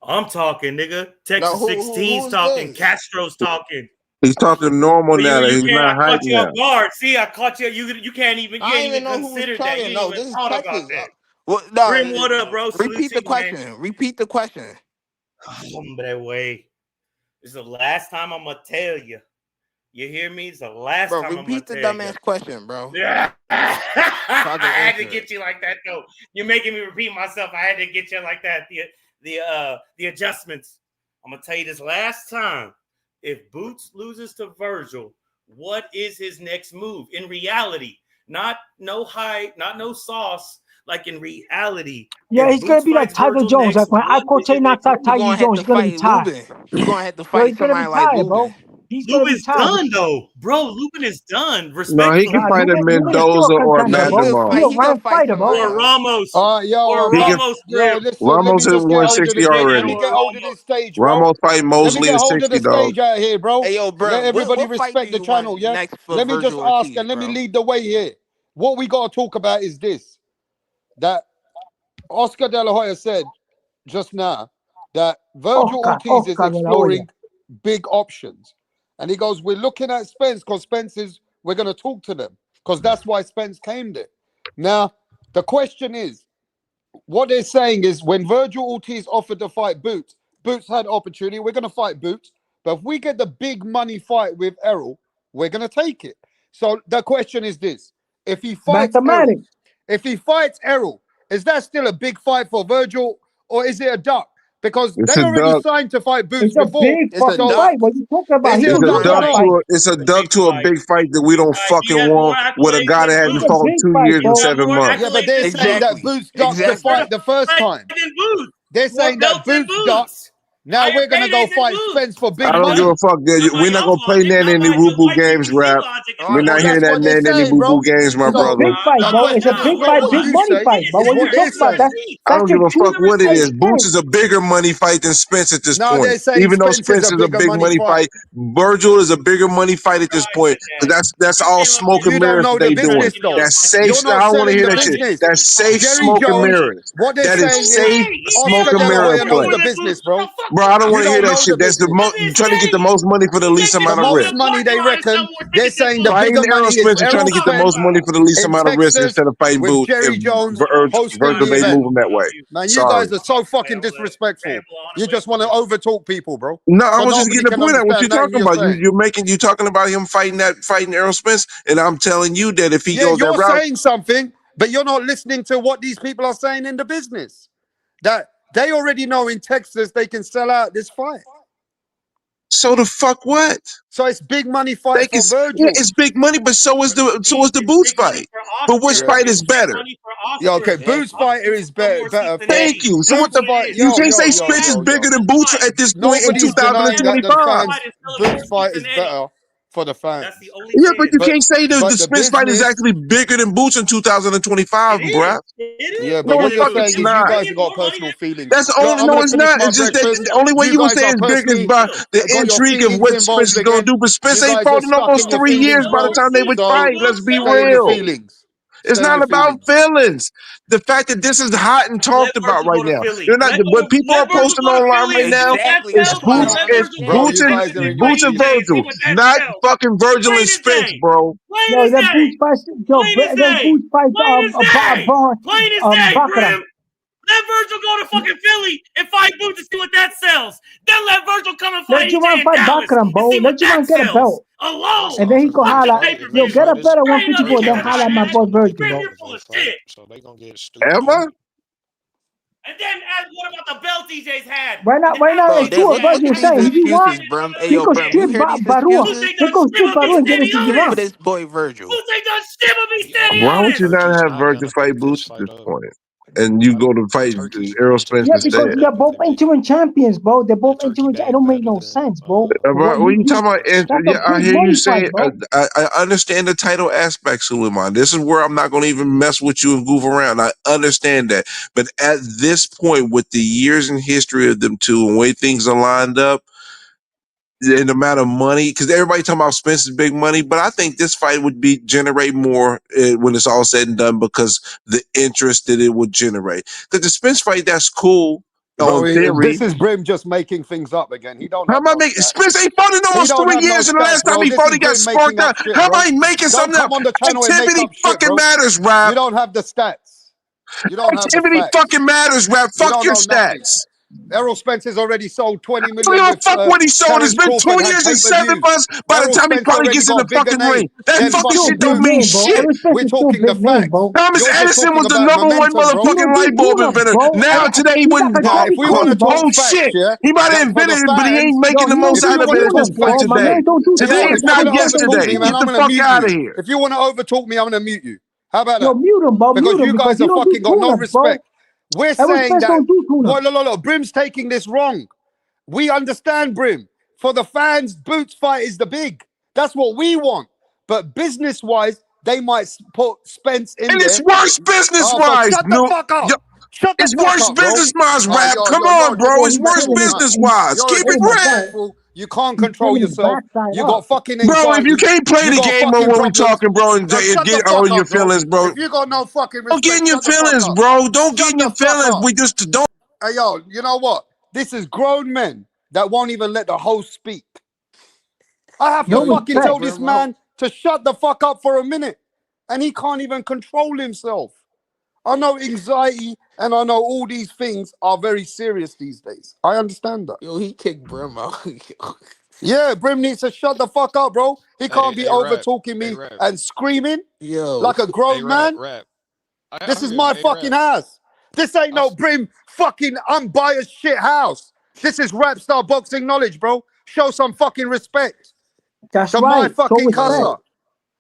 I'm talking, nigga. Texas No, 16's talking. this? Castro's talking. He's talking normal now that he's I not caught hype you now. off guard. See, I caught you. You can't even. I didn't even know who was consider that. talking. You No, didn't this even is thought Texas. about that. What? No, Grim, what up, bro? Repeat the question. Repeat the question. Hombre, way. This is the last time I'm gonna tell you. You hear me? It's the last Bro, time I'm gonna repeat the tell you. dumbass question, bro. Yeah. I had to answer get you like that, though. You're making me repeat myself. I had to get you like that. The adjustments. I'm gonna tell you this last time. If Boots loses to Virgil, what is his next move? In reality, not no hype, not no sauce. Like in reality. Yeah, he's gonna be like Tiger Jones. Like when Ikote knocks out Tiger Jones, he's gonna be tied. You're gonna have to Bro, fight he's gonna be somebody like tired, bro. Lubin. He's gonna be Lubin's tired. done though, bro. Lubin is done. No, he can fight a Mendoza or a Madrigal. He's a ranked fighter, bro. Or Ramos. Yo, He can- Ramos. listen, let Ramos me has just get won hold of 60 this. Let already. me get hold of this stage, bro. Ramos fight Let me Mosley get at hold of 60, the dog. stage out here, bro. Hey, yo, bro, Let everybody what fight respect do the you channel, want yeah? next for Let me just Virgil ask Ortiz, and let me bro? lead the way here. What we got to talk about is this. That Oscar De La Hoya said just now that Virgil Ortiz is Oscar De La Hoya. exploring big options. And he goes, we're looking at Spence because we're going to talk to them because that's why Spence came there. Now, the question is, what they're saying is when Virgil Ortiz offered to fight Boots, Boots had opportunity. We're going to fight Boots. But if we get the big money fight with Errol, we're going to take it. So the question is this. If he fights Errol, is that still a big fight for Virgil or is it a duck? Because It's they a already duck. signed to fight Boots It's a before. big fucking fight. What are you talking about? Is He it can a lose duck or that not? fight. It's a duck to a big fight that we don't fucking want with a guy that hasn't It's a fought big 2 fight, years bro. and 7 months. Yeah, but they're saying that Boots ducked the fight the first time. They're saying that Boots ducked. Now we're going to go fight Spence for big I don't give money. a fuck. We're not gonna play that in any Rubu games, rap. We're not hearing that in any Rubu games, my It's a brother. big fight, the bro. It's a question is big not fight, what big you money say, fight. But it's what you what they're talking about? saying. I don't give a fuck what it is. Boots Spence. is a bigger money fight than Spence at this No, point. they're saying Even though Spence is Spence a is a bigger big money money fight, Virgil is a bigger money fight at this point. But that's all smoke and You don't mirrors know that the they doing. business, though. That's safe. You're not I don't want to selling hear the that shit. business. That's safe Jerry smoke and Jones, mirrors. what they're That saying is safe is smoke Oscar and De La mirror Hoya knows play. the business, bro. Bro, I don't You want to hear don't that know shit. the That's the business. trying to get the most money for the least The amount of most risk. money they reckon, they're saying the Fighting bigger Errol money is Spence is trying Errol to get the most Spence money for the least in amount of risk Texas instead of fighting with Boots if Jerry Jones hosting Virgil the may event. move him that way. Man, you Sorry. guys are so fucking disrespectful. You just want to overtalk people, bro. No, I So was just nobody getting the can point out what you're understand nothing talking you're about. saying. You're talking about him fighting Errol Spence, and I'm telling you that if he Yeah, goes that you're route, saying something, but you're not listening to what these people are saying in the business. That they already know in Texas they can sell out this fight. so the fuck what? So it's big money fight for Virgil. Yeah, it's big money, but so is the Boots fight. But which fight is better? Yeah, okay. Boots fighter is better. Thank you. So what Boots the fight? you can't say Yo. Spence is bigger than Boots at this point in Nobody's denying that the 2025. fans Boots fight is better for the fans. Yeah, but you can't say the the Spence fight is business. actually bigger than Boots in 2025, bruh. Yeah, No, but what the you're fuck saying it's is not. you guys have got personal feelings. That's Yo, only I'm no, gonna it's finish not. my It's just that breakfast. the only way you gonna guys say are it's big is personally by the got your intrigue of feelings what Spence involved is gonna again. do. But Spence You ain't guys are fought in stuck almost in your 3 feelings, years by the bro. time they would So fight. Let's be stay in your real. feelings. It's Stay in not your about feelings. feelings. The fact that this is hot and talked about right now. They're not. What people are posting online right now is Boots. It's Bro, Boots you and guys are in Boots and confused. Virgil, not fucking Virgil and Spence, bro. Yo, that Boots fight, that Boots fight, Baccarat. Let Virgil go to fucking Philly and fight Boots and see what that sells. Then let Virgil come and Let fight EJ Javon in fight Dallas Baccarat, and bro. see Let what that Javon get a sells. belt. Alone. And then he go Fuck the holla, pay-per-view. yo, get a better Straight up, 154, you then can't holla at my deny boy that. Virgil, Grim, bro. you're full of shit. So they gonna get stupid. Am I? And then what about the belt DJ's had? Right now, Bro, it's two of us. look You're at these saying if you want, excuses, bro. Hey, he yo, could bro, you strip hear these Barua. excuses? He could strip Barua and give it to For Javon. this boy Virgil. Boots ain't done shit but be standing Why on would it. you not Virgil's have not Virgil gonna fight pick Boots this at fight this up. point? and you go to fight Errol Spence Yeah, because instead. they're both interim champions, bro. They're both interim. It don't make no sense, bro. What you talking about? That's a Yeah, I big hear you money saying. fight, bro. I understand the title aspect, Suleiman. This is where I'm not going to even mess with you and goof around. I understand that, but at this point, with the years and history of them two and the way things are lined up, and the amount of money, because everybody talking about Spence's big money, but I think this fight would generate more when it's all said and done because the interest that it would generate. Because the Spence fight, that's cool Bro, on theory. this is Brim just making things up again. He don't How have am I no making? stats. Spence ain't fought in He almost don't 3 have no years, and the stats, last time bro. he This fought, is he got Brim making sparked up out. shit, How am bro. I making Don't something come up? on the channel and make Activity up shit, fucking bro. matters, Rap. You don't have the stats. You don't have the Activity facts. fucking matters, Rap. You Fuck don't your know nothing. stats. Errol Spence has already sold 20 I don't million give a with fuck what he sold. It's Terence been 2 Crawford had years and 7 pay-per-views. months by the Errol time he Spence probably already gets in the got bigger fucking name ring. That than fucking Still shit fucking big don't mean name, bro. shit. Errol Spence We're is still talking the big name, facts. bro. Thomas You're just Edison was talking the about #1 momentum, bro. He motherfucking don't do light bulb tune-ups, inventor. bro. Now today he He's like wouldn't. a Now, Charlie if we want to Cone, bro. talk Oh facts, shit. yeah, He might have for the invented it, but he fans, ain't making Yo, the he don't most if out you do of want it to at this talk tune-ups, point bro. facts, My yeah. today. man don't do Yeah, Today is tune-ups. if you not want to Everything don't overtalk do yesterday. me, man, Get I'm the tune-ups. gonna fuck mute out of you. here. If you want to overtalk me, I'm gonna mute you. How about Yo, that? mute him, bro. Because Mute him you because guys he are don't do fucking got no tune-ups, bro. respect. We're Errol saying Spence that. don't do tune-ups. Look, Brim's taking this wrong. We understand Brim. For the fans, Boots fight is the big. That's what we want. But business-wise, they might put Spence in And it's there. worse business Oh, but wise. shut the No, fuck up. yo, Shut the it's fuck worse up, bro. business wise, Oh, Rap. Come you're on, bro. Yo, It's he's worse disrespectful, killing son. business him. wise. You're a Keep it Oh my real. God. disrespectful. You can't He's control turning his yourself. backside You up. got fucking Bro, if you anxiety. can't play You the got game fucking when we problems. talking, bro, and Yo, shut the get fuck on your up, bro. feelings, bro. If you got no fucking Don't get respect, in your shut the fuck feelings, up. bro. Don't get Shut in the your fuck feelings. up. We just don't. Hey, yo, you know what? This is grown men that won't even let the host speak. I have No to fucking respect. tell this man to shut the fuck up for a minute. And he can't even control himself. I know anxiety and I know all these things are very serious these days. I understand that. Yo, he kicked Brim out. Yeah, Brim needs to shut the fuck up, bro. He can't be over Rap. talking Hey, me Rap. and screaming Yo. like a Hey, grown man. Rap. I This is feel my hey, fucking Rap. house. This ain't no Brim fucking unbiased shit house. This is rap star boxing knowledge, bro. Show some fucking respect That's to my right. Show fucking respect. casa.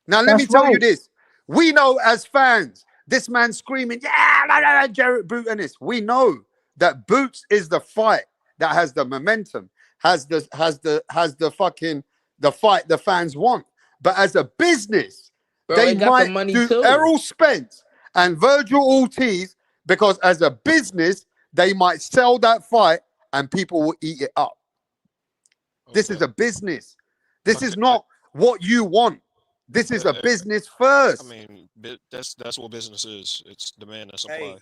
Now, let me That's tell you right. this. We know as fans, this man screaming, yeah, la, la, la, Jarrett Boot-Ennis. We know that Boots is the fight that has the momentum, has the fucking the fight the fans want. But as a business, Bro, they they got the might money do too. Errol Spence and Virgil Ortiz because as a business, they might sell that fight and people will eat it up. This is a business. This is not what you want. This is a business first. I mean, that's what business is. It's demand and supply.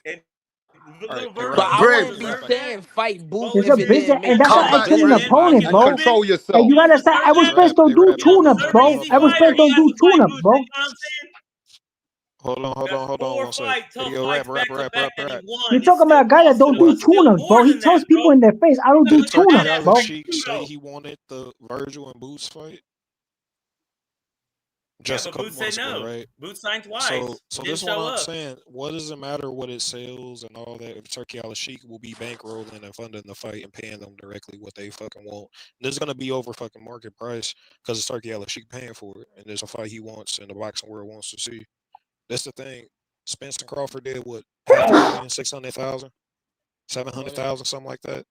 But I wouldn't be saying fight Boots It's if a it business, didn't make and that's Come why sense I back, kill an Brim, opponent, and bro. control And yourself. you gotta say, Errol Spence don't do tune-ups, bro. Errol Spence don't do tune-ups, bro. Hold on 1 second. Hey, yo, rap. You're talking about a guy that don't do tune-ups, bro. He tells people in their face, I don't do Did Turkey tune-ups, bro. Sheik say he wanted the Virgil and Boots fight? Just a couple months ago, right? Boots signed twice. So this is what I'm saying. What does it matter what it sells and all that if Turkey Sheik will be bankrolling and funding the fight and paying them directly what they fucking want? This is gonna be over fucking market price because it's Turkey Sheik paying for it, and there's a fight he wants and the boxing world wants to see. That's the thing. Spence and Crawford did what? 500,000, 600,000, 700,000, something like that.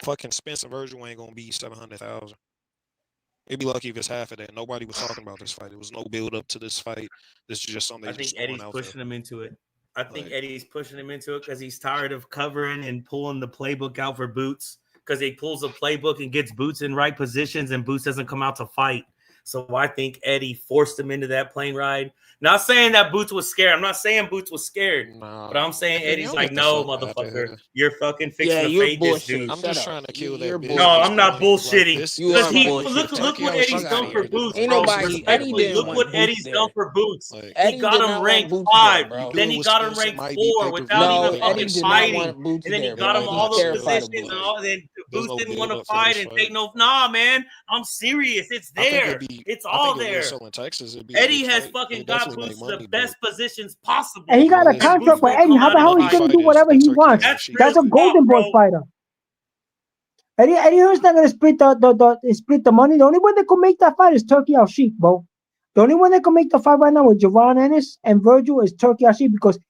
Fucking Spence and Virgil ain't gonna be 700,000. It'd be lucky if it's half of that. Nobody was talking about this fight. There was no build up to this fight. This is just something. I think Eddie's pushing him into it. I think Eddie's pushing him into it because he's tired of covering and pulling the playbook out for Boots because he pulls the playbook and gets Boots in right positions and Boots doesn't come out to fight. So I think Eddie forced him into that plane ride. Not saying that Boots was scared. I'm not saying Boots was scared. But I'm saying Eddie's like, no, motherfucker. You're fucking fixing to fade this dude. I'm just trying to kill that. No, I'm not bullshitting. Because Look what Eddie's done for Boots, Ain't bro. nobody. Eddie didn't Look want what Eddie's Boots done for Boots. Eddie He got did him not ranked want Boots 5. there, bro. Then he got him ranked 4 without even fucking fighting. And then he got him all those positions and all. Then Boots didn't want to fight and take no. Nah, man, I'm serious. It's there. It's all there. Eddie has fucking got Boots to the best positions possible. And he got a contract with Eddie. How the hell he's gonna do whatever he wants? That's a golden boy fighter. Eddie Hearn's not gonna split the money. The only one that could make that fight is Turkey Sheik, bro. The only one that can make the fight right now with Post-callout and Virgil is Turkey Sheik because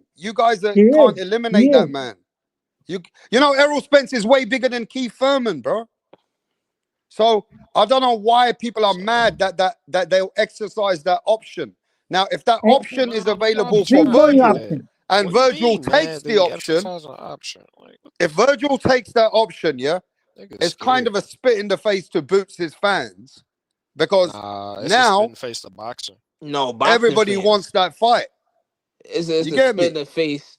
him. You guys He can't is. eliminate He that is. man. You know, Errol Spence is way bigger than Keith Thurman, bro. So I don't know why people are mad that they'll exercise that option. Now, if that And option is No, available nobody's for big mad at voting Virgil that. option. and What do you Virgil mean, man? takes the They option, exercise an option. Like, what if Virgil takes that option, yeah, niggas it's kind of scared. a spit in the face to Boots' fans because Nah, it's a spit now in the face to boxing. No, boxing everybody fans. wants that fight. It's You a get spit me? in the face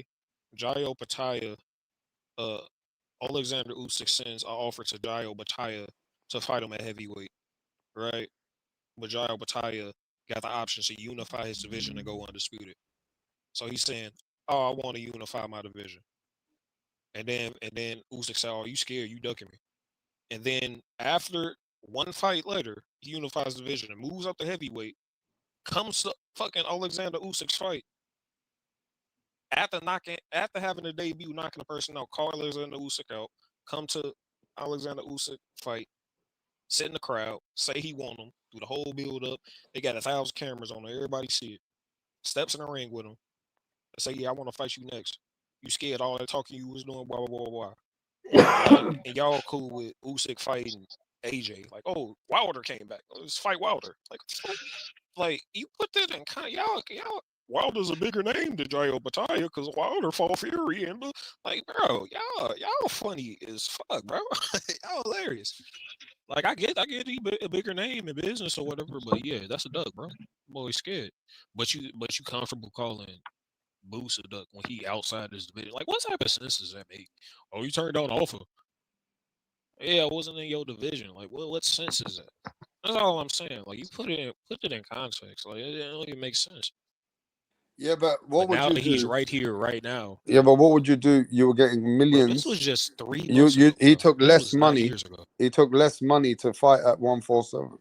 say Jayo Pataya, Alexander Usyk sends an offer to Jayo Pataya to fight him at heavyweight, right? But Jayo Pataya got the option to unify his division and go undisputed. So he's saying, "Oh, I want to unify my division." And then Usyk said, "Oh, you scared? You ducking me?" And then after one fight later, he unifies the division and moves up to heavyweight. Comes to fucking Alexander Usyk's fight. after having a debut, knocking the person out, call Alexander Usyk out, come to Alexander Usyk fight, sit in the crowd, say he want him, do the whole build up. They got 1,000 cameras on there, everybody see it. Steps in the ring with him, and say, "Yeah, I want to fight you next." You scared all that talking you was doing, blah blah blah blah. And y'all cool with Usyk fighting AJ? Like, oh, Wilder came back. Let's fight Wilder. Like you put that in kind of y'all. Wilder's a bigger than Jairo Battaglia because Wilder fought Fury and like, bro, y'all funny as fuck, bro. Y'all hilarious. Like I get he a bigger name in business or whatever, but yeah, that's a duck, bro. Boy, scared. But you comfortable calling Boots a duck when he outside his division? Like, what type of sense does that make? Oh, you turned down offer. Yeah, it wasn't in your division. Like, what sense is that? That's all I'm saying. Like, you put it in context. Like, it don't even make sense. Yeah, but what would now you that do? he's right here, right now. Yeah, but what would you do? You were getting millions. Bro, this was just 3 months ago. He bro. took less money. He took less money to fight at 147.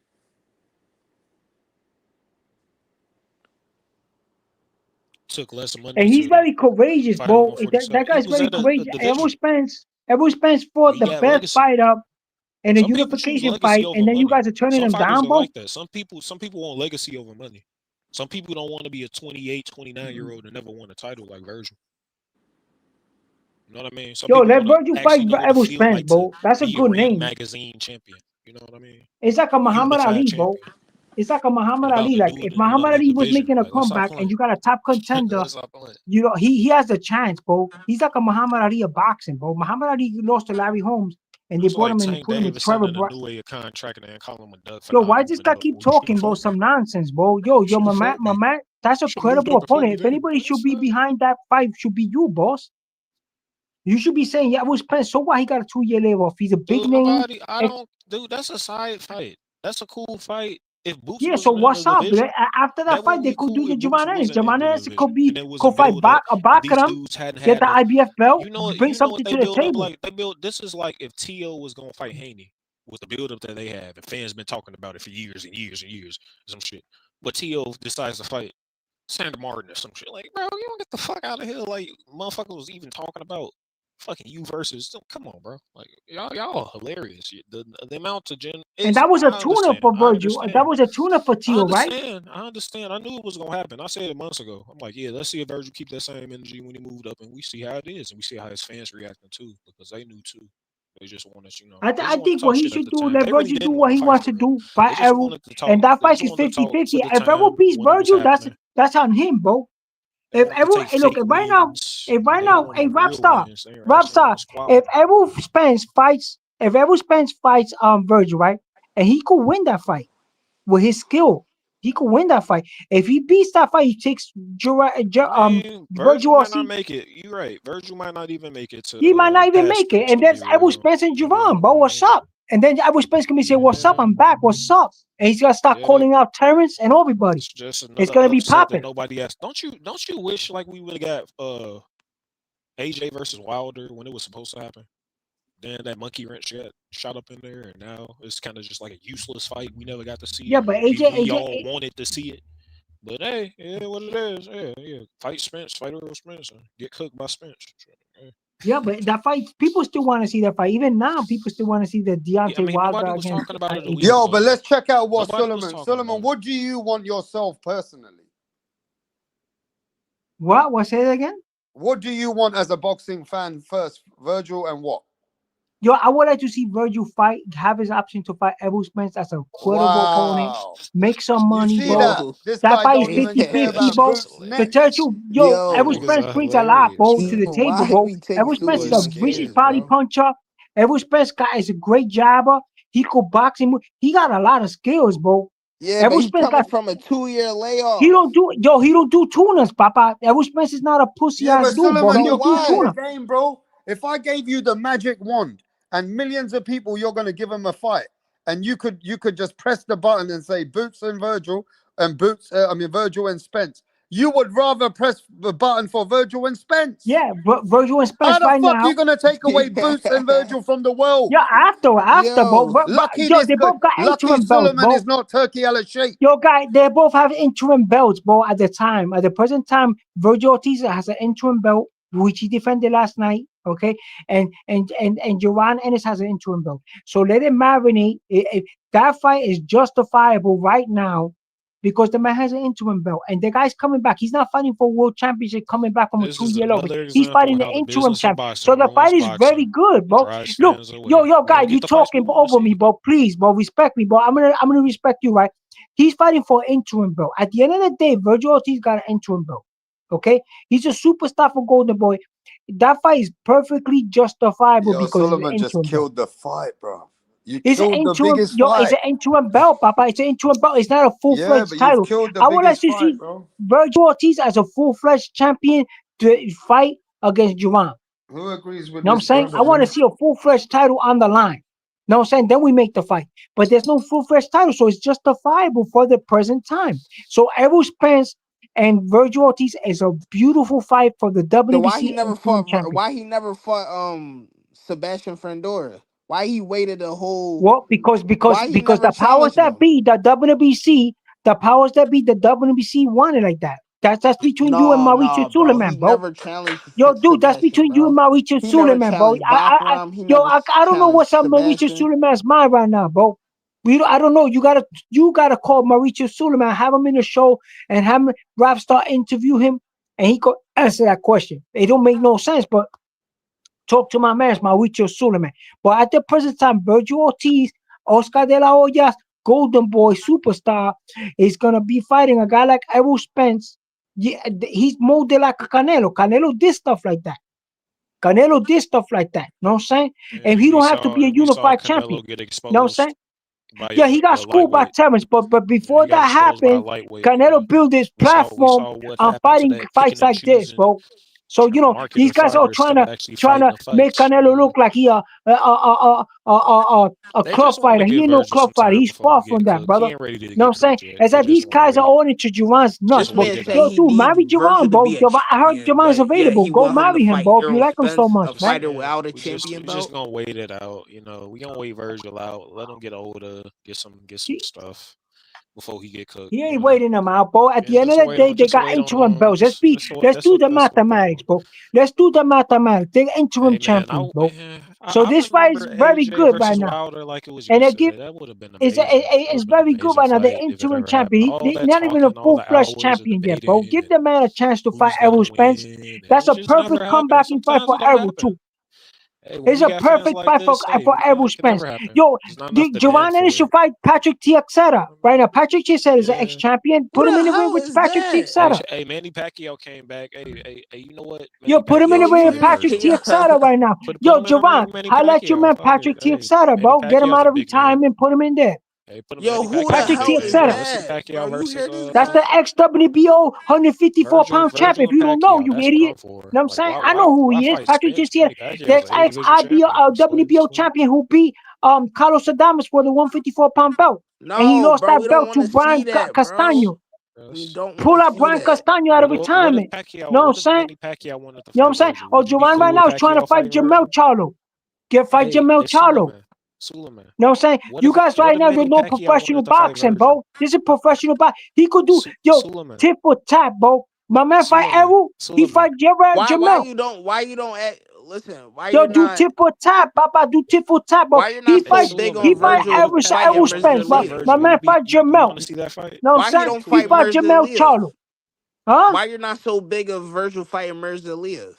Took less money. And he's very courageous, bro. That guy's very courageous. Errol Spence fought the best fighter in a unification fight, and then you guys are turning him down, bro. Like that. Some people want legacy over money. Some people don't want to be a 28, 29-year-old and never won a title like Virgil. You know what I mean? Let Virgil fight Errol Spence, bro. That's a good name. Magazine champion. You know what I mean? It's like a Muhammad Ali, bro. It's like a Muhammad Ali. Like if Muhammad Ali was making a comeback and you got a top contender, he has a chance, bro. He's like a Muhammad Ali of boxing, bro. Muhammad Ali lost to Larry Holmes, and they brought him in and put him in Trevor. Yo, why this guy keep talking, bro? Some nonsense, bro. Yo, my man, that's a credible opponent. If anybody should be behind that fight, should be you, boss. You should be saying, yeah, was Spence. So why he got a 2-year layoff? He's a big name. Dude, that's a side fight. That's a cool fight. So what's up? After that fight, they could do the Javon-Ennis. Javon-Ennis could fight Bakaram, get the IBF belt, bring something to the table. This is like if T.O. was going to fight Haney with the build-up that they have, and fans been talking about it for years and years and years, some shit. But T.O. decides to fight Sandra Martin or some shit. Like, bro, you don't get the fuck out of here. Like, motherfucker was even talking about fucking you versus. Come on, bro. Like, y'all are hilarious. The amount of and that was a tuna for Virgil. That was a tuna for T.O., right? I understand. I knew it was gonna happen. I said it months ago. I'm like, yeah, let's see if Virgil keep that same energy when he moved up, and we see how it is, and we see how his fans reacting too, because they knew too. They just want us, I think what he should do, let Virgil do what he wants to do, fight Errol, and that fight is 50-50. If Errol beats Virgil, that's on him, bro. If Errol, look, right now, hey, Rapstar, if Errol Spence fights Virgil, right, and he could win that fight with his skill, he could win that fight. If he beats that fight, he takes Virgil might not make it. You're right. Virgil might not even make it. He might not even make it, and then Errol Spence and Javon, bro, what's up? And then Errol Spence can be saying, "What's up? I'm back. What's up?" And he's gonna start calling out Terrence and everybody. It's gonna be popping. Nobody else. Don't you wish like we would have got AJ versus Wilder when it was supposed to happen? Then that monkey wrench got shot up in there, and now it's kind of just like a useless fight. We never got to see. Yeah, but we all wanted to see it. But hey, yeah, what it is, yeah. Fight Spence, fight Errol Spence, and get cooked by Spence. Yeah, but that fight, people still want to see that fight. Even now, people still want to see the Deontay Wilder against. Yo, but let's check out what Solomon, what do you want yourself personally? What? Say it again? What do you want as a boxing fan first, Virgil, and what? Yo, I would like to see Virgil fight, have his option to fight Errol Spence as a credible opponent, make some money, bro. That fight is 50-50, bro. To tell you, yo, Errol Spence brings a lot, bro, to the table, bro. Errol Spence is a vicious body puncher. Errol Spence is a great jabber. He could box him. He got a lot of skills, bro. Yeah, but he's coming from a 2-year layoff. He don't do tunas, Papa. Errol Spence is not a pussy ass dude, bro. He don't do tuna. Game, bro. If I gave you the magic wand and millions of people, you're gonna give them a fight, and you could just press the button and say Boots and Virgil and Virgil and Spence. You would rather press the button for Virgil and Spence. Yeah, Virgil and Spence How the right fuck now. are you gonna take away Boots and Virgil from the world? Yeah, after, bro. Lucky Yo, they both got Lucky interim belts, Suleiman bro. is not Turkey al-Sheikh. Yo, guy, they both have interim belts, bro. At the time, at the present time, Virgil Ortiz has an interim belt, which he defended last night. Okay, and Ennis has an interim belt. So let it marinate. That fight is justifiable right now because the man has an interim belt, and the guy's coming back. He's not fighting for world championship, coming back from a 2-year loss. He's fighting the interim champ. So the fight is very good, bro. Look, yo, guy, you talking over me, bro? Please, bro, respect me, bro. I'm gonna respect you, right? He's fighting for an interim belt. At the end of the day, Virgil Ortiz got an interim belt. Okay, he's a superstar for Golden Boy. That fight is perfectly justifiable because Suleiman just killed the fight, bro. You it's killed an the interim, biggest yo, fight. it's an interim belt, Papa. It's an interim belt. It's not a full-fledged but title. you've killed the I would like biggest to fight, see bro. Virgil Ortiz as a full-fledged champion to fight against Juwan. Who agrees with Know what I'm this, saying? I want to see a full-fledged title on the line. Know what I'm saying? Then we make the fight. But there's no full-fledged title, so it's justifiable for the present time. So Errol Spence and Virgil Ortiz is a beautiful fight for the WBC. So why he never fought? champion. Why he never fought Sebastian Frandora? Why he waited a whole? Well, because the powers that be, the WBC, the powers that be, the WBC wanted like that. That's between you and Mauricio Suleiman, He bro. never challenged. Yo, dude, that's between you and Mauricio He never Suleiman, bro. challenged Bachram. He Yo, never I don't know what's on challenged Mauricio Sebastian. Suleiman's mind right now, bro. I don't know. You gotta call Mauricio Suleiman, have him in the show, and have him, Rap Star interview him, and he could answer that question. It don't make no sense, but talk to my man, Mauricio Suleiman. But at the present time, Virgil Ortiz, Oscar de la Hoya's Golden Boy superstar, is gonna be fighting a guy like Errol Spence. Yeah, he's molded like a Canelo. Canelo did stuff like that. Canelo did stuff like that. Know what I'm saying? And he don't have to be a unified champion. Know what I'm saying? Yeah, he got schooled by Terrence, but before that happened, Canelo built his platform on fighting fights like this, bro. So these guys are trying to make Canelo look like he a club fighter. He ain't no club fighter. He's far from that, brother. You know what I'm saying? It's that these guys are all into Juwan's nuts, bro. Yo, dude, marry Juwan, bro. I heard Juwan's available. Go marry him, bro. If you like him so much, man. Without a champion We just gonna wait it out. We gonna wait Virgil out. Let him get older. Get some stuff before he get cooked. He ain't waiting them out, bro. At the end of the day, they got interim belts. Let's do the mathematics, bro. Let's do the mathematics. They're interim champions, bro. So this fight is very good right now. And it's very good right now. The interim champion. They're not even a full-fledged champion yet, bro. Give the man a chance to fight Errol Spence. That's a perfect comebacking fight for Errol, too. It's a perfect fight for Errol Spence. Yo, Joanna should fight Patrick Teixeira right now. Patrick Teixeira is an ex-champion. Put him in the ring with Patrick Teixeira. Hey, Manny Pacquiao came back. Hey, you know what? Yo, put him in the ring with Patrick Teixeira right now. Yo, Jovan, highlight your man Patrick Teixeira, bro. Get him out of retirement. Put him in there. Yo, who Patrick the hell is Teixeira. that? Bro, you hear this That's the ex-WBO 154-pound champion. If you don't know, you idiot. You know what I'm saying? I know who he is. Patrick Teixeira. The ex-WBO champion who beat Carlos Adames for the 154-pound belt. And he lost that belt to Brian Castano. Pull up Brian Castano out of retirement. You know what I'm saying? You know what I'm saying? Or Joanne right now is trying to fight Jamel Charlo. Fight Jamel Charlo. You know what I'm saying? You guys right now, there's no professional boxing, bro. This is professional boxing. He could do, tip for tap, bro. My man fight Errol. He fight Jamel. Why you don't listen? Why yo, you do not? tip for tap, Papa. Do tip for tap, bro. Why you not so big on Errol Spence, bro. My man fight Jamel. No, why he don't he fight fight Jamel Charlo. Huh? Why you're not so big of Virgil fighting Merzaliyev?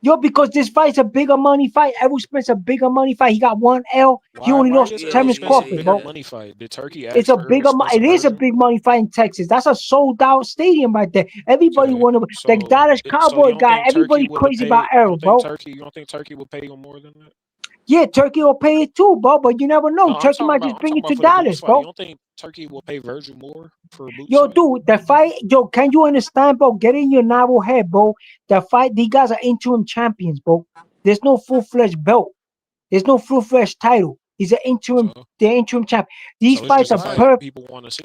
Yo, because this fight's a bigger money fight. Errol Spence a bigger money fight. He got 1 L. He only lost to Terrence Crawford, bro. Money fight. Did Turkey it's a bigger. It is a big money fight in Texas. That's a sold out stadium right there. Everybody want to. The Dallas Cowboy guy. Everybody crazy about Errol, bro. You don't think Turkey would pay him more than that? Yeah, Turkey will pay it too, bro. But you never know. Turkey might just bring it to Dallas, bro. You don't think Turkey will pay Virgil more for a boots fight? Dude, the fight. Yo, can you understand, bro? Get in your narrow head, bro. The fight. These guys are interim champions, bro. There's no full-fledged belt. There's no full-fledged title. He's an interim. They're interim champ. These fights are perfect.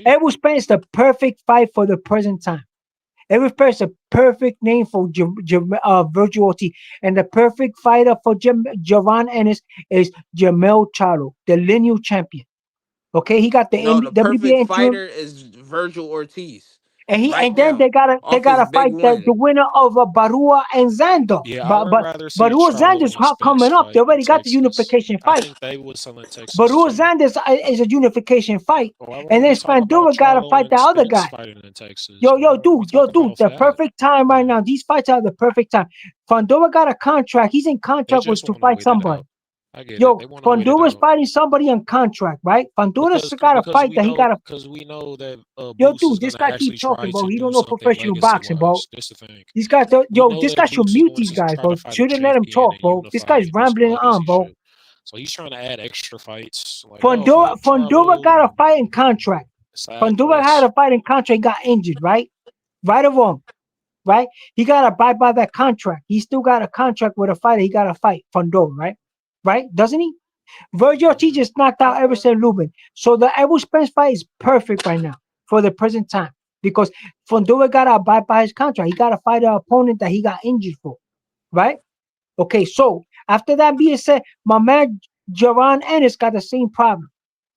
Errol Spence is the perfect fight for the present time. Errol Spence is a perfect name for Virgil Ortiz. And the perfect fighter for Jovan-Ennis is Jermell Charlo, the lineal champion. Okay, he got the No, the perfect WBA interim. fighter is Virgil Ortiz. And then they gotta fight the winner of Barua and Zando. Yeah, I would rather see Barua Charlo Zander's and Spence coming up. They fight already in got the Texas. unification I fight. think they would sell in Texas. Barua too. Zanders is a unification fight. Why would And we then talk about Spandura gotta Charlo fight and the other Spence guy. fighting in Texas? Yo, Talk dude, about the that. perfect time right now. These fights are the perfect time. Fandora got a contract. He's in They contract with just to want to fight wait it somebody. out. I get it. Yo, They want to wait it Fandura's out. fighting somebody on contract, right? Fandura's got a Because fight we that he know gotta. because we know that Yo, Boots is dude, this gonna guy actually keep talking, try bro. to He do don't know something professional legacy boxing, bro. wise. That's the thing. These guys, We yo, know this that guy should Boots is mute going these to guys, try bro. to fight a Shouldn't let him champion talk, and bro. This unify guy's his rambling on, legacy bro. shit. So he's trying to add extra fights. Like, Fandora got a fight in contract. side Fandora had a fight in contract, got injured, right? Right or wrong? Right? He got to abide by that contract. He still got a contract with a fighter. He got to fight Fandora, right? Right? Doesn't he? Virgil Ortiz just knocked out Errol Lubin. So the Errol Spence fight is perfect right now for the present time because Fandora got to abide by his contract. He got to fight an opponent that he got injured for, right? Okay, so after that being said, my man Jovan-Ennis got the same problem.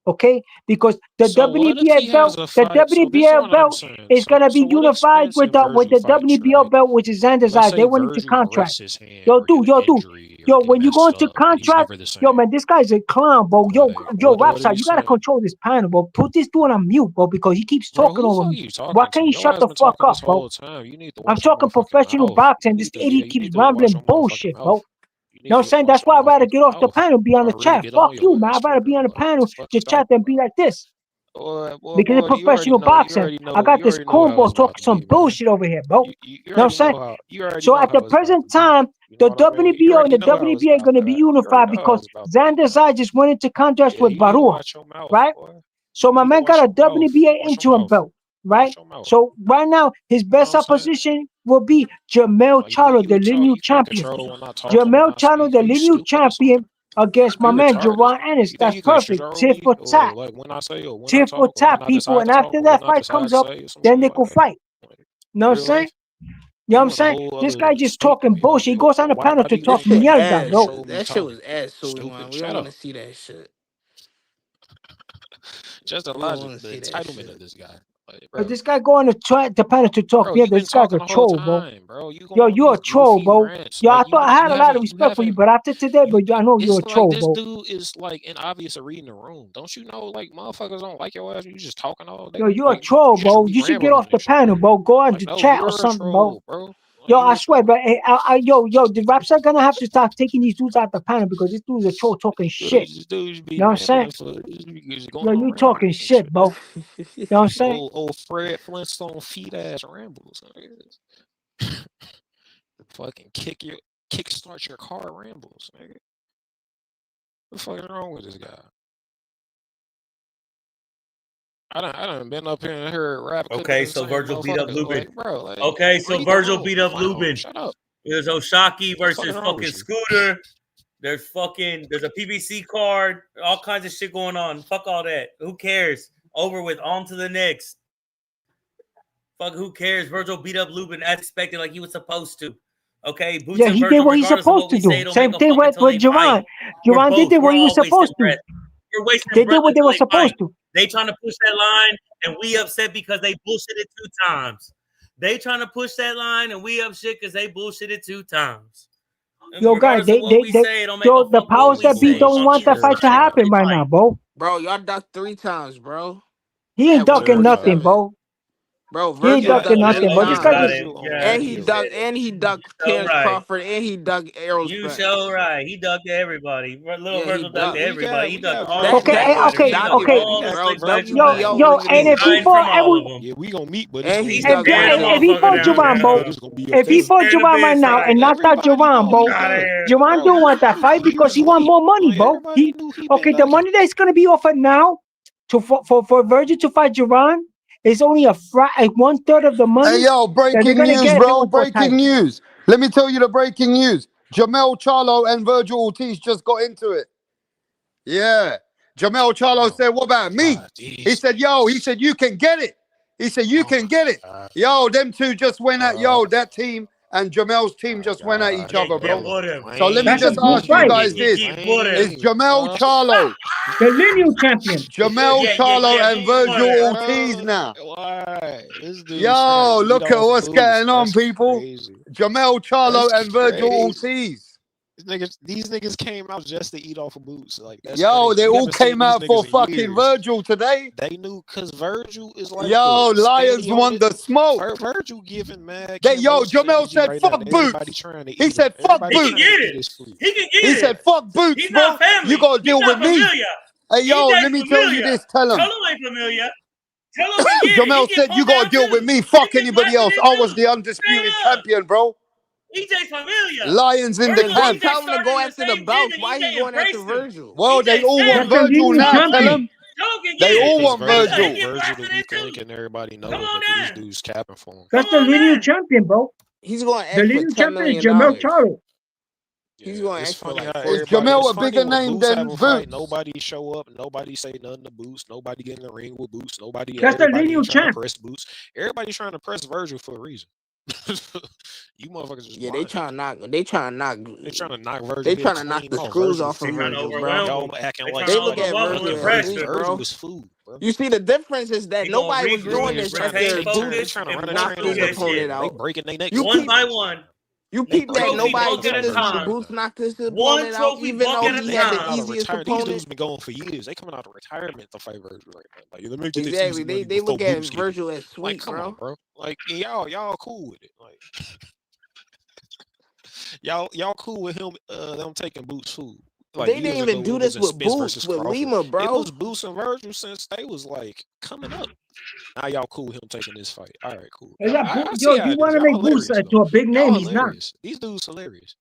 Okay, because the WBA belt, is gonna be unified with the WBO belt, which is Xander's eyes. They went into contract. Yo, when you go into contract, yo, man, this guy's a clown, bro. Yo, Rapside, you gotta control this panel, bro. Put this dude on mute, bro, because he keeps talking over me. Why can't you shut the fuck up, bro? I'm talking professional boxing. This idiot keeps rambling bullshit, bro. You know what I'm saying? That's why I'd rather get off the panel and be on the chat. Fuck you, man. I'd rather be on the panel, just chat and be like this. Because it's professional boxing. I got this cornball talking some bullshit over here, bro. You know what I'm saying? So at the present time, the WBO and the WBA are going to be unified because Xander Zai just went into contrast with Barua, right? So my man got a WBA interim belt, right? So right now, his best opposition will be Jermell Charlo, the lineal champion. Jermell Charlo, the lineal champion, against my man Jovan-Ennis. That's perfect. Tit for tat. Tit for tat, people. And after that fight comes up, then they could fight. You know what I'm saying? You know what I'm saying? This guy just talking bullshit. He goes on the panel to talk mierda, bro. That shit was ass so man. We don't want to see that shit. Just the logic, the entitlement of this guy. Like, but this guy going to the panel to talk mierda. This guy's a troll, bro. Yo, you're a troll, bro. Yo, I thought I had a lot of respect for you, but after today, but I know you're a troll, this bro. dude is like inobvious of reading the room. Don't you know, like, motherfuckers don't like your ass. You just talking all day. Yo, you're a troll, bro. You should get off the panel, bro. Go on the chat or something, bro. Yo, I swear, but yo, the raps are gonna have to start taking these dudes out the panel because this dude's a troll talking shit. You know what I'm saying? Yo, you talking shit, bro. You know what I'm saying? Old Fred Flintstone feet ass rambles. The fucking kickstart your car rambles, nigga. What the fuck is wrong with this guy? I done been up here and heard rap. Okay, so Virgil beat up Lubin. Like, bro, like, okay, so Virgil beat up Clown, Lubin. Shut up. There's Oshaki versus wrong fucking with you? Scooter. There's a PBC card. All kinds of shit going on. Fuck all that. Who cares? Over with. On to the next. Fuck, who cares? Virgil beat up Lubin as expected, like he was supposed to. Okay, Boots Yeah, and he Virgil, did what he's supposed to do. Same thing with Javon. Javon did what he was supposed to. We're wasting They did what they were supposed to. They trying to push that line, and we upset because they bullshitted 2 times. They trying to push that line, and we upset because they bullshitted 2 times. And yo, guys, the powers that be don't want that fight to happen right now, bro. Bro, y'all ducked 3 times, bro. He ain't ducking nothing, bro. Bro, he ain't ducking nothing, bro. This guy just and he ducked Terrence Crawford, and he ducked Errol Spence. You so right. He ducked everybody. Little Virgil ducked everybody. He ducked all okay. Yo, and if he fought yeah, we gonna meet, but if he fought Javon, bro, if he fought Javon right now and knocked out Javon, bro, Javon don't want that fight because he want more money, bro. The money that's gonna be offered now for Virgil to fight Javon is only a 1/3 of the money. Hey, yo, breaking news, bro. Breaking news. Let me tell you the breaking news. Jermell Charlo and Virgil Ortiz just got into it. Yeah. Jermell Charlo said, what about me? He said, you can get it. He said, you can get it. Yo, them two just went at, that team and Jamel's team just went at each other, bro. So let me That's a just good ask you fight. guys this. Is Jamel Charlo, The lineal champion. Jamel Charlo and Virgil Ortiz now? Yo, look at what's going on, people. Jamel Charlo and Virgil Ortiz. These niggas came out just to eat off of Boots. Like, that's yo, crazy. they all came out for fucking Virgil today. They knew because Virgil is like, yo, Lions want the smoke. Virgil giving mad. Yo, Jamel said, right fuck Boots. He said, fuck Boots. He can get it. He can get it. He said, fuck Boots, He's bro. not family. You got to deal with me. Hey, yo, let me tell you this. Tell him. Tell him ain't familiar. Tell him he Jamel said, you got to deal with me. Fuck anybody else. I was the undisputed champion, bro. EJ's familiar. Lions in the camp. Tell him to go after the belt. Why are you going after Virgil? Well, they all want Virgil now. Tell him. They all want Virgil. Virgil to be thinking everybody knows that these dudes capping for him. That's the lineal champion, bro. He's going to the ask lineal for $10 champion is million. Jamel Charlo. He's going to ask for like Is Jamel a bigger name than Boots? Nobody show up. Nobody say nothing to Boots. Nobody get in the ring with Boots. That's the lineal champ. Press Boots. Everybody trying to press Virgil for a reason. You motherfuckers just they trying to knock. They trying to knock Virgil. They trying to knock the screws off of Virgil, bro. Y'all acting like they look at Virgil is food, bro. You see, the difference is that nobody was doing this after Boots knocked his opponent out. They breaking their necks one by one. You peep that nobody did this when Boots knocked his opponent out, even though he had the easiest opponent. These dudes been going for years. They coming out of retirement to fight Virgil right now. Like, let me get exactly. They look at Virgil as sweet, like, come on, bro. Like, y'all cool with it. Like, y'all cool with him? Them taking Boots' food. Like, they didn't even do this with Boots, with Lima, bro. It was Boots and Virgil since they was like coming up. Now y'all cool with him taking this fight. All right, cool. You want to make Boots to a big name? He's not. These dudes hilarious.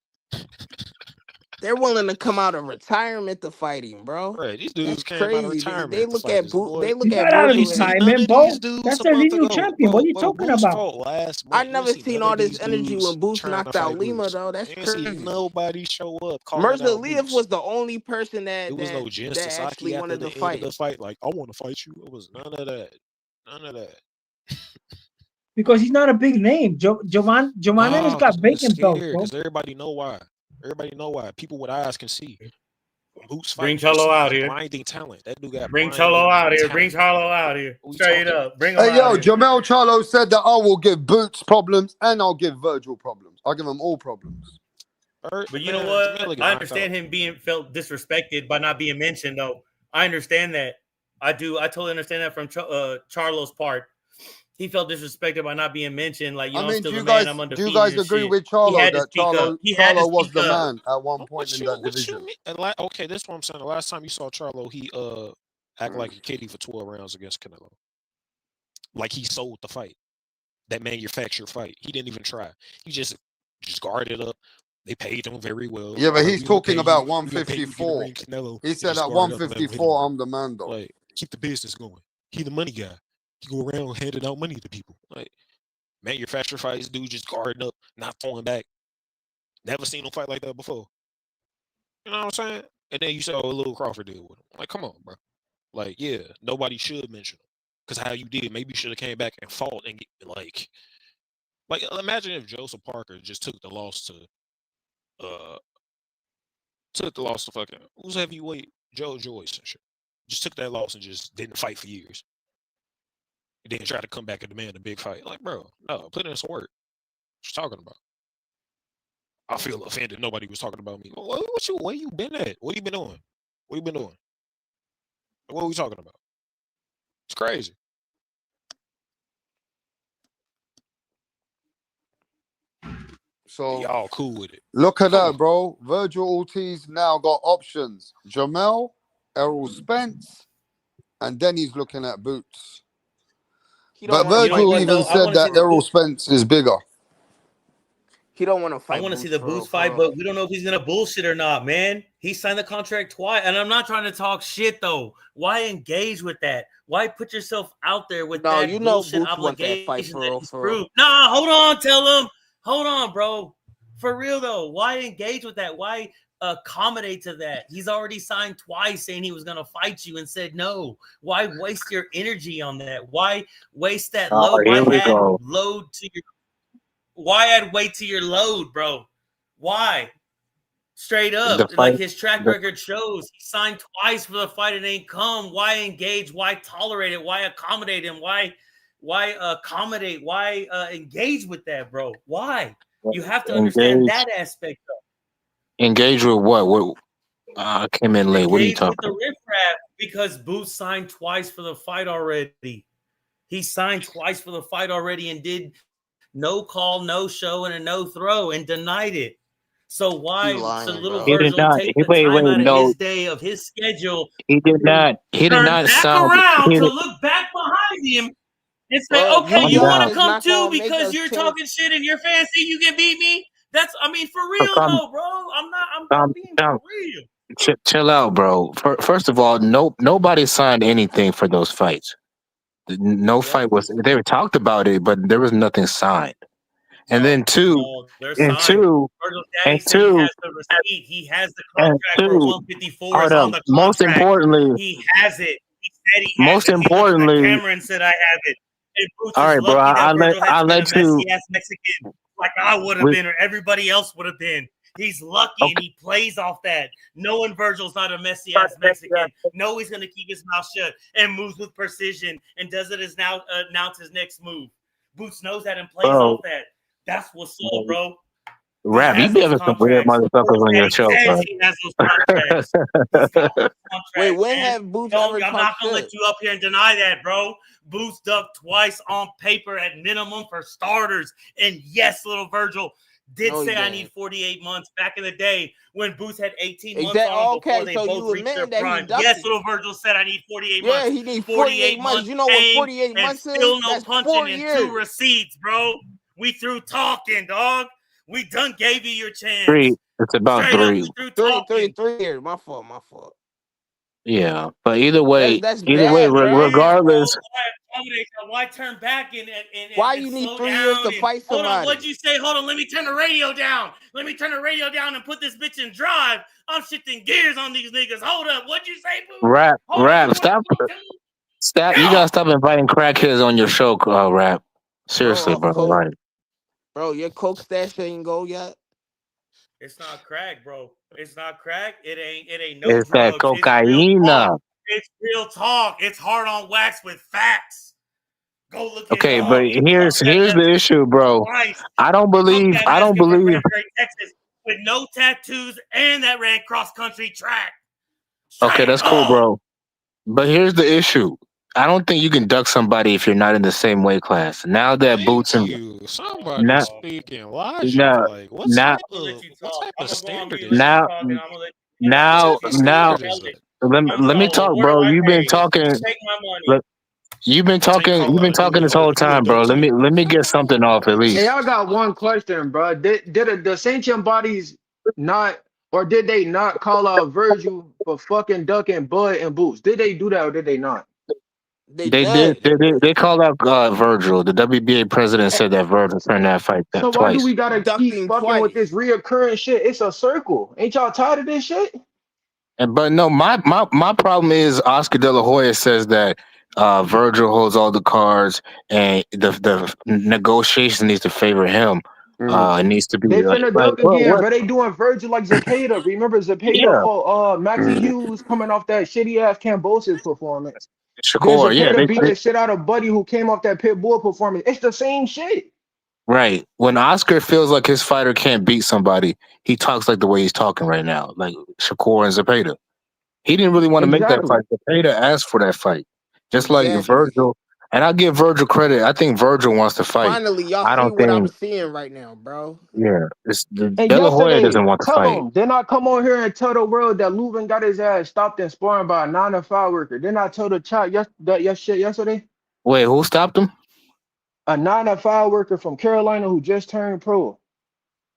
They're willing to come out of retirement to fight him, bro. Right, these dudes came crazy. out of retirement. They look at Boots. They look at Virgil. Retirement, bro. That's the lineal champion. What are you talking about? I never seen all this energy when Boots knocked out Lima, though. That's crazy. Nobody show up. Mirza Aliyev was the only person that was no Jen that Sasaki actually wanted to fight. Like, I want to fight you. It was none of that. None of that. Because he's not a big name. Giovanni has got vacant belts, bro. Because everybody know why. Everybody know why. People with eyes can see. Boots bring Cholo out here. Blinding talent. That dude got bring Cholo out here. Bring Cholo out here. Straight up. Bring him hey, yo, out here. Jamel Charlo said that I will give Boots problems and I'll give Virgil problems. I'll give them all problems. But you know what? I understand him being felt disrespected by not being mentioned, though. I understand that. I do. I totally understand that from Charlo's part. He felt disrespected by not being mentioned. Like, you know, I'm still the man. I'm undefeated. Do you guys agree with Charlo that Charlo was the man at one point in that division? Okay, this is what I'm saying. The last time you saw Charlo, he acted like a kitty for 12 rounds against Canelo. Like he sold the fight. That manufactured fight. He didn't even try. He just guarded up. They paid him very well. Yeah, but he's talking about 154. He said at 154, I'm the man, though. Like, keep the business going. He the money guy. He go around handing out money to people. Like, manufacturer fights, dude just guarding up, not throwing back. Never seen him fight like that before. You know what I'm saying? And then you saw a little Crawford deal with him. Like, come on, bro. Like, yeah, nobody should mention him. Because how you did, maybe you should have came back and fought and get, like, imagine if Joseph Parker just took the loss to fucking, who's heavyweight? Joe Joyce and shit. Just took that loss and just didn't fight for years. And then try to come back and demand a big fight. Like, bro, no, put in some work. What you talking about? I feel offended. Nobody was talking about me. Where you been at? What you been doing? What you been doing? What are we talking about? It's crazy. So y'all cool with it. Look at that, bro. Virgil Ortiz now got options. Jamel, Errol Spence, and then he's looking at Boots. But Virgil even said that Errol Spence is bigger. He don't want to fight. I want to see the Boots fight, but we don't know if he's gonna bullshit or not, man. He signed the contract twice, and I'm not trying to talk shit though. Why engage with that? Why put yourself out there with that you know bullshit Boots want that fight for real. Nah, hold on, tell him. Hold on, bro. For real though, why engage with that? Why accommodate to that? He's already signed twice saying he was going to fight you and said no. Why waste your energy on that? Why waste that load? Why Here we add go. load to your? Why add weight to your load, bro? Why? Straight up, The like fight. his track record shows, he signed twice for the fight and ain't come. Why engage? Why tolerate it? Why accommodate him? Why accommodate? Why engage with that, bro? Why? You have to understand Engage. that aspect of Engage with what? What? I came in late. What are you engage with talking the riffraff because Boots signed twice for the fight already. He signed twice for the fight already and did no call, no show, and a no throw and denied it. So why should little He did Virgil not. take the Wait, time out of no. his day of his schedule He did not. He did turn not back sound. around He to did, look back behind him and say, Bro, okay, you you want young to is come not too gonna make because us you're change. talking shit and you're fancy, you can beat me? That's, I mean, for real calm, though, bro. I'm being calm, for real. chill out, bro. First of all, nobody signed anything for those fights. No fight was. They were talked about it, but there was nothing signed. And then No, they're signed. Virgil Daddy said he has the receipt. He has the contract where 154 hold is up. on the Most contract. importantly, He has it. He said he has most it. He looked at the importantly, camera and said, I have it. And Boots all is right, bro. lucky that I Virgil let hasn't been a you. messy ass Mexican like I would have We, been or everybody else would have been. He's lucky and he plays off that. Knowing Virgil's not a messy ass Mexican. No, he's gonna keep his mouth shut and moves with precision and does it as now announce his next move. Boots knows that and plays bro. off that. That's what's up, bro. Rap, you be having some weird motherfuckers on your show, Says bro. he has those contracts. He's got those contracts. Wait, when man. have Boots No, ever I'm talked not gonna shit? let you up here and deny that, bro. Boots ducked twice on paper at minimum for starters. And yes, little Virgil did No, he say I didn't. need 48 months back in the day when Boots had 18 months Exactly. on him Okay, before they so both you reached their admitting that he prime. ducked Yes, it. little Virgil said I need 48 Yeah, months. he needs 48 months. months You know what pain 48 and months still is? no That's 4 punching and years. 2 receipts, bro. We through talking, dog. We done gave you your chance. 3. It's about Straight up, 3. we through talking. 3 years. My fault. Yeah, but either way, That's bad, bro. regardless. Why turn back and Why you need slow 3 years down to and fight hold on? somebody? What'd you say? Hold on, let me turn the radio down. Let me turn the radio down and put this bitch in drive. I'm shifting gears on these niggas. Hold up, what'd you say, boo? Rap, Hold on, stop. You gotta stop inviting crackheads on your show, Rap. Seriously, bro. Like, Bro, your coke stash ain't go yet. It's not crack, bro. It's not crack. It ain't no it's that drugs. It's real talk. cocaine. It's real talk. It's hard on wax with facts. Go look at Okay, but here's the issue, bro. Christ. I don't believe. Texas with no tattoos and that ran cross country track. Okay, that's cool, bro. But here's the issue. I don't think you can duck somebody if you're not in the same weight class. Now that Boots and Somebody speaking logic. Like what type of standard is that? now What standard is that? let me talk, bro. You've been talking. You've been talking this whole time, bro. Let me get something off at least. Hey, I got one question, bro. Did the sentient bodies not, or did they not call out Virgil for fucking ducking Bud and Boots? Did they do that or did they not? They did. They called out Virgil. The WBA president said that Virgil turned that fight So why do we gotta keep fucking with this reoccurring shit? It's a circle. Ain't y'all tired of this shit? But no, my problem is Oscar De La Hoya says that Virgil holds all the cards, and the negotiation needs to favor him. It needs to be They finna duck again, what? but they doing Virgil like Zepeda. Remember Zepeda for Maxie Hughes coming off that shitty ass Cambosis performance. Then Shakur, yeah, Zepeda beat the shit out of Buddy who came off that Pit Bull performance. It's the same shit. Right. When Oscar feels like his fighter can't beat somebody, he talks like the way he's talking right now, like Shakur and Zepeda. He didn't really want to make that fight. Zepeda asked for that fight, just like Virgil. And I'll give Virgil credit. I think Virgil wants to fight. Finally, y'all I see don't what I'm think. seeing right now, bro. Yeah, it's And De La Hoya doesn't want to tell fight. them, then I come on here and tell the world that Lubin got his ass stopped and sparring by a 9-to-5 worker. Then I told the chat yesterday. Wait, who stopped him? A 9-to-5 worker from Carolina who just turned pro.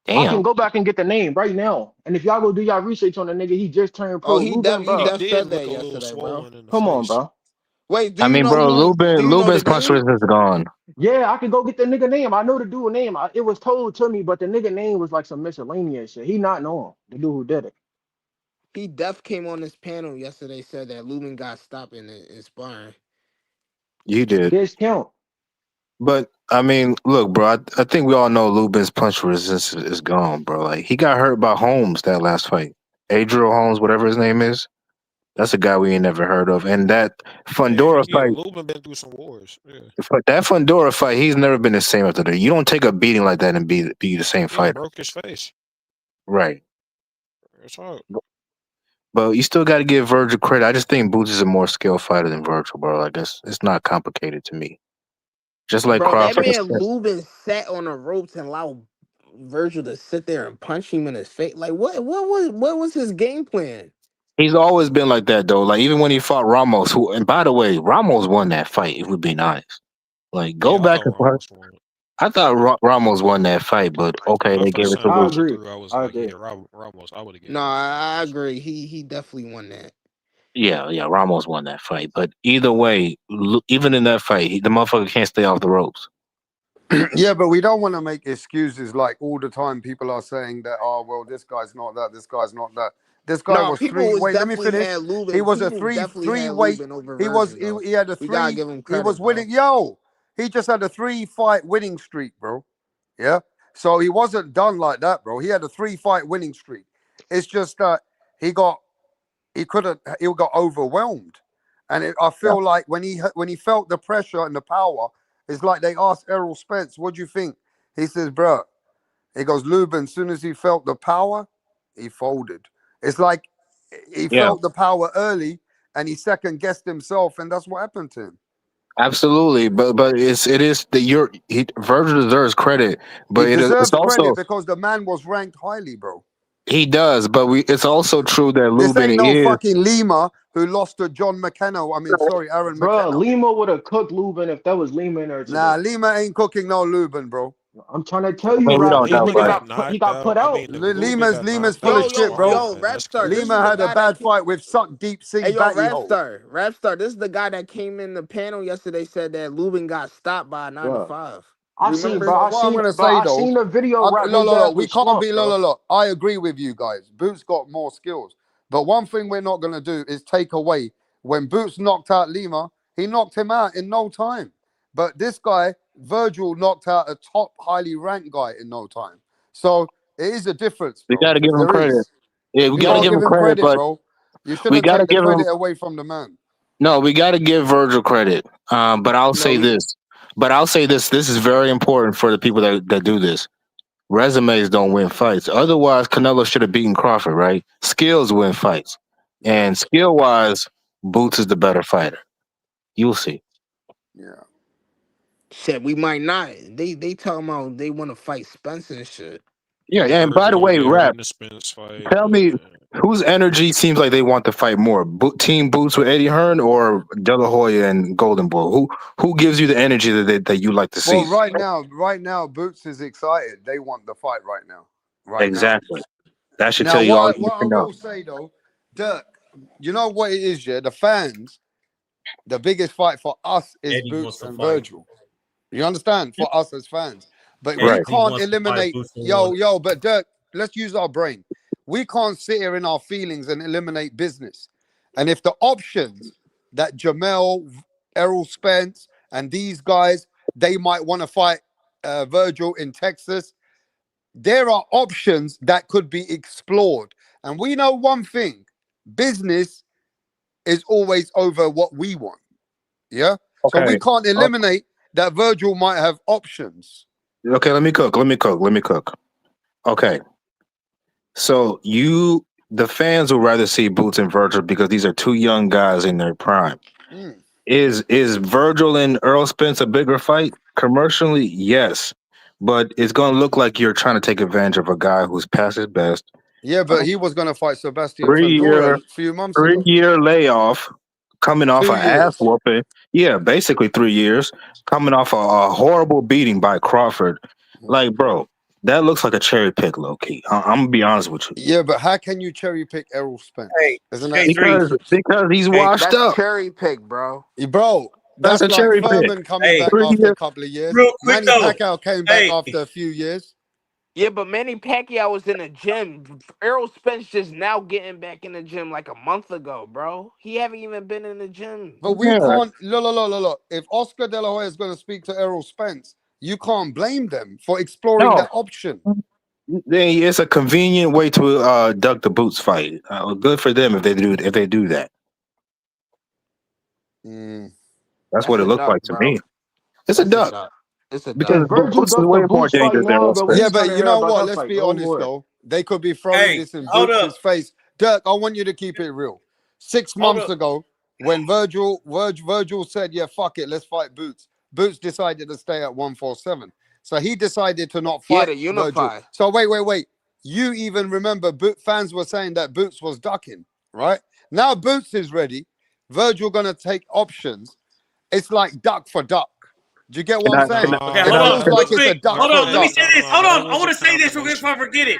Damn. I can go back and get the name right now. And if y'all go do y'all research on the nigga, he just turned pro. Oh, he Lubin, bro. definitely said that yesterday, bro. Come on, bro. Wait, do I you mean, know bro, who? Do you know Lubin's the punch name? list is gone. Yeah, I can go get the nigga name. I know the dude name. It was told to me, but the nigga name was like some miscellaneous shit. He not know him, the dude who did it. Def came on this panel yesterday, said that Lubin got stopped in sparring. You did. This count. But I mean, look, bro. I think we all know Lubin's punch resistance is gone, bro. Like he got hurt by Holmes that last fight. Adriel Holmes, whatever his name is. That's a guy we ain't never heard of. And that Fundora Yeah, fight, Lubin been through some wars. Yeah, that Fundora fight, he's never been the same after that. You don't take a beating like that and be the same yeah, fighter, broke his face. right? That's hard. But you still got to give Virgil credit. I just think Boots is a more skilled fighter than Virgil, bro. Like it's not complicated to me. Just like Bro, that Crawford. man Lubin sat on the ropes and allowed Virgil to sit there and punch him in his face. Like what was his game plan? He's always been like that though. Like even when he fought Ramos, who and by the way, Ramos won that fight. If we're being honest, like go Yeah, I back thought and Ramos won. I thought Ramos won that fight, but okay, When I they gave first it seen to I Boots. agree. I was I like, agree. yeah, Ramos. I would have given No, it to I Ramos. agree. He definitely won that. Yeah, Ramos won that fight. But either way, even in that fight, the motherfucker can't stay off the ropes. Yeah, but we don't want to make excuses like all the time. People are saying that, oh, well, this guy's not that. This guy's not that. This guy No, was people was Wait, let me definitely finish. had Lubin. He was a People definitely three had weight. Lubin over He was Virgil, though. he had a We gotta three. give him He credit, was bro. winning. Yo, he just had a 3-fight winning streak, bro. Yeah. So he wasn't done like that, bro. He had a 3-fight winning streak. It's just that he got overwhelmed, and I feel like when he felt the pressure and the power, it's like they asked Errol Spence, "What do you think?" He says, "Bro," he goes, "Lubin." As soon as he felt the power, he folded. It's like he Yeah, felt the power early, and he second guessed himself, and that's what happened to him. absolutely. But it is that Virgil deserves credit, He but it's deserves also credit because the man was ranked highly, bro. he does. But it's also true that This Lubin ain't no is. fucking Lima who lost to John McKenna. Aaron Bro, McKenna. Lima would have cooked Lubin if that was Lima in there Nah, today. Lima ain't cooking no Lubin, bro. I'm trying to tell I you, mean, we Rap. don't This doubt nigga Lima that. got he knocked got put out. I out. mean, if Lubin got Lima's knocked full out of in shit, bro. sparring, then that's Rapstar, this crazy. is Lima the had a guy that bad came. fight with Suck Deep Hey, Sing yo, Batty Hole. Rapstar, this is the guy that came in the panel yesterday, said that Lubin got stopped by a 9 to Bro, 5. I seen, bro. Remember? I What I'm seen, gonna bro. say I though, seen the video. Rap. His ass we was can't be slumped, bro. I agree with you guys. Boots got more skills, but one thing we're not gonna do is take away when Boots knocked out Lima. He knocked him out in no time. But this guy, Virgil, knocked out a top, highly ranked guy in no time. So it is a difference, We bro. got to give him There credit. is. Yeah, we You got to gotta give give him him credit, credit, but bro. You we shouldn't got to take the give him. credit away from the man. No, we got to give Virgil credit. But I'll No, say we. this. But I'll say this. This is very important for the people that do this. Resumes don't win fights. Otherwise, Canelo should have beaten Crawford, right? Skills win fights. Yeah, And skill wise, Boots is the better fighter. You'll see. yeah. Shit, we might not. They talking about they want to fight Spence and shit. Yeah, Yeah, and by the Virgil, way, yeah, Rap, winning the Spence fight. tell me whose energy seems like they want to fight more? Team Boots with Eddie Hearn or De La Hoya and Golden Boy? Who gives you the energy that you like to Well, see? right now, Boots is excited. They want the fight right now. Right now. Exactly. That should Now, tell you all you need what I to know. will say though, Dirk, you know what it is, yeah? The fans, the biggest fight for us is Eddie wants Boots to and fight. Virgil. You understand? For us as fans. But we Right. Eddie can't wants to fight eliminate Boots and one. but Dirk, let's use our brain. We can't sit here in our feelings and eliminate business. And if the options that Jamel, Errol Spence, and these guys, they might want to fight Virgil in Texas, there are options that could be explored. And we know one thing: business is always over what we want. Yeah. So we Okay. can't eliminate that Virgil might have options. Okay, let me cook. Okay. So the fans would rather see Boots and Virgil because these are two young guys in their prime. Mm. Is Virgil and Earl Spence a bigger fight? Commercially, yes. But it's gonna look like you're trying to take advantage of a guy who's past his best. Yeah, but he was going to fight Sebastian Three Fundora year a few months three ago. year layoff, coming off 2 an ass years. whooping. Yeah, basically 3 years, coming off a horrible beating by Crawford. Like, bro, that looks like a cherry pick, low key. I'm gonna be honest with you. Yeah, but how can you cherry pick Errol Spence? Isn't that Because he's washed That's up. cherry pick, bro. Bro, That's that's a like cherry pick. Furman coming back 3 after years. a couple of years. Real quick Manny though. Pacquiao came back Hey, after a few years. Yeah, but Manny Pacquiao was in the gym. Errol Spence just now getting back in the gym like a month ago, bro. He haven't even been in the gym. But we can't. Look. If Oscar De La Hoya is going to speak to Errol Spence, you can't blame them for exploring No, that option. it's a convenient way to duck the boots fight. Good for them if they do that. That's That's what it a looked duck, like to bro. me. It's a That's a duck duck. It's a duck. because If Virgil Boots is ducked way the more Boots fight dangerous than now, Errol then we Yeah, Spence. ain't trying but to you hear know about what? that Let's fight. be Go honest for it. though. They could be throwing Hey, this in hold up. Boots' face. Dirk, I want you to keep it real. 6 Hold months up. ago, when Virgil said, "Yeah, fuck it, let's fight Boots." Boots decided to stay at 147, so he decided to not Yeah, fight to Virgil. unify. So wait. You even remember fans were saying that Boots was ducking, right? Now Boots is ready. Virgil gonna take options. It's like duck for duck. Do you get what I'm saying? Okay, It hold on, feels real like Nah, it's a quick. duck Hold for on, let me duck. say this. Hold that on, I was want a to say this real quick combination. before I forget it.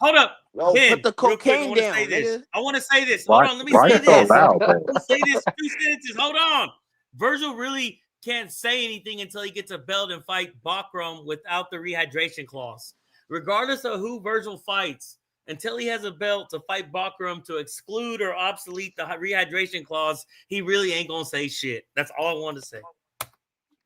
Hold up, Yo, put Ben, the real quick. I cocaine want to say down, this. nigga. I want to say this. Hold Why? on, let me Why are you say so this. loud, man? Let me say this. 2 sentences. Hold on. Virgil really can't say anything until he gets a belt and fight Bakram without the rehydration clause. Regardless of who Virgil fights, until he has a belt to fight Bakram to exclude or obsolete the rehydration clause, he really ain't gonna say shit. That's all I want to say.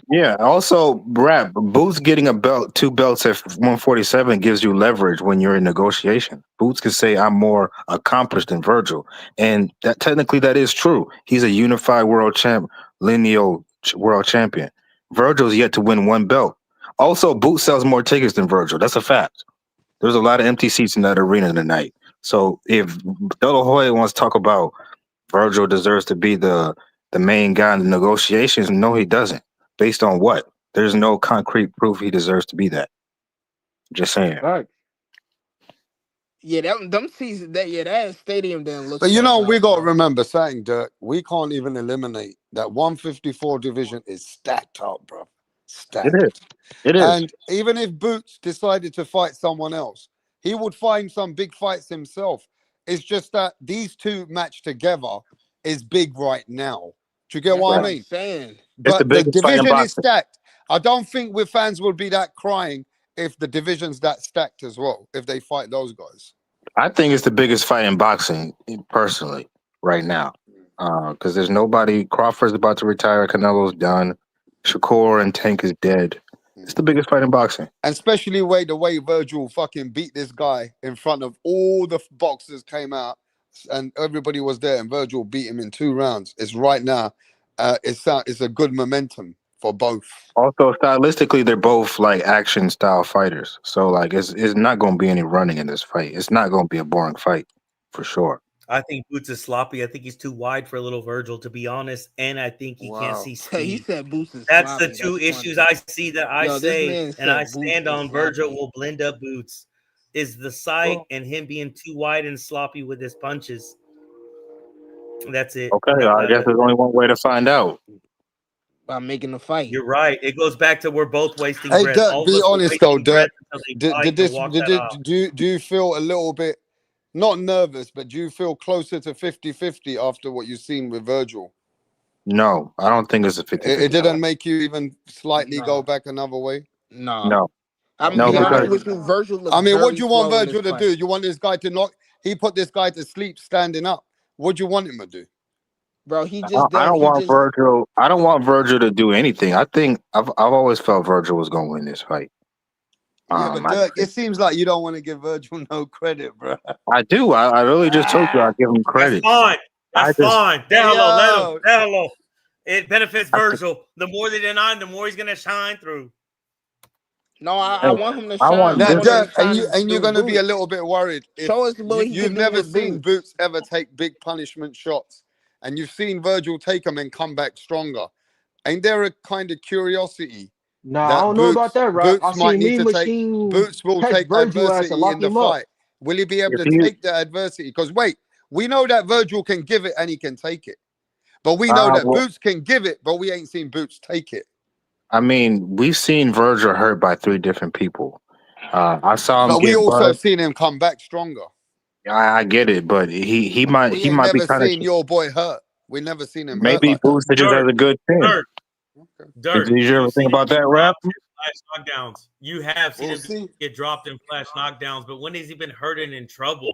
Yeah. Also, rap Boots getting a belt, 2 belts at 147 gives you leverage when you're in negotiation. Boots can say, "I'm more accomplished than Virgil," and that technically that is true. He's a unified world champ, lineal world champion. Virgil's yet to win 1 belt. Also, Boots sells more tickets than Virgil. That's a fact. There's a lot of empty seats in that arena tonight. So if De La Hoya wants to talk about Virgil deserves to be the main guy in the negotiations, no, he doesn't. Based on what? There's no concrete proof he deserves to be that. Just saying. Right. Yeah, them seasons that stadium didn't look But you so know, we good, got to bro. remember something, Dirk. We can't even eliminate that 154 division is stacked up, bro. It is. Stacked. It is. And even if Boots decided to fight someone else, he would find some big fights himself. It's just that these two matched together is big right now. Do you get That's what what I I'm mean? saying. It's the But the biggest fight in division is boxing. stacked. I don't think we fans would be that crying if the division's that stacked as well, if they fight those guys. I think it's the biggest fight in boxing, personally, right now. Because there's nobody. Crawford's about to retire. Canelo's done. Shakur and Tank is dead. It's the biggest fight in boxing. And especially the way Virgil fucking beat this guy in front of all the boxers came out and everybody was there and Virgil beat him in 2 rounds. It's right now. It's a good momentum for both. Also, stylistically, they're both like action style fighters. So like, it's not going to be any running in this fight. It's not going to be a boring fight, for sure. I think Boots is sloppy. I think he's too wide for little Virgil, to be honest. And I think he can't Wow. see He speed. said Boots is That's the sloppy. 2 That's issues funny. I see that I Yo, this say, man and I said Boots stand is on Virgil sloppy. will blend up Boots. Is the sight and him being too wide and sloppy with his punches. That's it. Okay, I guess there's only one way to find out. By making a fight. You're right. It goes back to we're both wasting Hey breath. Dirk, All of be us are honest though, wasting breath Dirk. until they Did, fight did and this walk did, that did, off. do you feel a little bit not nervous, but do you feel closer to 50-50 after what you've seen with Virgil? No, I don't think it's a 50-50 It didn't fight. make you even slightly go No. back another way? No. No, I'm gonna no, be honest because with you. Virgil looked I mean, what very do you want slow in this Virgil to fight. do? You want this guy to knock? He put this guy to sleep standing up. What do you want him to do? Bro, he I just done. don't He want just Virgil. I don't want Virgil to do anything. I think I've always felt Virgil was going to win this fight. Yeah, but I Dirk, it seems like you don't want to give Virgil no credit, bro. I do. I really just told you I give him That's credit. fine. That's I just fine. Down low. Let him. Yo, Down low. It benefits I think, Virgil. The more they deny him, the more he's gonna shine through. no. I hey, want him to I shine. want I now this. want him Dirk, to shine and you're through gonna be a Boots. little bit worried if Show us what he you've could do never with seen Boots. Boots ever take big punishment shots, and you've seen Virgil take them and come back stronger. Ain't there a kind of curiosity Nah, I that don't know about that, Rap. I Boots might seen need Mean to take? Machine Boots will catch take Virgil ass and adversity in lock the him up. fight. Will he be able If to you, take the adversity? Because wait, we know that Virgil can give it and he can take it. But we know that well, Boots can give it, but we ain't seen Boots take it. I mean, we've seen Virgil hurt by 3 different people. I saw him But we get also buzzed. seen him come back stronger. I get it, but he We ain't might be never kind of seen your boy hurt. We never seen him hurt maybe like that. Boots just has Dirt. a good chin. Dirt. Dirt. Did you Do you ever see think him about get that, Rap? dropped? flash knockdowns. You have seen We'll him see. get dropped in flash knockdowns, but when has he been hurt and in trouble?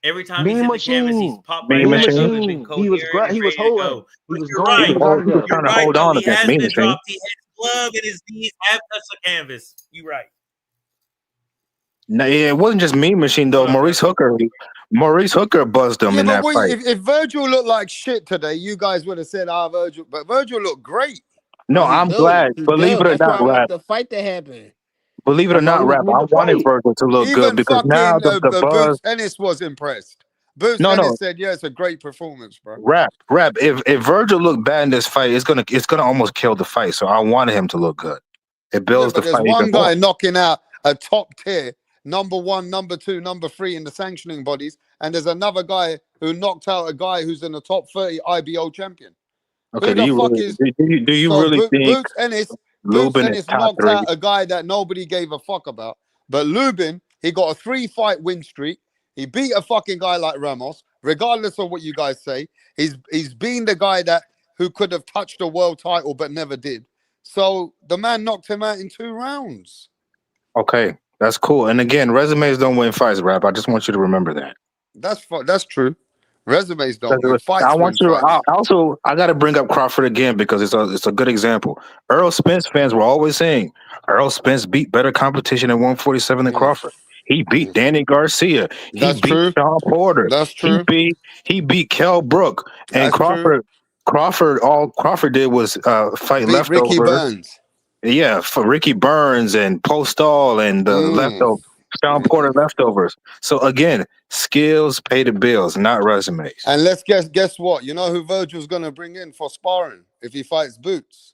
Every time he's Mean hit the canvas, he's Machine. popped right Mean Mean back Machine. up and been Machine. coherent and He was ready to holding. go. He But was you're going. He right. was out of He was there. trying You're to right, hold though. on He against has Mean been Machine. dropped. His glove and his knees have touched the canvas. You're right. No, yeah, it wasn't just Mean Machine though. Maurice Hooker buzzed him Yeah, in but that fight. if Virgil looked like shit today, you guys would have said, Virgil. But Virgil looked great. No, Oh, he I'm do. glad. He Believe do. it or That's why not, I want Rap. the fight to happen. Believe it or That's why not, we Rap. need I to wanted fight. Virgil to look good Even because now fucking the buzz. Boots-Ennis was impressed. Boots-Ennis No, said, yeah, it's a great performance, bro. Rap. If Virgil looked bad in this fight, it's gonna almost kill the fight. So I wanted him to look good. It Yeah, builds the but there's fight even one more. guy knocking out a top tier, number 1, number 2, number 3 in the sanctioning bodies, and there's another guy who knocked out a guy who's in the top 30 IBO champion. Okay, Who the fuck is do you so really think Boots-Ennis Lubin is top knocked 3? out a guy that nobody gave a fuck about. But Lubin, he got a 3-fight win streak. He beat a fucking guy like Ramos, regardless of what you guys say. He's been the guy who could have touched a world title but never did. So the man knocked him out in 2 rounds. Okay, that's cool. And again, resumes don't win fights, Rap. I just want you to remember that. That's true. Resumes don't win. I Fights want win you. fights. I got to bring up Crawford again because it's a good example. Errol Spence fans were always saying Errol Spence beat better competition at 147 than Crawford. He beat Danny Garcia. He That's beat true. Sean Porter. That's true. He beat Kell Brook. And That's true. All Crawford did was fight Beat Ricky leftovers. Burns. Yeah, for Ricky Burns and Postall and the leftover Sean Porter leftovers. So again, skills pay the bills, not resumes. And let's guess what? You know who Virgil's gonna bring in for sparring if he fights Boots?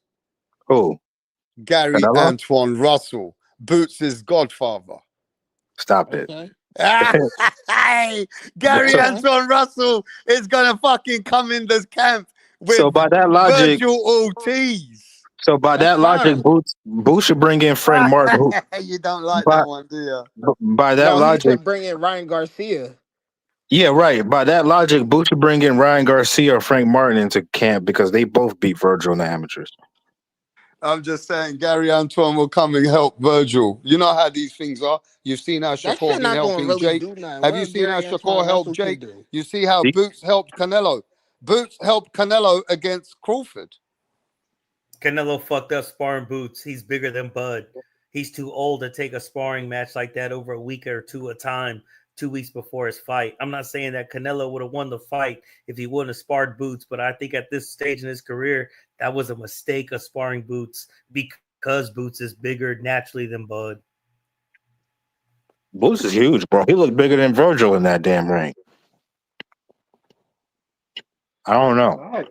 Who? Gary Canelo? Antoine Russell, Boots' godfather. Stop it. Hey, Gary Antoine Russell is gonna fucking come in this camp with So by that logic, Virgil Ortiz. that logic, Boots should bring in Frank Martin. Who, You don't like by, that one, do you? by that No, he logic, should bring in Ryan Garcia. yeah, right. By that logic, Boots should bring in Ryan Garcia or Frank Martin into camp because they both beat Virgil in the amateurs. I'm just saying Gary Antoine will come and help Virgil. You know how these things are. You've seen how That shit Shakur been not gonna helping really Jake. do nothing. Have What you seen how Gary Shakur Antoine helped Russell can Jake? do? You see how Boots helped Canelo. Boots helped Canelo against Crawford. Canelo fucked up sparring Boots. He's bigger than Bud. He's too old to take a sparring match like that over a week or two a time, 2 weeks before his fight. I'm not saying that Canelo would have won the fight if he wouldn't have sparred Boots, but I think at this stage in his career, that was a mistake of sparring Boots because Boots is bigger naturally than Bud. Boots is huge, bro. He looked bigger than Virgil in that damn ring. I don't know.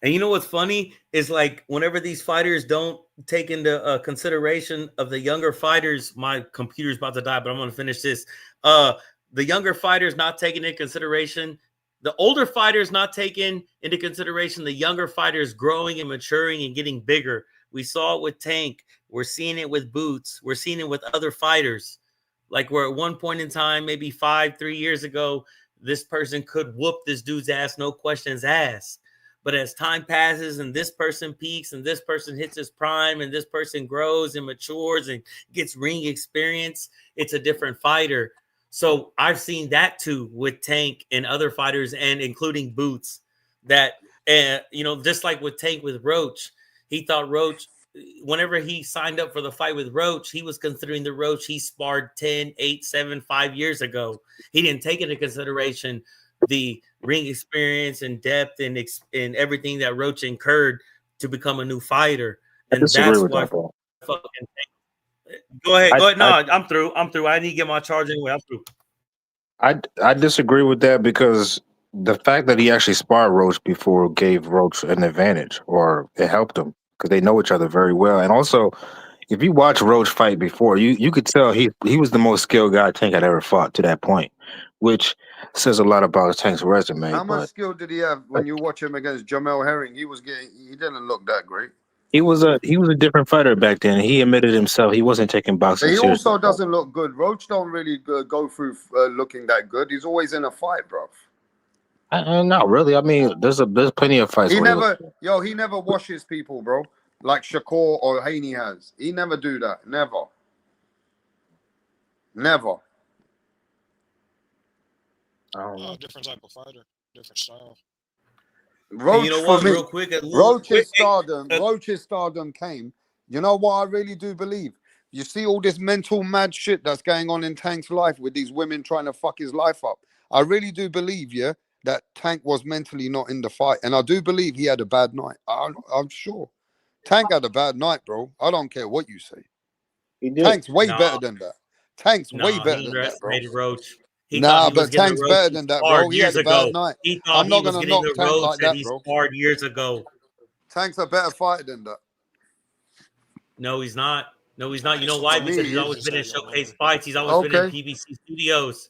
And you know what's funny is like whenever these fighters don't take into consideration of the younger fighters, my computer's about to die, but I'm going to finish this. The younger fighters not taking into consideration, the older fighters not taking into consideration, the younger fighters growing and maturing and getting bigger. We saw it with Tank. We're seeing it with Boots. We're seeing it with other fighters. Like we're at one point in time, maybe 3 years ago, this person could whoop this dude's ass, no questions asked. But as time passes and this person peaks and this person hits his prime and this person grows and matures and gets ring experience, it's a different fighter. So I've seen that too with Tank and other fighters and including Boots that, just like with Tank with Roach, he thought Roach, whenever he signed up for the fight with Roach, he was considering the Roach he sparred 10, 8, 7, 5 years ago. He didn't take into consideration the ring experience and depth and everything that Roach incurred to become a new fighter. And that's why fucking go ahead. No, I'm through. I need to get my charge anyway. I'm through. I disagree with that because the fact that he actually sparred Roach before gave Roach an advantage, or it helped him because they know each other very well. And also, if you watch Roach fight before, you could tell he was the most skilled guy Tank had ever fought to that point, which says a lot about Tank's resume. How much skill did he have when you watch him against Jamel Herring? He didn't look that great. He was a different fighter back then. He admitted himself he wasn't taking boxing But he seriously. also doesn't look good. Roach don't really go through looking that good. He's always in a fight, bro. Not really. I mean, there's plenty of fights. He never washes people, bro. like Shakur or Haney has. He never do that. Never. Never. Different type of fighter, different style. Roach, you know for what? me, Real quick, a little quick. Roach's stardom came. You know what I really do believe? You see all this mental mad shit that's going on in Tank's life with these women trying to fuck his life up. I really do believe, yeah, that Tank was mentally not in the fight. And I do believe he had a bad night. I'm sure. Tank had a bad night, bro. I don't care what you say. He did. Tank's way better than that. Tank's way He better than that, bro. underestimated Roach. He thought he was But getting Tank's the better Roach than that, hard bro. He years had a bad ago. night. He thought I'm he not was gonna getting knock the Tank Roach like that that, he bro. sparred years ago. Tank's a better fighter than that. No, he's not. No, he's not. You know To why? me, Because he he's is. always been in showcase fights. He's always been in Okay. PBC studios.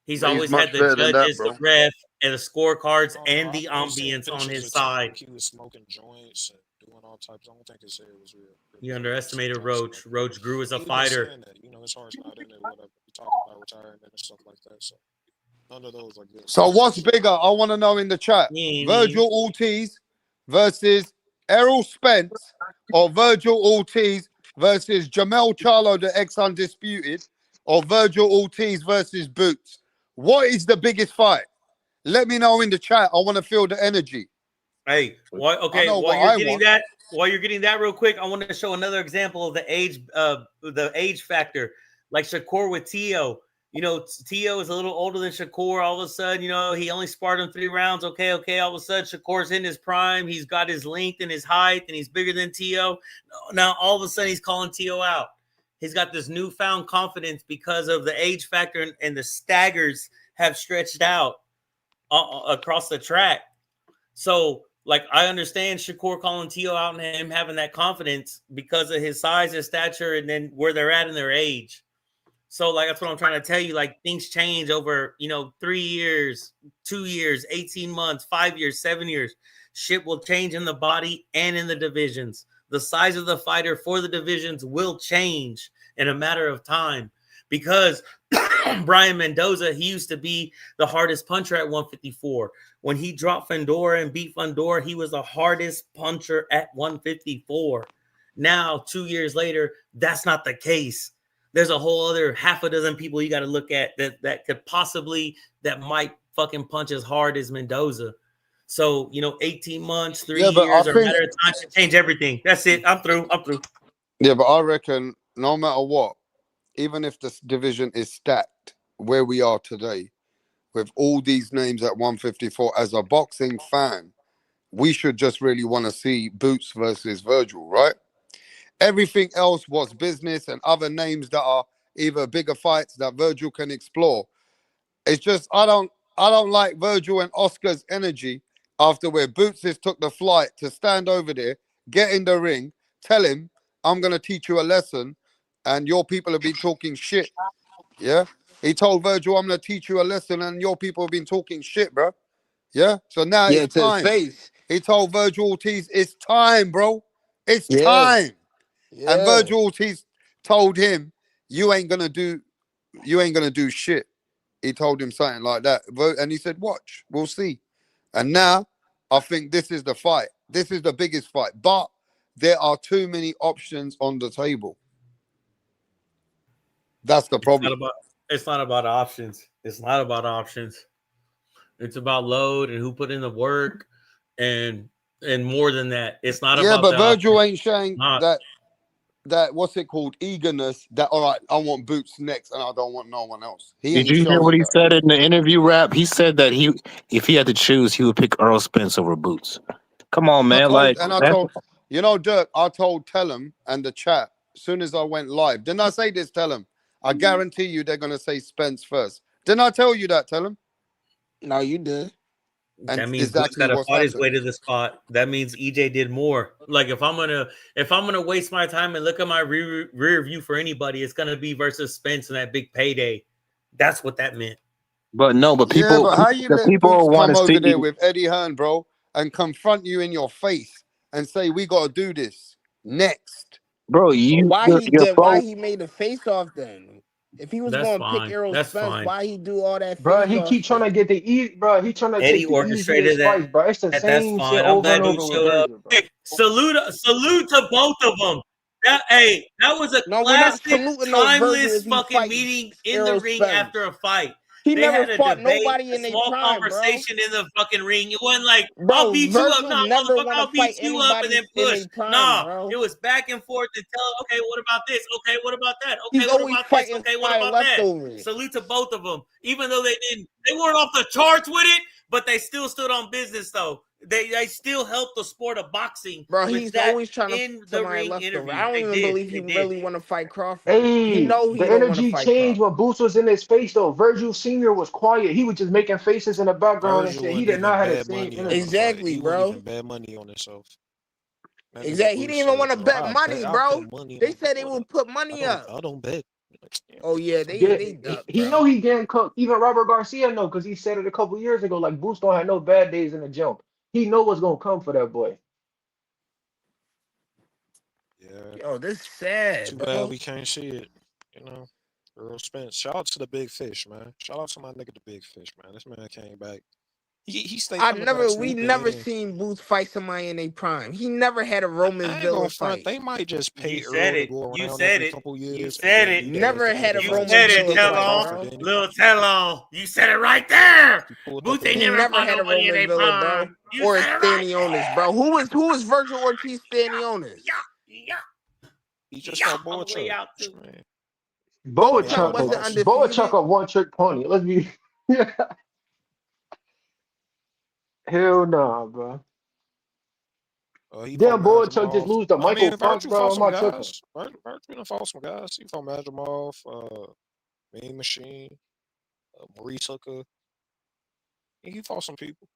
He's But he's always much had the better than that, judges, the bro. ref, and the scorecards Oh, and no, the I've seen ambience on pictures his of side. Tank. He was smoking joints and doing all types. I don't think his hair was real. You underestimated Roach. Roach grew as a He was fighter. saying that, his heart's not in it, whatever. He talking about retirement and stuff like that. So none of those are good. So what's bigger? I want to know in the chat. Virgil Ortiz versus Errol Spence, or Virgil Ortiz versus Jamel Charlo, the ex-undisputed, or Virgil Ortiz versus Boots. What is the biggest fight? Let me know in the chat. I want to feel the energy. Hey, I know while what you're I getting want. that, real quick, I want to show another example of the age factor, like Shakur with Tio. Tio is a little older than Shakur. All of a sudden, he only sparred him 3 rounds. Okay. All of a sudden, Shakur's in his prime. He's got his length and his height, and he's bigger than Tio. Now, all of a sudden, he's calling Tio out. He's got this newfound confidence because of the age factor, and the staggers have stretched out across the track. So, like, I understand Shakur calling Tio out and him having that confidence because of his size and stature, and then where they're at in their age. So, like, that's what I'm trying to tell you. Like, things change over, 3 years, 2 years, 18 months, 5 years, 7 years. Shit will change in the body and in the divisions. The size of the fighter for the divisions will change in a matter of time, because Brian Mendoza, he used to be the hardest puncher at 154. When he dropped Fandora and beat Fandora, he was the hardest puncher at 154. Now, 2 years later, that's not the case. There's a whole other half a dozen people you got to look at that could possibly, that might fucking punch as hard as Mendoza. So, 18 months, 3 years, or a matter of time to change everything. That's it. I'm through. Yeah, but I reckon no matter what, even if this division is stacked where we are today, with all these names at 154, as a boxing fan, we should just really want to see Boots versus Virgil, right? Everything else was business and other names that are either bigger fights that Virgil can explore. It's just I don't like Virgil and Oscar's energy after where Boots has took the flight to stand over there, get in the ring, tell him, I'm gonna teach you a lesson, and your people have been talking shit. Yeah? He told Virgil, I'm gonna teach you a lesson, and your people have been talking shit, bro. Yeah? So now Yeah, it's to his time. face. He told Virgil Ortiz, it's time, bro. It's Yeah. time. Yeah. And Virgil Ortiz told him, you ain't gonna do shit. He told him something like that. And he said, watch, we'll see. And now I think this is the fight. This is the biggest fight. But there are too many options on the table. That's the problem. It's not about options. It's not about options. It's about load and who put in the work, and more than that. It's not about. Yeah, but Virgil options. ain't showing that what's it called, eagerness, that all right, I want Boots next and I don't want no one else. He Did ain't you hear showing what he that. said in the interview rap? He said that if he had to choose, he would pick Errol Spence over Boots. Come on, man. Dirk, I told Tellum and the chat as soon as I went live. Didn't I say this, Tellum? I guarantee you they're gonna say Spence first. Didn't I tell you that, Tellum? No, you did. And that means exactly got to what's fight his happened. way to the spot. That means EJ did more. Like if I'm gonna waste my time and look at my rear view for anybody, it's gonna be versus Spence and that big payday. That's what that meant. But people, yeah, but how you let people Boots want come to over see there with Eddie Hearn, bro, and confront you in your face and say we gotta do this next? Bro, Why he made a face off then? If he was That's going to pick fine. Errol That's Spence, fine. why he do all that Bro, face he off keep trying to shit? get the bro. He trying to Eddie take the orchestrated easiest fights, bro. It's the that's same shit fine. I'm over glad and dude over with showed up. Virgil, bro. Hey, salute to both of them. That was a No, we're not classic, saluting no Virgil timeless if he fucking fights meeting in the Errol ring Spence. after a fight. He They never had a fought debate, nobody a in their small prime, bro. conversation in the fucking ring. It wasn't like, I'll Bro, beat you up. Virgil No, never motherfucker, want to I'll beat fight you up and anybody then in push. their prime, Nah, bro. it was back and forth to tell, okay, what about this? Okay, what about that? Okay, He's what always about this? fighting Okay, what somebody about that? leftovers. Salute to both of them. Even though they weren't off the charts with it, but they still stood on business though. They still helped the sport of boxing. Bro, with he's that always trying to in fight the somebody ring leftover. interview. I don't They even did. believe he They did. really want to fight Crawford. He Hey, know he the don't want to energy fight changed Crawford. when Boots was in his face though. Virgil Senior was quiet. He was just making faces in the background and Virgil shit. He wasn't did even not have the bad same money on energy. the fight. Exactly, He wasn't even bro. bad money on himself. That nigga Exactly. He Boots didn't even want to bro, bet money, I'll bro. put money They on said they what would put I money up. don't bet. Oh yeah, Yeah, they duck, he bro. know he getting cooked. Even Robert Garcia know because he said it a couple years ago. Like Boots don't have no bad days in the jump. He know what's gonna come for that boy. Yeah. Yo, this is sad, Too bro. bad we can't see it. You know, Errol Spence. Shout out to the big fish, man. Shout out to my nigga, the big fish, man. This man came back. He stayed coming back. We never seen Boots fight somebody in their prime. He never had a Roman I ain't gonna Villa front. fight. They might just pay You said Earl to it. go You around said every it. couple You years. said and it. then do that Never after had a every You fight. Roman said He it, Villa did that with fight, tell-all. Crawford, bro. didn't he? Little tell-all. You said it right there. He pulled up Boots ain't He never never fought had a nobody in Roman their Villa, bro. prime. You Or a said it right Stanionis, bro. Who was Virgil Ortiz Stanionis? Yeah. He just Yeah. fought On the way Boychuk. out too. Man, he ain't Boachuk fought wasn't nobody. undefeated. A one trick pony. Let's be hell nah, bro. He fought Damn, Boachuk just Madrimov. lose to I Michael mean, Crunch, Virgil bro. fought Am some I tripping? guys. Virgil done fought some guys. He fought Madrimov, Mean Machine, Maurice Hooker. He fought some people.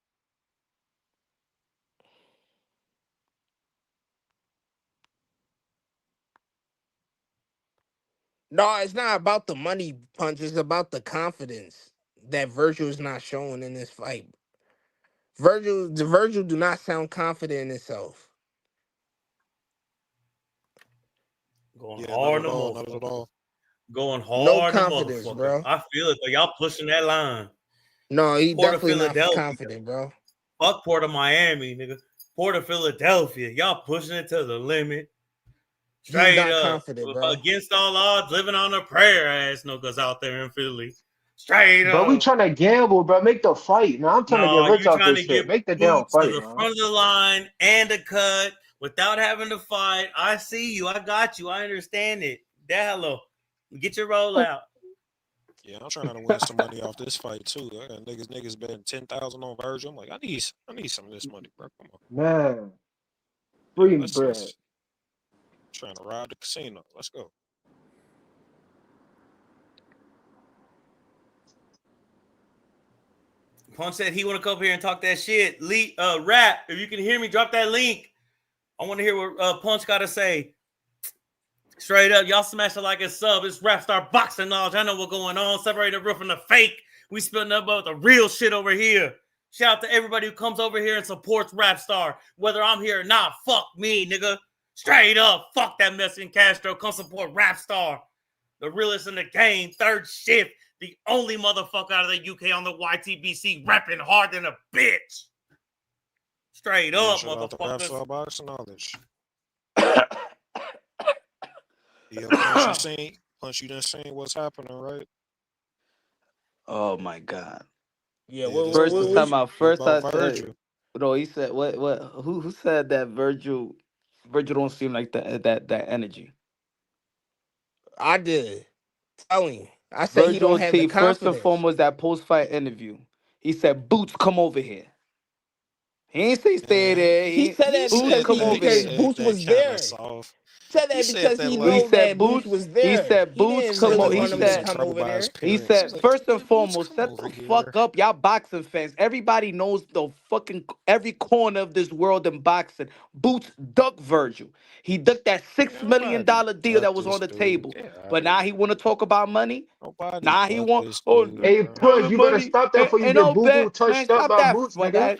No, it's not about the money punch. It's about the confidence that Virgil is not showing in this fight. Virgil do not sound confident in himself. Going Yeah, not hard at in the all. Not at motherfucker. all. Going No hard in the confidence, motherfucker. bro. I feel it though. Y'all pushing that line. No, he Port of definitely not Philadelphia. confident, bro. Fuck Port of Miami, nigga. Port of Philadelphia. Y'all pushing it to the limit. He's Straight not up. confident, bro. Against all odds, living on a prayer ass niggas out there in Philly. Straight Bro, up. we trying to gamble, bro. Make the fight. Now I'm trying to get No, rich you off trying this to shit. get Make the damn Boots to fight, the man. front of the line and a cut without having to fight. I see you. I got you. I understand it. Hello. Get your roll out. Yeah, I'm trying to win some money off this fight too. I got niggas betting 10,000 on Virgil. I'm like, I need some of this money, bro. Come on, Man. Free let's bread. trying to rob the casino. Let's go. Punch said he want to come here and talk that shit. Rap, if you can hear me, drop that link. I want to hear what Punch got to say. Straight up, y'all smash it like a sub. It's Rap Star Boxing Knowledge. I know what's going on. Separate the real from the fake. We spilling up about the real shit over here. Shout out to everybody who comes over here and supports Rap Star. Whether I'm here or not, fuck me, nigga. Straight up, fuck that Mexican Castro. Come support Rap Star. The realest in the game, third shift. The only motherfucker out of the UK on the YTBC repping hard than a bitch. Straight up, Shout out to Rap Star motherfuckers. Boxing Knowledge. Yeah, Punch, you done seen what's happening, right? Oh my God. Yeah, Yeah, First this time out. First I about said, Virgil. no, he said what who said that Virgil don't seem like that energy. I did. Telling you. I said he Virgil don't have the Ortiz, first and confidence. foremost, that post-fight interview. He said, Boots, come over here. He ain't say stay there. He said that Boots, come over because here. Boots was there. Soft. Said He that said because that he like He know said that Boots Boots. was He there. said He Boots, didn't come really on. like He want he him was to in said come trouble over by his there. he parents. said, He's like, first and man, Boots, foremost, come shut over the here. fuck up. Y'all boxing fans. Everybody knows the fucking every corner of this world in boxing. Boots ducked Virgil. He ducked that $6 million deal that was on the table. But now he want to talk about money. Nobody Now he ducked want this oh dude, Hey, bro. Push, the you better money stop that before you and get no boo-boo bet, man. touched up Stop by that Boots, but nigga. that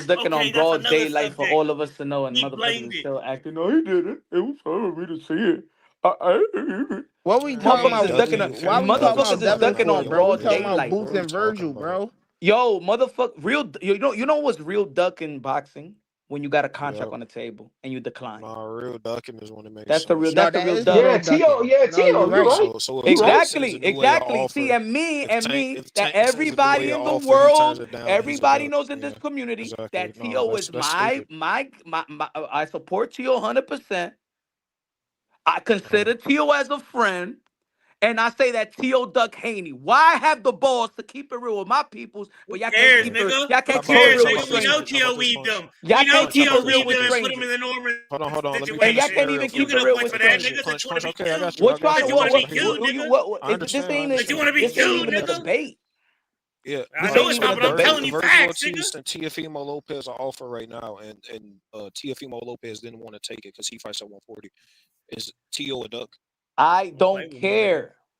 is ducking Okay, on that's broad another daylight for subject. all of us to know, and He motherfuckers blamed is it. still acting. No, he didn't. It was hard for me to see it. What we talking Motherfuckers is about? ducking. Why we talking about Motherfuckers is ducking ducking for, on bro? We broad talking about daylight. Boots and Virgil, bro. Yo, motherfucker, real. You know what's real duck in boxing? When you got a contract Yep. on the table and you decline. Nah, real ducking is when it makes That's the real. sense. No, That's the that real is duck. real Yeah, Tio. ducking. Yeah, No, you're Tio. You right. right. So if You right. Tank sends Exactly, a new way of exactly. See, offer, and me, if that Tank sends a new everybody way of in the offer, he turns world, it down. He's a everybody duck. knows in Yeah, this community exactly. that No, Tio is that's my. stupid. I support Tio 100%. I consider Tio as a friend. And I say that T.O. Duck Haney. Why have the balls to keep it real with my peoples, but Who y'all can't cares, keep it? nigga? Y'all Who can't How keep about it cares, this? real How with nigga? about We this? know How strangers. Tio about this, weaved Punch? them. Y'all We know can't keep Tio it real weaved with them and put them strangers. in enormous Hold on. Let me And y'all finish. situations. can't Real even quick. You keep it gonna real punch with for that, Punch. nigga? strangers. Cause Punch. you Punch. wanna be Okay, I cute. got you. I What got trying you. to Cause I you what wanna got you. be what But here, cute, what, nigga. what I this understand. I ain't Cause you understand. wanna be this Listen, ain't cute, even a nigga. debate. yeah, I This know ain't it's even not, a but I'm debate. telling you Virgil facts, nigga. Ortiz and Teofimo Lopez are offer right now, and Teofimo Lopez didn't want to take it because he fights at 140. Is Tio a duck? I Don't don't fight with me, nigga. care.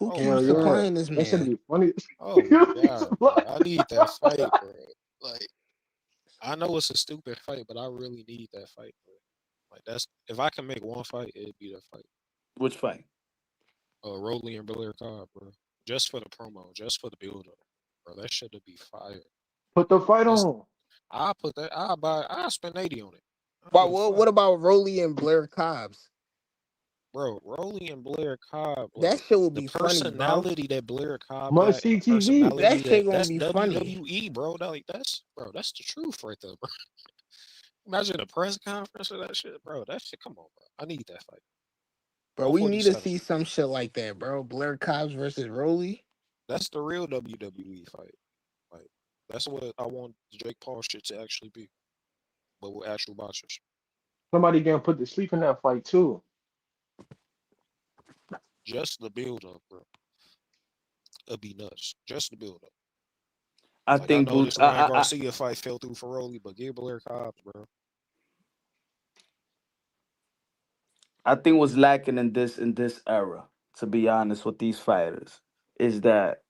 Who Oh keeps my Hell yeah. god. supplying this That should man? be funny. Oh my god, bro. I need that fight, bro. Like, I know it's a stupid fight, but I really need that fight, bro. Like, that's if I can make one fight, it'd be that fight. Which fight? Rolly and Blair Cobb, bro. Just for the promo, just for the build up, bro. That shit would be fire. Put the fight That's on. I put that. I buy. I spend 80 on it. I don't But give a what fuck, about Rolly and Blair Cobbs? bro. Rolly and Blair Cobb, That like shit will the be funny, bro. personality that Blair Cobb Must got, and see the TV. That personality shit gonna that's be funny. WWE, bro. Like that's, bro. That's the truth right there, bro. Imagine a press conference or that shit, bro. That shit. Come on, bro. I need that fight. But we need to 147. see some shit like that, bro. Blair Cobbs versus Rolly. That's the real WWE fight. Like that's what I want Jake Paul shit to actually be, but with actual boxers. Somebody gonna put the sleep in that fight too. Just the build up, bro. It'd be nuts. Just the build up. I Like I think know Boots. this Ryan Garcia fight fell through for Rolly, but give Blair Cobbs, bro. I think what's lacking in this era, to be honest, with these fighters, is that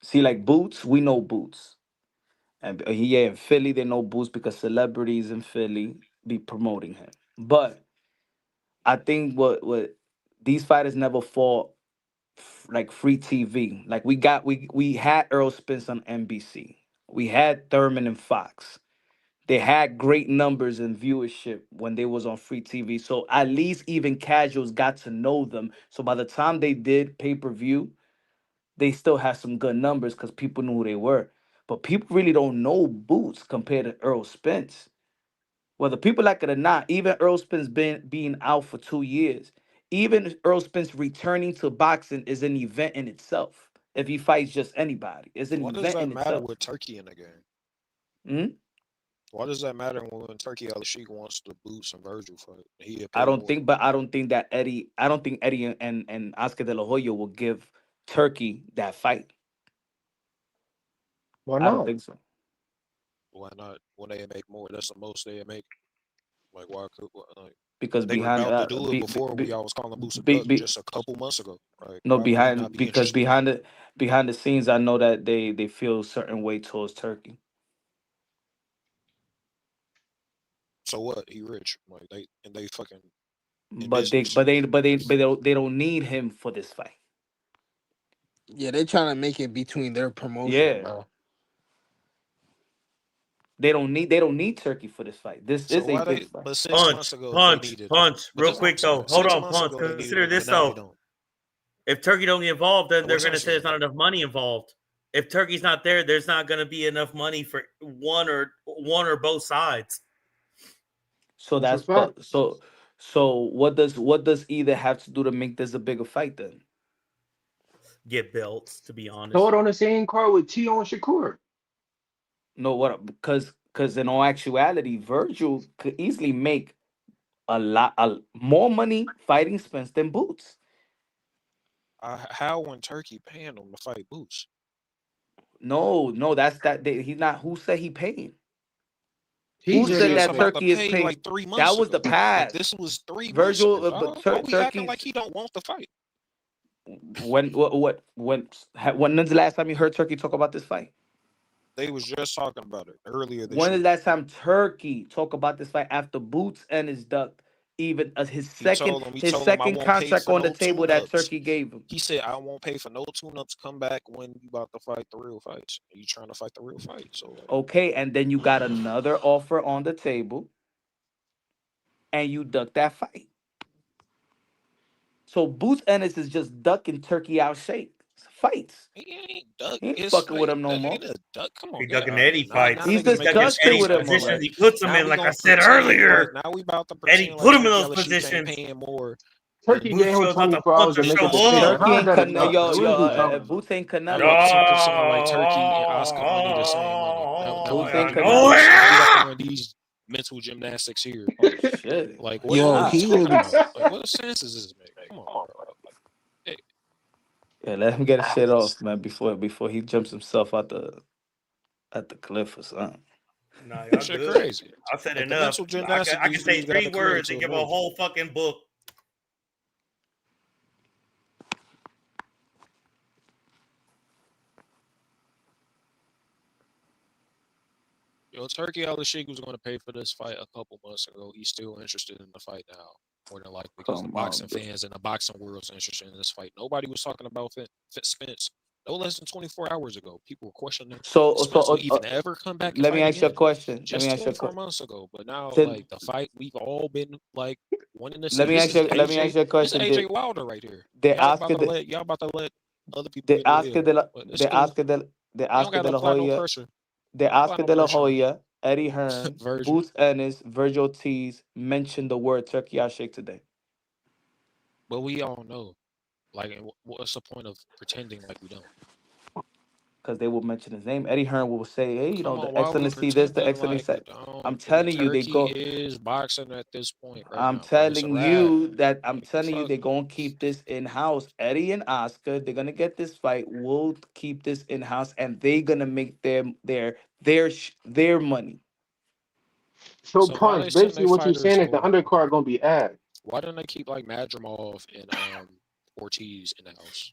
see like Boots, we know Boots. And yeah, in Philly, they know Boots because celebrities in Philly be promoting him. But I think what these fighters never fought like free TV. Like we had Errol Spence on NBC. We had Thurman and Fox. They had great numbers and viewership when they was on free TV. So at least even casuals got to know them. So by the time they did pay-per-view, they still had some good numbers because people knew who they were. But people really don't know Boots compared to Earl Spence. Whether people like it or not, even Earl Spence being out for 2 years, even Earl Spence returning to boxing is an event in itself. If he fights just anybody, it's an What does event that in matter itself. with Turkey in the game? Hmm? Why does that matter when Turkey Al Sheik wants the Boots and Virgil fight? He get I paid don't more. think, but I don't think that Eddie, I don't think Eddie and Oscar De La Hoya will give Turkey that fight. Why I don't not? think so. Why not? When they make more, that's the most they make. Like why could like Because they were behind about to do it before we all was calling Boots a duck be, just a couple months ago. Like no why would he not behind be because interested? behind the scenes, I know that they feel a certain way towards Turkey. So what? He rich. Like they fucking in But they business. but they but they but they don't need him for this fight. Yeah, they trying to make it between their promotion, Yeah, bro. they don't need Turkey for this fight. This So is a why big they? fight. But 6 months Punch, ago they punch, needed him. punch. But Real that's what I'm quick though. saying. Hold Six on, months punch. ago they needed Consider him, but this now they though. don't. If Turkey don't get involved, then they're What's gonna that say there's saying? not enough money involved. If Turkey's not there, there's not gonna be enough money for one or both sides. So That's a that's fact. but so what does either have to do to make this a bigger fight then? Get belts, to be Throw honest. it on the same card with Tio and Shakur. No, what because in all actuality, Virgil could easily make more money fighting Spence than Boots. How when Turkey paying them to fight Boots? No, he's not. Who said he paying? He Who We was said he said was just that paying. about to Turkey is pay paying? like 3 months That was the ago. Like past. this was 3 months Virgil, ago, but dog. Why we acting Turkey. like he don't want the fight? When's the last time you heard Turkey talk about this fight? They was just talking about it earlier this When is year. the last time Turkey talk about this fight after Boots and his duck? Even his He second told him, his I second won't pay contract for on the no table that tune-ups. Turkey gave him. He said, I won't pay for no tune-ups. Come back when you about to fight the real fights. You trying to fight the real fight. So like, Okay, and then you got another offer on the table, and you duck that fight. So Boots-Ennis is just ducking Turkey out shake fights. he ain't duck. He ain't It's fucking with like him no that more. ain't a duck. Come He on, get ducking out of Eddie here. Now fights. He's niggas He making ducking disgusted Eddie's with him positions already. he puts him now in, we like I gonna said pretend like earlier. now we about to Eddie pretend like put him in Turkey those Al Sheik ain't positions. paying more than Turkey Boots gave Boots. him shows not to 24 hours fucking to make a show decision. up. Turkey How is ain't that a duck? Like What is he talking about? Boots ain't now we Canelo. sitting saying like Turkey and Oscar money the same money. Now we Boots about ain't to do Canelo. this. Now we about to Nowhere. run these mental gymnastics here. Oh shit! Like what Yo, are we he talking in about? Like what sense does this make? Come on, bro. Hey, Yeah, let him get his shit off, man, before he jumps himself out the cliff or something. Nah, y'all shit good. crazy. I said Like the enough. mental I can gymnastics I can these say dudes got three to clear words to and give a avoid it. whole fucking book. Yo, Turkey Al Sheik was going to pay for this fight a couple months ago. He's still interested in the fight now, more than likely, because the Come on, boxing bro. fans and the boxing world's interested in this fight. Nobody was talking about Spence. No less than 24 hours ago, people were questioning So if Spence so would even ever come back and let me fight ask you a again. question. Let me Just ask you a 24 question. months ago, but now Did, like the fight we've all been like wanting to let see. me This ask is you. Let me ask AJ. you a This is question. AJ Wilder right here. Did Oscar de, Y'all about to let other people did get away Oscar with de it. la But it's did cool. Oscar de did We don't Oscar gotta de la apply no Hoya pressure. did Apply Oscar no de la pressure. Hoya, Eddie Hearn, Virgil. Boots-Ennis, Virgil Ortiz mention the word Turkey Al Sheikh today? But we all know. Like, what's the point of pretending like we don't? Because they will mention his name. Eddie Hearn will say, "Hey, Come on, the why we excellency this, the pretending like excellency we that." I'm don't? telling you, they Turkey go. is boxing at this point right I'm now, bro. It's a telling wrap. you that I'm Like the telling you fuck. they're gonna keep this in house. Eddie and Oscar, they're gonna get this fight. We'll keep this in house, and they're gonna make their money. So So why they punch. send Basically, their what you're fighters saying is the for? undercard gonna be ass. Why don't they keep like Madrimov and Ortiz in the house?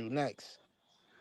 Virgil next.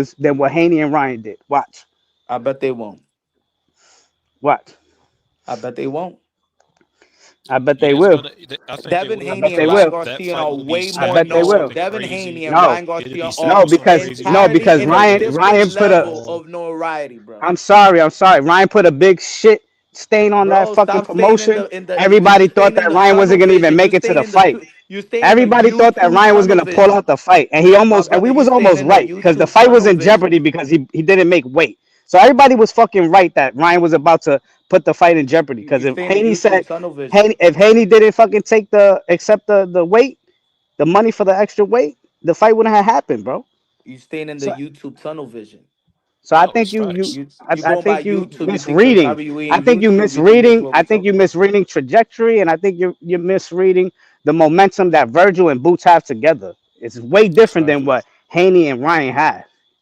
numbers than what Haney and Ryan did. Watch. I bet they won't. Watch. I bet they won't. I bet they Yeah, it's will. gonna. I think they Devin will I bet Haney and they because Ryan will. that Garcia fight are will be way I more set bet up they known. will. something Devin Haney crazy. and No, Ryan It'll Garcia be set are no, up something because crazy no, because entirely because in a Ryan different Ryan put a. level strong. of notoriety, bro. I'm sorry, I'm sorry. Ryan put a big shit stain on that Bro, fucking stop staying in promotion. the you Everybody thought staying in that the Ryan tunnel wasn't gonna even vision. You make it to staying the in the fight. you staying in the Everybody thought that YouTube Ryan was tunnel gonna pull vision. out the fight, and he My almost, and brother, we you was staying almost in the right because the YouTube fight was tunnel in jeopardy vision. because he didn't make weight. So everybody was fucking right that Ryan was about to put the fight in jeopardy because You if stay in the Haney YouTube said tunnel vision. If Haney didn't fucking accept the weight, the money for the extra weight, the fight wouldn't have happened, bro. You staying in the So YouTube tunnel vision. so I No, think it's facts. You I going by think you YouTube. You think because misreading. Javi, we I in think you YouTube, you think this is misreading. what I we think you talking about. misreading trajectory, and I think you're misreading the momentum that Virgil and Boots have together. It's way It's different facts. than what Haney and Ryan had.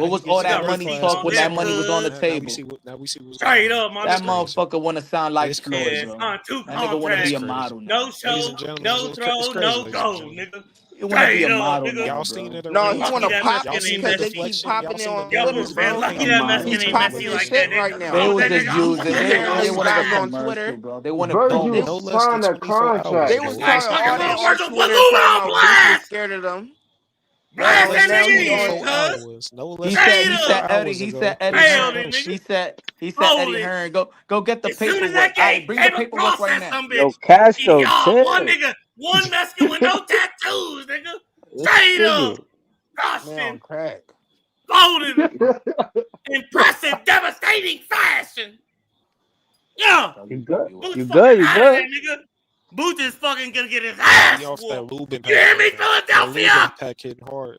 What was he all gets that a weight money class talk on when his that way. money was on the Now we table? see what what's going Straight on. up, my That It's nigga. crazy. motherfucker want to sound like It's Floyd, Yeah, crazy. bro. on 2 That nigga want to It's be contracts. a crazy. model No now. Ladies show, and gentlemen, no it's throw, crazy, no ladies and go, gentlemen. nigga. He want to be Straight a up, model nigga. now, Y'all seen bro. it No, already. he Lucky want to that pop Y'all Mexican it ain't seen the because they messy. keep deflection. Y'all popping it seen the on Yo, Twitter, deflection man, that bro. came lucky out Fucking that of model. nowhere. Mexican He's ain't popping messy his like shit that, right nigga. They now. Told was that just nigga I'm using. fucking They They really married. want to get vibing on commercial, Twitter. bro. They want to No, boast. Virgil no less than signed a 24 hours They contract, was ago. bro. Hey, talking fucking all put that a on Virgil, put Twitter, Lubin talking on about Boots was blast. scared of them. No Blast And that less now than he nigga in, 24 on. cuz. hours. No less than Straight He 24 said up. Eddie. hours He said ago. Eddie This is Hell, Hearn. then, bullshit. nigga. He said Hold Eddie it. Hearn. Go get the As soon as paperwork. that All right, gate bring the came paperwork across right that now. some bitch, Yo, Castro, y'all, one chill. nigga, one Mexican with no tattoos, nigga. This Straight up. nigga. Man on Caution. crack. Folded. Impressive, devastating fashion. Yeah. You good? Boots You fucking good? You out of good? there, nigga. Boots is fucking gonna get his He ass off that whooped. Lubin You pack, hear me, man. That Lubin Philadelphia? pack hitting hard.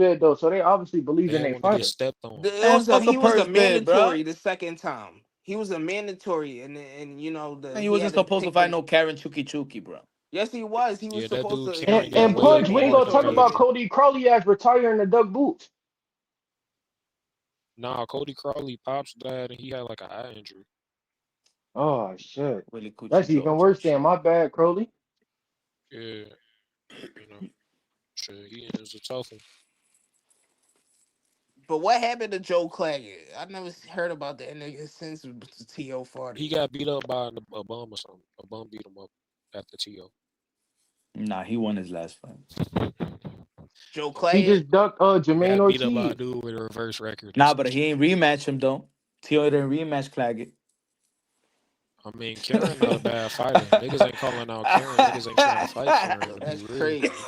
bid though, so they obviously believe They in didn't their want to get fighter. stepped on. Man, fuck a He was a purse bid, bro. mandatory the second time. He was a mandatory, and you know And he he wasn't had to supposed to take fight the. no Karen Chuki, bro. Yes, he was. He was Yeah, that supposed dude to. And, Karen got and He was way a Punch, we more ain't than gonna he talk paid mandatory. about for. Cody Crowley as retiring the Duck Boots. Nah, Cody Crowley pops died and he had like an eye injury. Oh shit. Willie Coochie That's even George worse and than shit. my bad, Crowley. Yeah, you know, shit, he was a tough one. But what happened to Joe Claggett? I never heard about that nigga since the TO He 40. got beat up by a bum or something. A bum beat him up at the TO. Nah, he won his last fight. Joe He Claggett. just ducked Jermaine Got beat up by a Ortiz. dude with a reverse record and Nah, some but he shit. ain't rematch him though. T.O. didn't rematch Claggett. I mean, Karen not a bad fighter. Niggas ain't calling out Karen. Niggas ain't trying to fight Karen. To be That's real, crazy.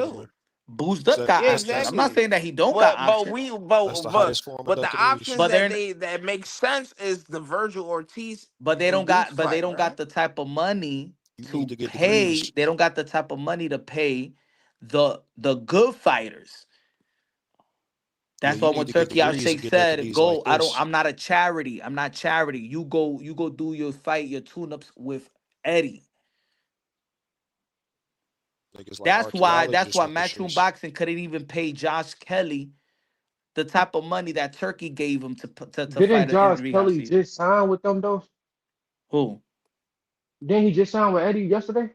too. Boost Is up that got Yeah, that's options. I'm that's not exactly. saying that he don't got But options, that's the hottest form of but the ducking in options but history. they're that make sense is the Virgil Ortiz but they and don't Boots got but they fight, don't got right? the type of money You need to to get pay. degrees. They don't got the type of money to pay the good fighters. Yeah, That's you why need when to get Turkey Al degrees to Sheikh get ducking said, these like "Go, this. I'm not a charity. I'm not charity. You go do your fight, your tune-ups with Eddie." niggas like That's why archaeologists with the Matchroom shits. Boxing couldn't even pay Josh Kelly the type of money that Turkey gave him to Didn't fight Josh Enrique Kelly Garcia. just sign with them though? Who? Didn't he just sign with Eddie yesterday?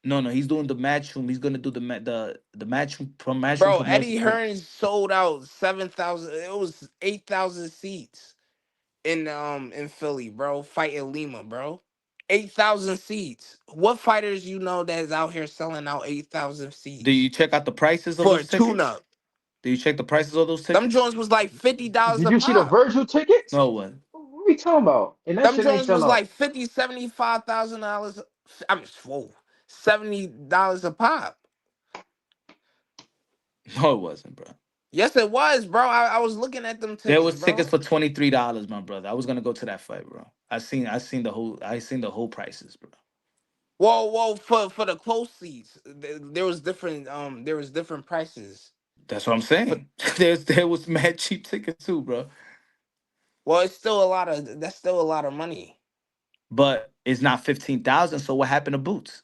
No, he's doing the Matchroom. He's gonna do the Matchroom from Matchroom Bro, promotion. Eddie Hearns sold out 7,000. It was 8,000 seats in Philly, bro. Fighting Lima, bro. 8,000 seats. What fighters you know that's out here selling out 8,000 Do you seats check out the prices of for a those tickets? tune-up? Do you check the prices of those Them tickets? joints was like $50 Did a you see the pop. Virgil tickets? No one. What are we talking about? And that Them shit ain't joints sell was out. like $75,000. I mean, whoa, $70 a pop. No, it wasn't, bro. Yes, it was, bro. I was looking at them There tickets, was tickets bro. for $23, my brother. I was gonna go to that fight, bro. I seen the whole prices, bro. Whoa, for the close seats, there was different prices. That's what I'm For, saying. There was mad cheap tickets too, bro. well, it's still a lot of that's still a lot of money. But it's not 15,000. So what happened to Boots?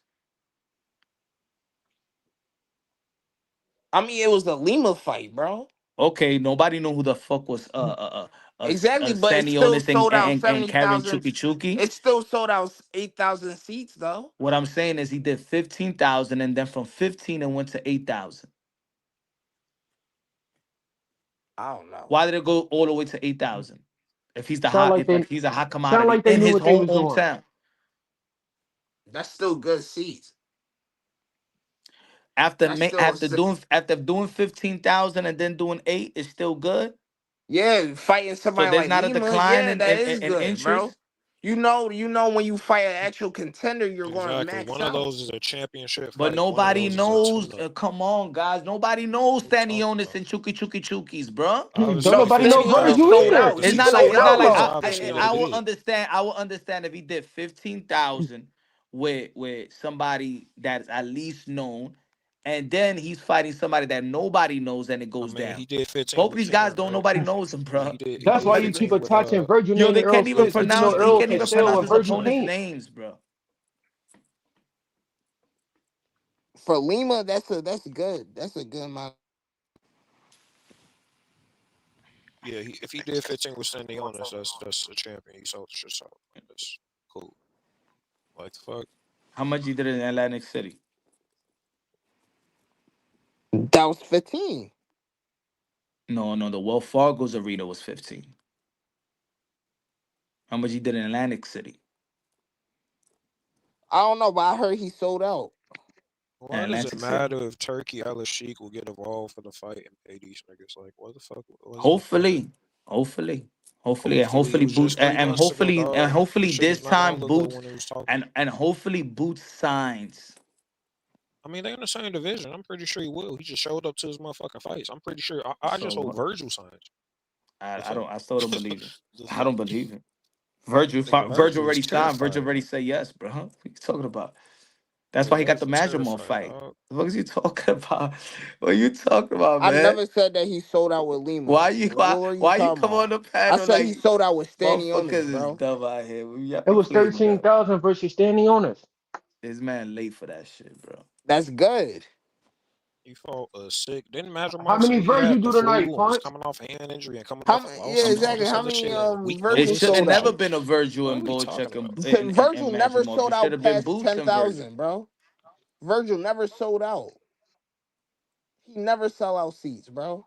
I mean, it was the Lima fight, bro. Okay, nobody knew who the fuck was Exactly, but it still Stanionis sold out and Karen 70,000. Chuki Chuki. It still sold out 8,000 seats, though. What I'm saying is he did 15,000 and then from 15 it went to 8,000. I don't know. Why did it go all the way to 8,000? If he's the Sound hot, like if they he's a hot sound commodity like they in knew his what they was doing. hometown. That's still good seats. After That's still doing 15,000 and then doing 8 is still good. yeah. Fighting So somebody there's like not a Lima, decline yeah, in that is in good, bro. interest. You know when you fight an actual contender, you're going to Exactly. max One of out. those is a championship But fight. One of nobody those is a knows. tune-up. Come on, guys. Nobody knows What are you talking Stanionis about? and Chukis, bro. Don't Obviously, No, nobody know Stanionis 15,000 Virgil sold ain't either. out. It's He He not sold sold out out. it's though. obviously I what it will is. understand. I will understand if he did 15,000 with somebody that's at least known, and then he's fighting somebody that nobody knows, and it I goes mean, down. he did 15 Both of with these guys Tanner, don't right? nobody knows them, Yeah, bro. he That's did why you keep 15 with attaching Virgil Yo, name to they Errol can't even Spence because you know pronounce. He Errol can't can even sell pronounce what his Virgil opponent's can't. names, bro. For Lima, that's good. That's a good amount. Yeah, if he did 15 with Stanionis, that's a champion. He sold the shit out. That's cool. Like the fuck. How much he did in Atlantic City? That was 15. No, the Wells Fargo's arena was 15. How much he did in Atlantic City? I don't know, but I heard he sold out. In Why does it Atlantic City. matter if Turkey Ellis Sheik will get involved for the fight and pay these niggas? Like, what the fuck? What does it matter? Hopefully, Hopefully, it was Boots just 3 months ago, and dog. hopefully Shit was this not time long ago Boots when it was talking. and hopefully Boots signs. I mean, they in the same division. I'm pretty sure he will. He just showed up to his motherfucking fights. I'm pretty sure. I just hope So Virgil signs. The fuck? I still don't believe it. The I fuck? don't believe it. Nigga, Virgil Virgil is already signed. Virgil terrified. already said yes, bro. What are you talking about? That's Nigga, why he got the Virgil Majamon terrified, fight. dog. What is you talking about? What are you talking about, I man? never said that he sold out with Lima. What were you Why you talking come about? on the I panel said he like sold out with Stanionis, motherfuckers is bro. dumb out here? Y'all It be was playing dumb. 13,000 versus Stanionis. This man late for that shit, bro. That's good. He fought a sick. Didn't How Madrimon many say he had Virgil the do flu tonight, and was Punch? coming off a hand injury and coming How off a yeah, loss and all exactly. this How other many shit in a week It Virgil notice? should have sold never out? been a Virgil What are and we talking Bochek about? and Virgil never Majamov. sold It should out have been past Boots and Virgil. 10,000, bro. Virgil never sold out. He never sell out seats, bro.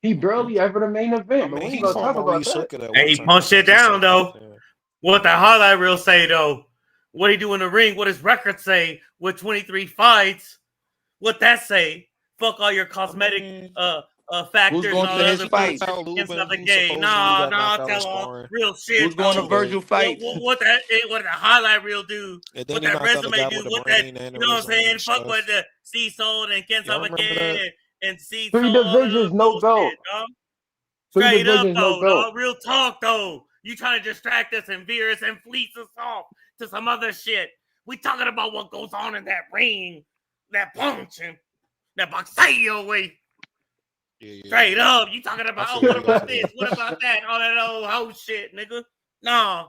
He Okay. barely ever the main I event, but mean, we ain't he gonna fought talk about Maurice that. Hooker that And one he time. I punched it think he down sold out though. then. What the highlight reel say though? What he do in the ring? What his record say with 23 fights? What that say? Fuck all your I cosmetic mean, Who's factors and going all to that his other he knocked fights? bullshit out inside Lubin, the who game. supposedly got knocked out in Tell all sparring real shit Who's going to though. today. Virgil fights? What the highlight reel do? And then What he that knocked out a resume guy do? with a What that brain you know what I'm aneurysm saying? and Fuck what stuff. the C sold and Ken Y'all remember that? and C 3 sold all that other divisions, no bullshit, belt. dog. 3 Straight up divisions, no though, belt. dog. Real talk though. You trying to distract us and veer us and fleece us off to some other shit. We talking about what goes on in that ring, that punching, that boxeo way. Yeah. Straight up. You talking I about, oh, feel what you. I about feel this? you. What about that? All that old hoe shit, nigga. No.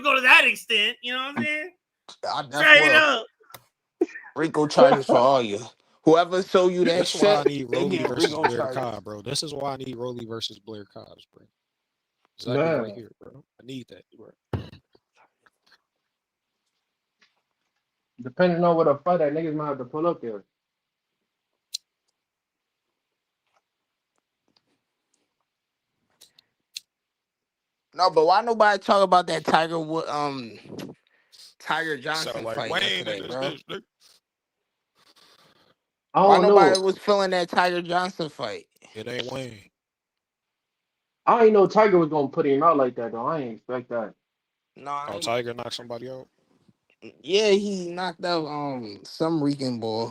even go to that extent. You know what I'm saying? I Straight definitely up. Rico charges for all you. Whoever show you that That's why I shit, need they Rolly need to versus bring on Blair charges. Cobb, bro. This is why I need Rolly versus Blair Cobbs, bro. Exactly right Man, here, bro. I need that, bro. depending on what a fight that niggas might have to pull up there. No, but why nobody talk about that Tiger Sound Johnson like fight Wayne in yesterday, this bro? bitch, nigga. I Why don't nobody know. was feeling that Tiger Johnson fight? It ain't Wayne. I ain't know Tiger was gonna put him out like that though. I ain't expect that. No, I Oh, ain't. Tiger knocked somebody out. Yeah, he knocked out some Rican boy.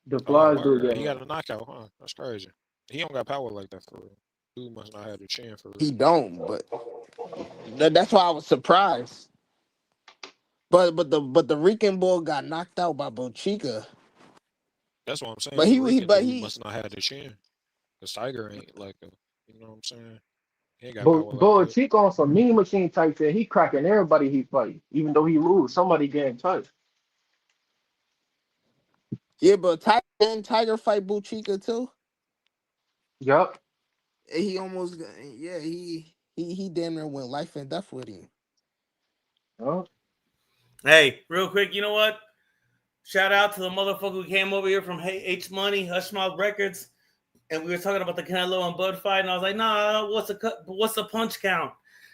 The Oh, flies dude, word. He yeah. got a knockout, huh? That's crazy. He don't got power like that for real. Dude must not have the chin for real. He don't, but that's why I was surprised. But the Rican boy got knocked out by Bochica. That's what I'm saying. But The he Rican but dude he must not have the chin. Cause Tiger ain't like a, you know what I'm saying? He ain't got But power like that. Chico on some mean machine type shit. He cracking everybody he fight. Even though he lose, somebody getting touched. yeah, but Tiger fight Bochica too. Yup. He almost yeah he damn near went life and death with him. Huh? Hey, real quick, you know what? Shout out to the motherfucker who came over here from H Money, Hush Mouth Records, and we were talking about the Canelo and Bud fight, and I was like, nah, what's the punch count?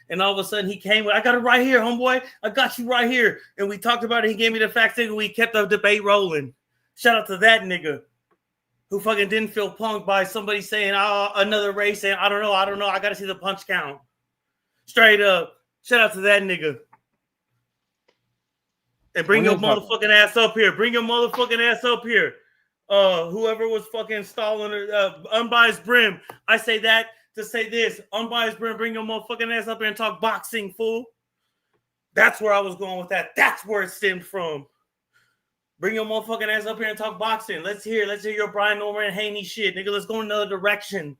And all of a sudden he came with, I got it right here, homeboy. I got you right here. And we talked about it. He gave me the facts, and we kept the debate rolling. Shout out to that nigga who fucking didn't feel punked by somebody saying, another race, saying, I don't know. I got to see the punch count. Straight up. Shout out to that nigga. And bring your motherfucking ass up here. Bring your motherfucking ass up here. Whoever was fucking stalling Unbiased Brim. I say that to say this. Unbiased Brim, bring your motherfucking ass up here and talk boxing, fool. That's where I was going with that. That's where it stemmed from. Bring your motherfucking ass up here and talk boxing. Let's hear your Brian Norman and Haney shit. Nigga, let's go in another direction.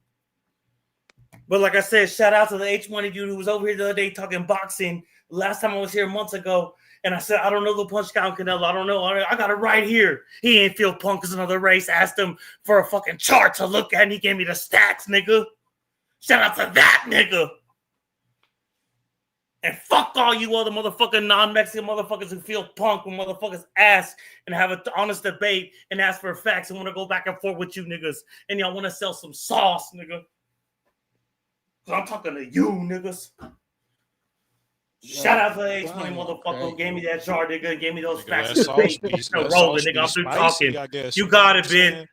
But like I said, shout out to the H Money dude who was over here the other day talking boxing. Last time I was here months ago. And I said, I don't know the punch count, Canelo. I don't know. I got it right here. He ain't feel punk as another race. Asked him for a fucking chart to look at, and he gave me the stats, nigga. Shout out to that nigga. And fuck all you other motherfucking non-Mexican motherfuckers who feel punk when motherfuckers ask and have an honest debate and ask for facts and want to go back and forth with you niggas. And y'all want to sell some sauce, nigga. Because I'm talking to you, niggas. Shout out to the H-Money motherfucker who gave me that jar, nigga, and gave me those facts. Rolling, nigga. I'm through talking. You got it, bitch.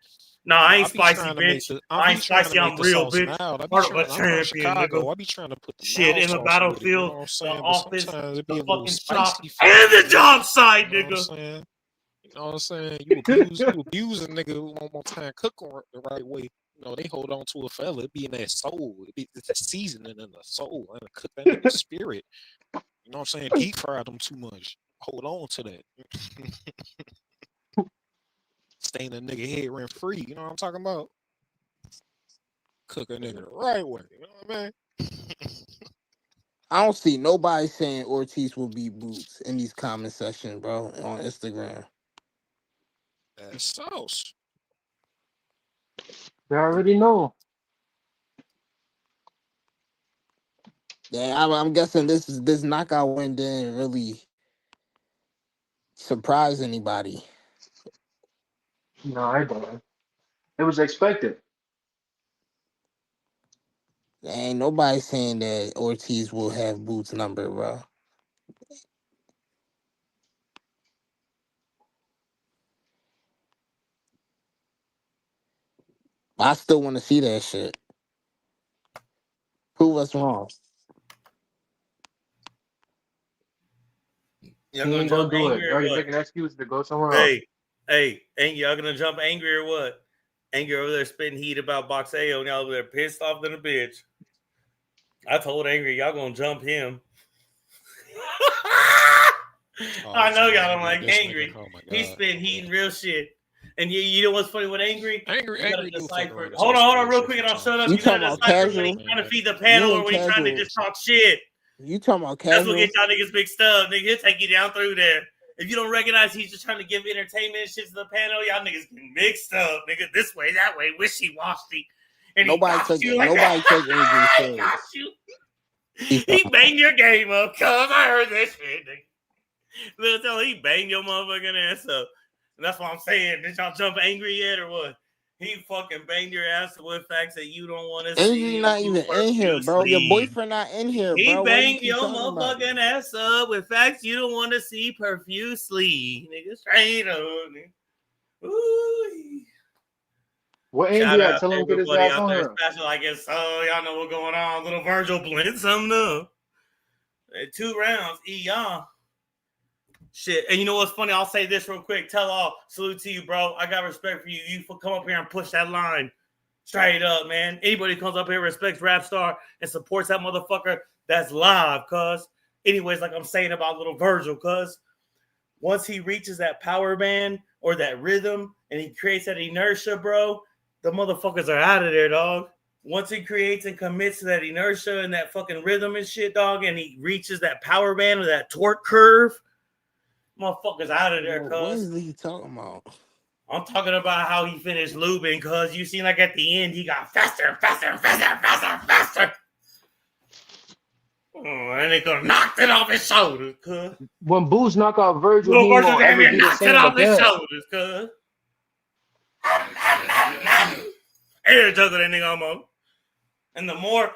No, I ain't spicy, bitch. I ain't spicy. I'm real, bitch. Part of a champion, nigga. I be trying to put the shit in the sauce battlefield, with it, you know the what I'm office, saying? It be the a little fucking shop, spicy, and the job site, you know what I'm nigga. saying? You know what I'm saying? You abuse a nigga one more time, cook on the right way. You know, they hold on to a fella. It be in that soul. It's that seasoning in the soul. And cook that nigga's spirit. You know what I'm saying? Deep fry them too much. Hold on to that. Stain a nigga head rent free. You know what I'm talking about? Cook a nigga the right way. You know what I mean? I don't see nobody saying Ortiz will beat Boots in these comment sections, bro, on Instagram. That's sauce. They already know. Yeah, I'm guessing this knockout win didn't really surprise anybody. No, I don't. It was expected. There ain't nobody saying that Ortiz will have Boots' number, bro. I still want to see that shit. Prove us wrong. Y'all He gonna ain't gonna jump do it. angry They or already what? making an excuse to go somewhere else. Hey, ain't y'all gonna jump angry or what? Angry over there spitting heat about Boxeo and y'all over there pissed off than a bitch. I told Angry y'all gonna jump him. I know y'all don't like Angry. Oh He's spitting heat and real shit. And you know what's funny with Angry? Angry do fuck around. Hold on, real quick, and I'll shut up. You You gotta talking about decipher when he's casual? trying to feed the panel or when he's trying to just talk shit. You talking about That's casual? what gets y'all niggas mixed up. Nigga, he'll take you down through there. If you don't recognize he's just trying to give entertainment and shit to the panel, y'all niggas getting mixed up, nigga. This way, that way, wishy-washy. And Nobody he got took you like nobody that. took Angry He serious. got you. He banged your game up, cuz I heard that shit, nigga. Little tell he banged your motherfucking ass up. And that's what I'm saying. Did y'all jump angry yet or what? He fucking banged your ass with facts that you don't want to see. Angry not even in here, bro. Your boyfriend not in here, He bro. Why you banged keep your talking about it? motherfucking ass up with facts you don't want to see profusely. Nigga, straight up, nigga. Ooh. What Shout Angry at? out Tell to him get his everybody ass out on there here. special. I guess so. Y'all know what's going on. Little Virgil blend something up. 2 rounds. Y'all. Shit. And you know what's funny? I'll say this real quick. Tell all. Salute to you, bro. I got respect for you. You come up here and push that line. Straight up, man. Anybody comes up here, respects Rap Star, and supports that motherfucker, that's live, cuz. Anyways, like I'm saying about little Virgil, cuz. Once he reaches that power band or that rhythm and he creates that inertia, bro, the motherfuckers are out of there, dog. Once he creates and commits to that inertia and that fucking rhythm and shit, dog, and he reaches that power band or that torque curve, motherfuckers out of there, cuz. What is he talking about? I'm talking about how he finished Lubin, cuz you seen like at the end he got faster, faster, faster, faster, faster. Oh, and they could knocked it off his shoulders, cuz. When Boots knock out Virgil, Little he ain't Virgil gonna damn ever near be the knocked it same off his again. shoulders, cuz. Air juggle that nigga almost. And the more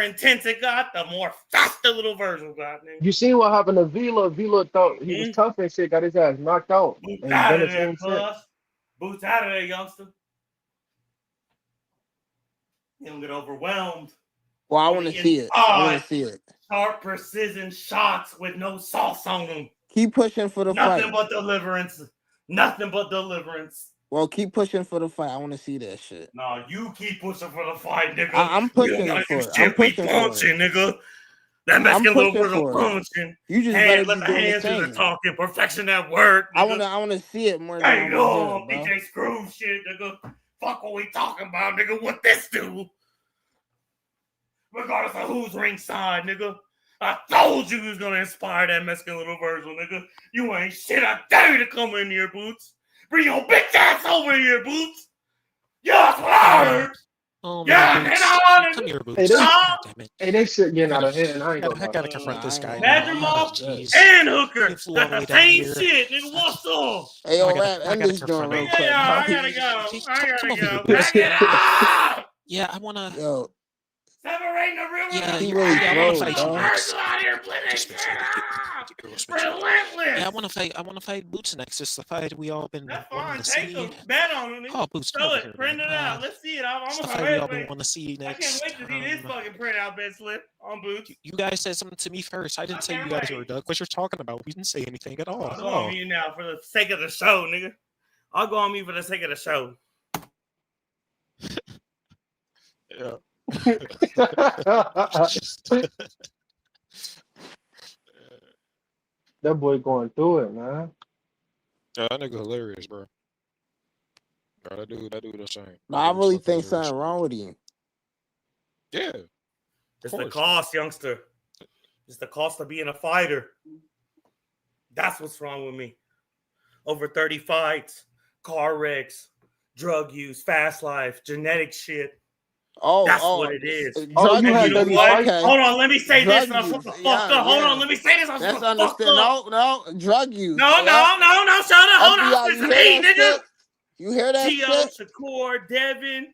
intense it got, the more faster little Virgil got, nigga. You seen what happened to Vila? Vila thought he was tough and shit, got his ass knocked out. Boots And out done of the there, same shit. cuz. Boots out of there, youngster. You don't get overwhelmed. Well, I want to see it. I want to see it. Sharp precision shots with no sauce on them. Keep pushing for the Nothing fight. but deliverance. Nothing but deliverance. Well, keep pushing for the fight. I want to see that shit. No, you keep pushing for the fight, nigga. I'm pushing you for it. Shit I'm pushing be for punching, it. nigga. That Mexican little Virgil punching. You just better Let be the doing the hands do the same. talking. Perfection at work. Nigga. I wanna see it more than I Hey, want to hear it, bro. DJ Screw shit, nigga. Fuck what we talking about, nigga. What this do? Regardless of who's ringside, nigga. I told you was gonna inspire that Mexican little Virgil, nigga. You ain't shit. I dare you to come in here, Boots. Bring your bitch ass over here, Boots. Yeah, that's what I heard. Oh, yeah, Boots. and Come here, Boots. Hey, God damn it. Hey, they shit getting out of hand. I ain't I gonna gotta confront this guy. Badgermouth Jeez. and Hooker. He flew all That's the way the down same here. shit, nigga. What's up? Hey, yo, I Rap, end gotta this joint confront real him. quick. Yeah, bro. I gotta go. Come over here, Back Boots. it up. Yeah, I wanna. Yo, Separating the real Yeah, he yeah, really I wanna throws, fight you, dog. Boots. out here Just make sure to get Errol Spence. relentless. Yeah, I wanna fight Boots next. It's the fight we all been That's wanting fine. to Take see. a bet on it. Oh, Boots, come Show over it. here, Print man. it out. Let's see it. I'm It's the on my fight we all been resume. wanting to see I next. can't wait to see this fucking printout bet slip on Boots. You guys said something to me first. I didn't say you guys were Doug. What you're talking about? We didn't say anything at all. I'll go on mute now for the sake of the show, nigga. I'll go on mute for the sake of the show. Yeah. That boy going through it, man. Yeah, that nigga hilarious, bro. Bro, that dude the same. No, I really think something wrong with him. Yeah. It's the cost, youngster. It's the cost of being a fighter. That's what's wrong with me. Over 30 fights, car wrecks, drug use, fast life, genetic shit. That's what it is. Oh, you had 30 fights? Hold on, let me say Drug this and I'll shut the use. fuck up. Hold on, let me say this. That's understand. No, drug use. No, shut up. Hold on. FBI, Listen to me, nigga. You hear that T.O., shit? Shakur, Devin,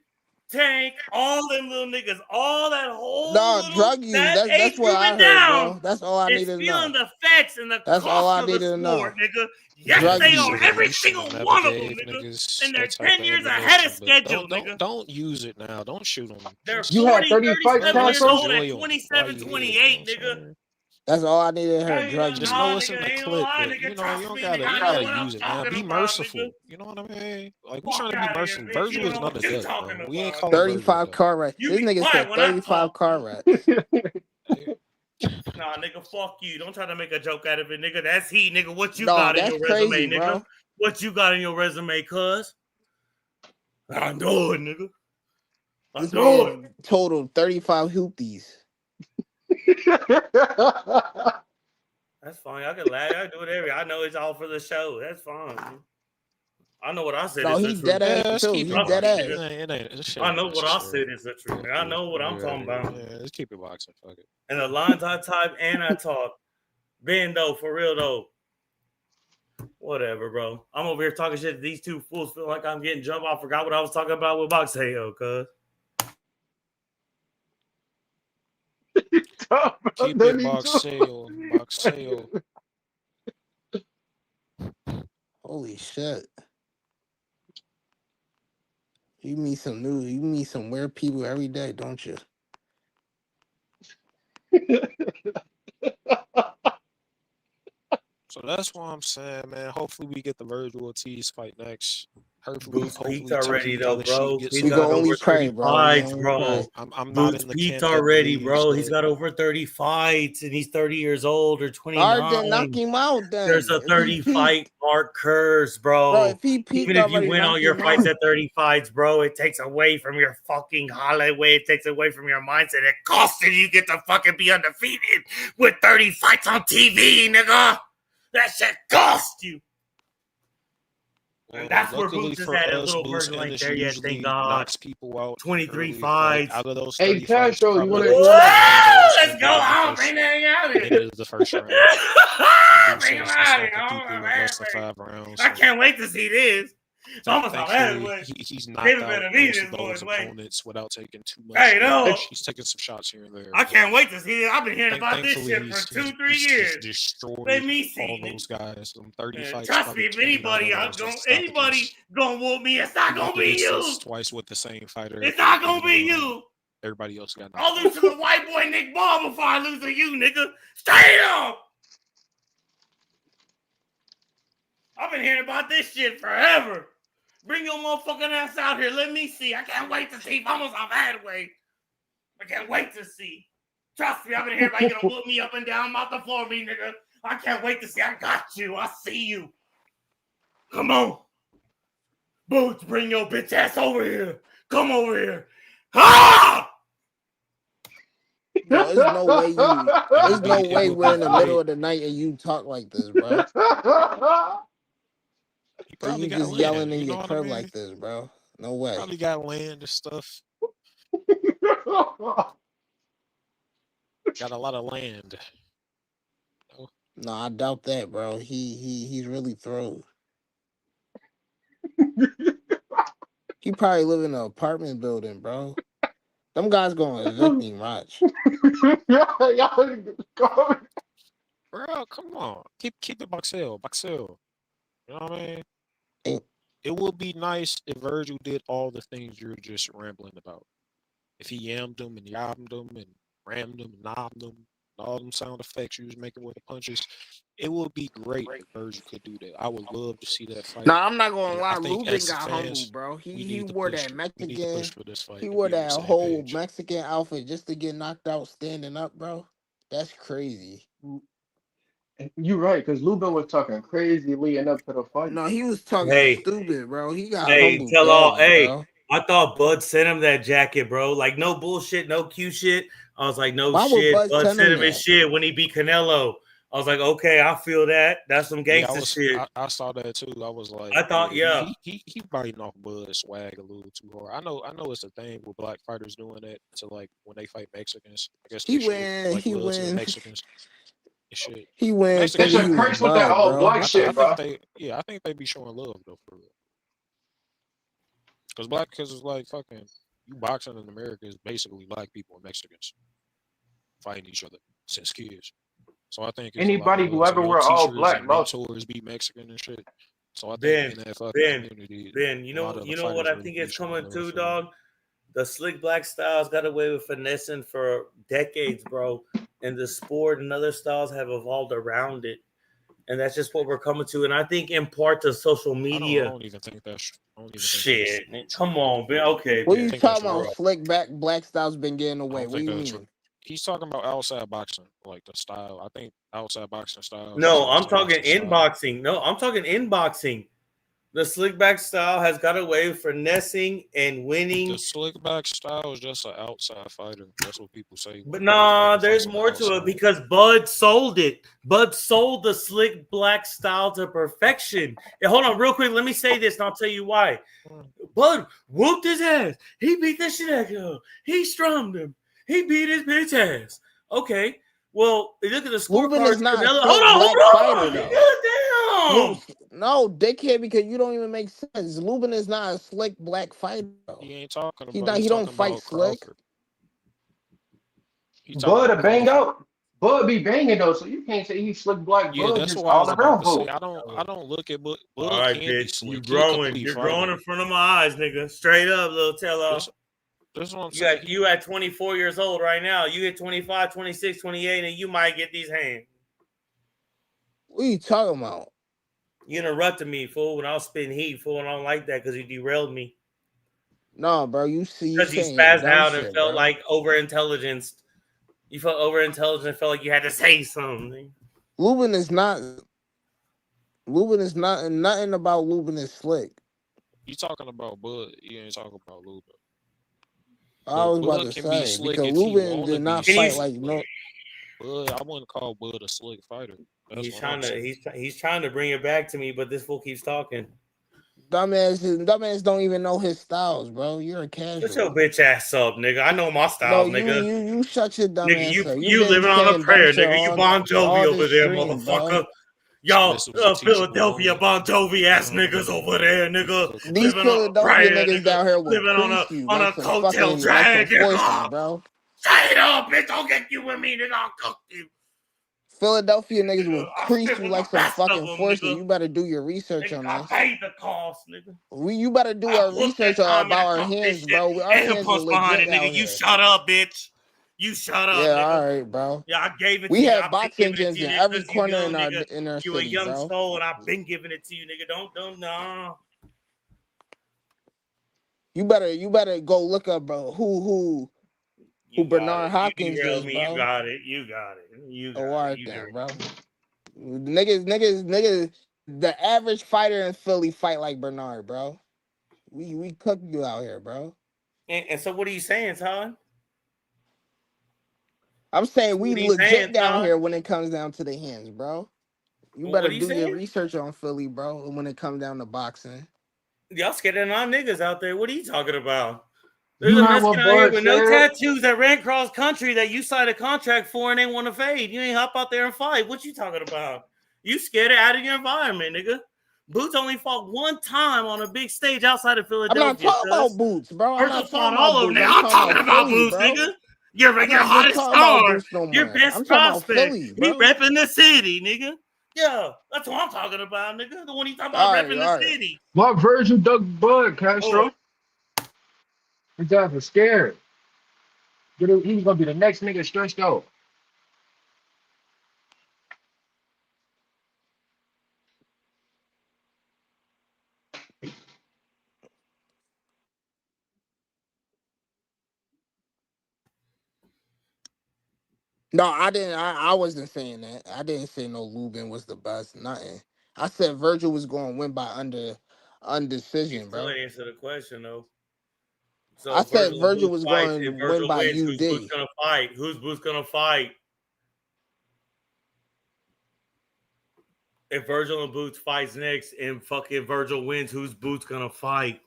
Tank, all them little niggas, all that whole drug use. That's what I heard, bro. That's all I needed to know. feeling the effects and the That's all I cost of needed the to know. sport, nigga. Yes, Drug they use. are. Every single one of them, nigga. And they're 10 years ahead of schedule, nigga. Don't use it now. Don't shoot them. They're You had 30 fights, 37 years Castro? old at 27, 28, nigga. That's all I needed to hear. Drug use. Just go listen to the clip, but you know, you don't gotta use it now. Be merciful. You know what I mean? Like, we trying to be merciful. Virgil is not a duck, bro. We ain't calling 35 car wrecks. This nigga said 35 car wrecks. Nah, nigga, fuck you. Don't try to make a joke out of it, nigga. That's he, nigga. What you No, got in that's your resume, crazy, nigga? bro. What you got in your resume, cuz? I know it, nigga. I This know it. man totaled 35 hoopties. That's That's fine. I can laugh. I do whatever. I know it's all for the show. That's fine. I know what I said No, is the he truth. dead ass let's too. keep it He Trust dead me, boxing. ass. nigga. This shit I ain't know what I necessary. said is the truth. Nigga. I know what I'm talking about. Yeah, let's keep it boxing. Fuck it. And the lines I type and I talk. Ben, though, for real, though. Whatever, bro. I'm over here talking shit to these two fools. Feel like I'm getting jumped. I forgot what I was talking about with Boxeo, cuz. Keep it boxeo. Holy shit. You meet some weird people every day, don't you? So that's why I'm saying, man. Hopefully we get the Virgil Ortiz fight next. Boots Pete's already, Turkey though, Killer Sheik bro. gets He's We the can got only over next. 30 pray, bro. We fights, only bro. pray. I'm not Boots in the Pete's camp that already, believes bro. He's that. got over 30 fights, and he's 30 years old or Alright, then knock 29. him out There's then. a If he 30 fight peaked. mark curse, Bro, bro. if he peaked Even if you already, win all knock your him fights out. at 30 fights, bro, it takes away from your fucking Hollywood. It takes away from your mindset. It costs you get to fucking be undefeated with 30 fights on TV, nigga. That shit cost you. And that's where Luckily Boots is for at. A us, little Boots Virgil ain't Ennis there yet, usually thank God. knocks people out 23 early. Like fights. out of those Hey, 30 fights, Castro, you probably wanna Let's go on. Bring that nigga out of it here. is the first round. Boots Bring him Ennis is out of here. knocking people in less than 5 rounds. I can't wait to see this. It's almost like that Thankfully, way. he's David knocked out better be most this of those boy's way. opponents without taking too much Hey, damage. no. He's taking some shots here and there. I can't wait to see it. I've been hearing about this Thankfully, shit for he's 2-3 just years. destroyed Let me all see. those guys. Some 30 Man, fights. trust Probably me, if 29 anybody of those are stoppages. gonna whoop me, it's not He went gonna the be you. distance twice with the same fighter. It's not gonna be you. Everybody else got knocked I'll out. lose to the white boy Nick Ball before I lose to you, nigga. Straight up. I've been hearing about this shit forever. Bring your motherfucking ass out here. Let me see. I can't wait to see. Vamos a bad way. I can't wait to see. Trust me, I've been hearing about you gonna whoop me up and down, off the floor, me, nigga. I can't wait to see. I got you. I see you. Come on. Boots, bring your bitch ass over here. Come over here. Ah! Bro, there's no way there's no way we're in the middle of the night and you talk like this, bro. And you got just land, yelling in you know your what I crib mean? like this, bro. No way. Probably got land and stuff. Got a lot of land. No, I doubt that, bro. He's really thrown. He probably live in an apartment building, bro. Them guys gonna evict him, watch. Bro, come on. Keep it Boxell. You know what I mean? It would be nice if Virgil did all the things you're just rambling about. If he yammed them and yabbed them and rammed them and knobbed them, and all them sound effects you was making with the punches, it would be great if Virgil could do that. I would love to see that fight. Nah, I'm not gonna And lie. I think Lubin as got humble, fans, bro. we He need to wore push. that We need to push Mexican. for this fight. He to wore be on the that same whole page. Mexican outfit just to get knocked out standing up, bro. That's crazy. You're right, because Lubin was talking crazy leading up to the fight. No, he was talking stupid, bro. He got humbled tell all. badly, Hey, bro. I thought Bud sent him that jacket, bro. Like, no bullshit, no cute shit. I was like, no Why would shit. Bud Bud send sent him him his that? shit when he beat Canelo. I was like, okay, I feel that. That's some Yeah, gangster shit. I saw that too. I was like, I thought, yeah. he biting off Bud's swag a little too hard. I know it's a thing with black fighters doing that to like when they fight Mexicans. I guess He they show win. like He love to the win. Mexicans. And shit. He wins Mexicans It's thinking a he was curse with that Bud, all bro. black shit, bro. I think they be showing love though for real. Because it's like fucking you boxing in America is basically black people and Mexicans fighting each other since kids. So I think it's Anybody a who lot of ever love. wear all Teachers black, and most mentors be Mexican and shit. So I think in that fucking community, Ben, you a lot know of the what fighters I really think be is showing coming love too, for dog? The slick black styles got away with finessing for decades, bro. And the sport and other styles have evolved around it. And that's just what we're coming to. And I think in part to social media. I don't even think that's shit. Come on, Ben. Okay, What Ben. you talking about? Slick back black styles been getting away. What do you mean? He's talking about outside boxing, like the style. I think outside boxing style. No, I'm talking inboxing. No, I'm talking inboxing. The slick back style has got away with finessing and winning. The slick back style is just an outside fighter. That's what people say. But nah, there's more to it because Bud sold it. Bud sold the slick black style to perfection. And hold on, real quick. Let me say this, and I'll tell you why. Bud whooped his ass. He beat the shit out of him. He strummed him. He beat his bitch ass. Okay. Well, look at the Lubin scorecards. is not a Canelo. slick Hold black on. fighter though. Damn. No, dickhead, because you don't even make sense. Lubin is not a slick black fighter though. He ain't talking He about. not, He's he don't talking fight about slick. Crawford. He talking Bud a about bang Crawford. out. Bud be banging though, so you can't say he's slick black. Yeah, Bud that's just what I all was about around to say. Bud. I don't look at Bud. All Bud right, can be bitch. slick. You He a growing. complete You're fighter. growing in front of my eyes, nigga. Straight up, little tell-off. That's what I'm You saying. got you at 24 years old right now. You hit 25, 26, 28, and you might get these hands. What are you talking about? You interrupted me, fool, when I was spitting heat, fool, and I don't like that because you derailed me. No, bro, you Because you saying spazzed dumb out and shit, felt bro. like over-intelligenced. You felt over-intelligent and felt like you had to say something. Lubin is not. Lubin is not. Nothing about Lubin is slick. You talking about Bud? You ain't talking about Lubin. I was about Bud to can be say slick because if he Lubin want to did be not slick. fight like no. Bud, I wouldn't call Bud a slick fighter. That's He's what trying I'm to saying. he's trying to bring it back to me, but this fool keeps talking. Dumbass don't even know his styles, bro. You're a Shut casual. your bitch ass up, nigga. I know my No, styles, nigga. you shut your dumb Nigga, ass up. you Been living on a saying dumb prayer, shit nigga. You Bon Jovi all over this there, stream, motherfucker. bro. Y'all This was a teachable Philadelphia moment. Bon Jovi ass niggas over there, nigga. These Living on a Philadelphia prayer, niggas nigga. down here will Living crease you on like a some coattail fucking like some drag, forces, nigga. bro. Straight up, bitch. Don't get you with me, nigga. I'll cook you. Philadelphia niggas will I'll crease stick you with like the some best of fucking them, forces. nigga. You better do your research Nigga, on I us. paid the cost, nigga. You better do I our put that research time in about to our cook this hands, shit bro. Our and the hands are punch behind legit it, nigga. out You here. shut up, bitch. You shut up, Yeah, nigga. all right, bro. Yeah, I gave it We to you. have I've been boxing giving it gyms to you in nigga, every because you corner young, nigga. in our You a city, young bro. soul, and I've been giving it to you, nigga. Don't, nah. You better go look up, bro. Who Bernard Hopkins derailed is, me. You bro. got it. You got it. You got Oh, all it. right You then, derailed. bro. Niggas. The average fighter in Philly fight like Bernard, bro. We cook you out here, bro. And so what are you saying, Todd? I'm saying we What are you legit saying, down Todd? here when it comes down to the hands, bro. You What better are you do your saying? research on Philly, bro, when it comes down to boxing. Y'all scared of non-niggas out there. What are you talking about? There's You a heard Mexican what out here Bud with no said? tattoos that ran cross country that you signed a contract for and they want to fade. You ain't hop out there and fight. What you talking about? You scared it out of your environment, nigga. Boots only fought one time on a big stage outside of I'm not Philadelphia. talking about Boots, bro. I'm Virgil not talking fought about all of them. Boots. Now I'm I'm talking talking about about Philly, Boots, bro. nigga. You're I'm your not just hottest talking about star. Boots no Your more. best I'm talking about prospect. Philly, He bro. repping the city, nigga. Yeah, that's what I'm talking about, nigga. The one he talking about All right, repping the all right. city. Why Virgil dug Bud, Castro? His ass was scared. He was gonna be the next nigga stretched out. No, I didn't. I wasn't saying that. I didn't say no Lubin was the best. Nothing. I said Virgil was going to win by You undecision, still bro. ain't answer the question though. So I if said Virgil and Virgil Boots was fights going to and win Virgil by wins, who's Boots UD. gonna fight? Who's Boots gonna fight? If Virgil and Boots fights next and fucking Virgil wins, who's Boots gonna fight?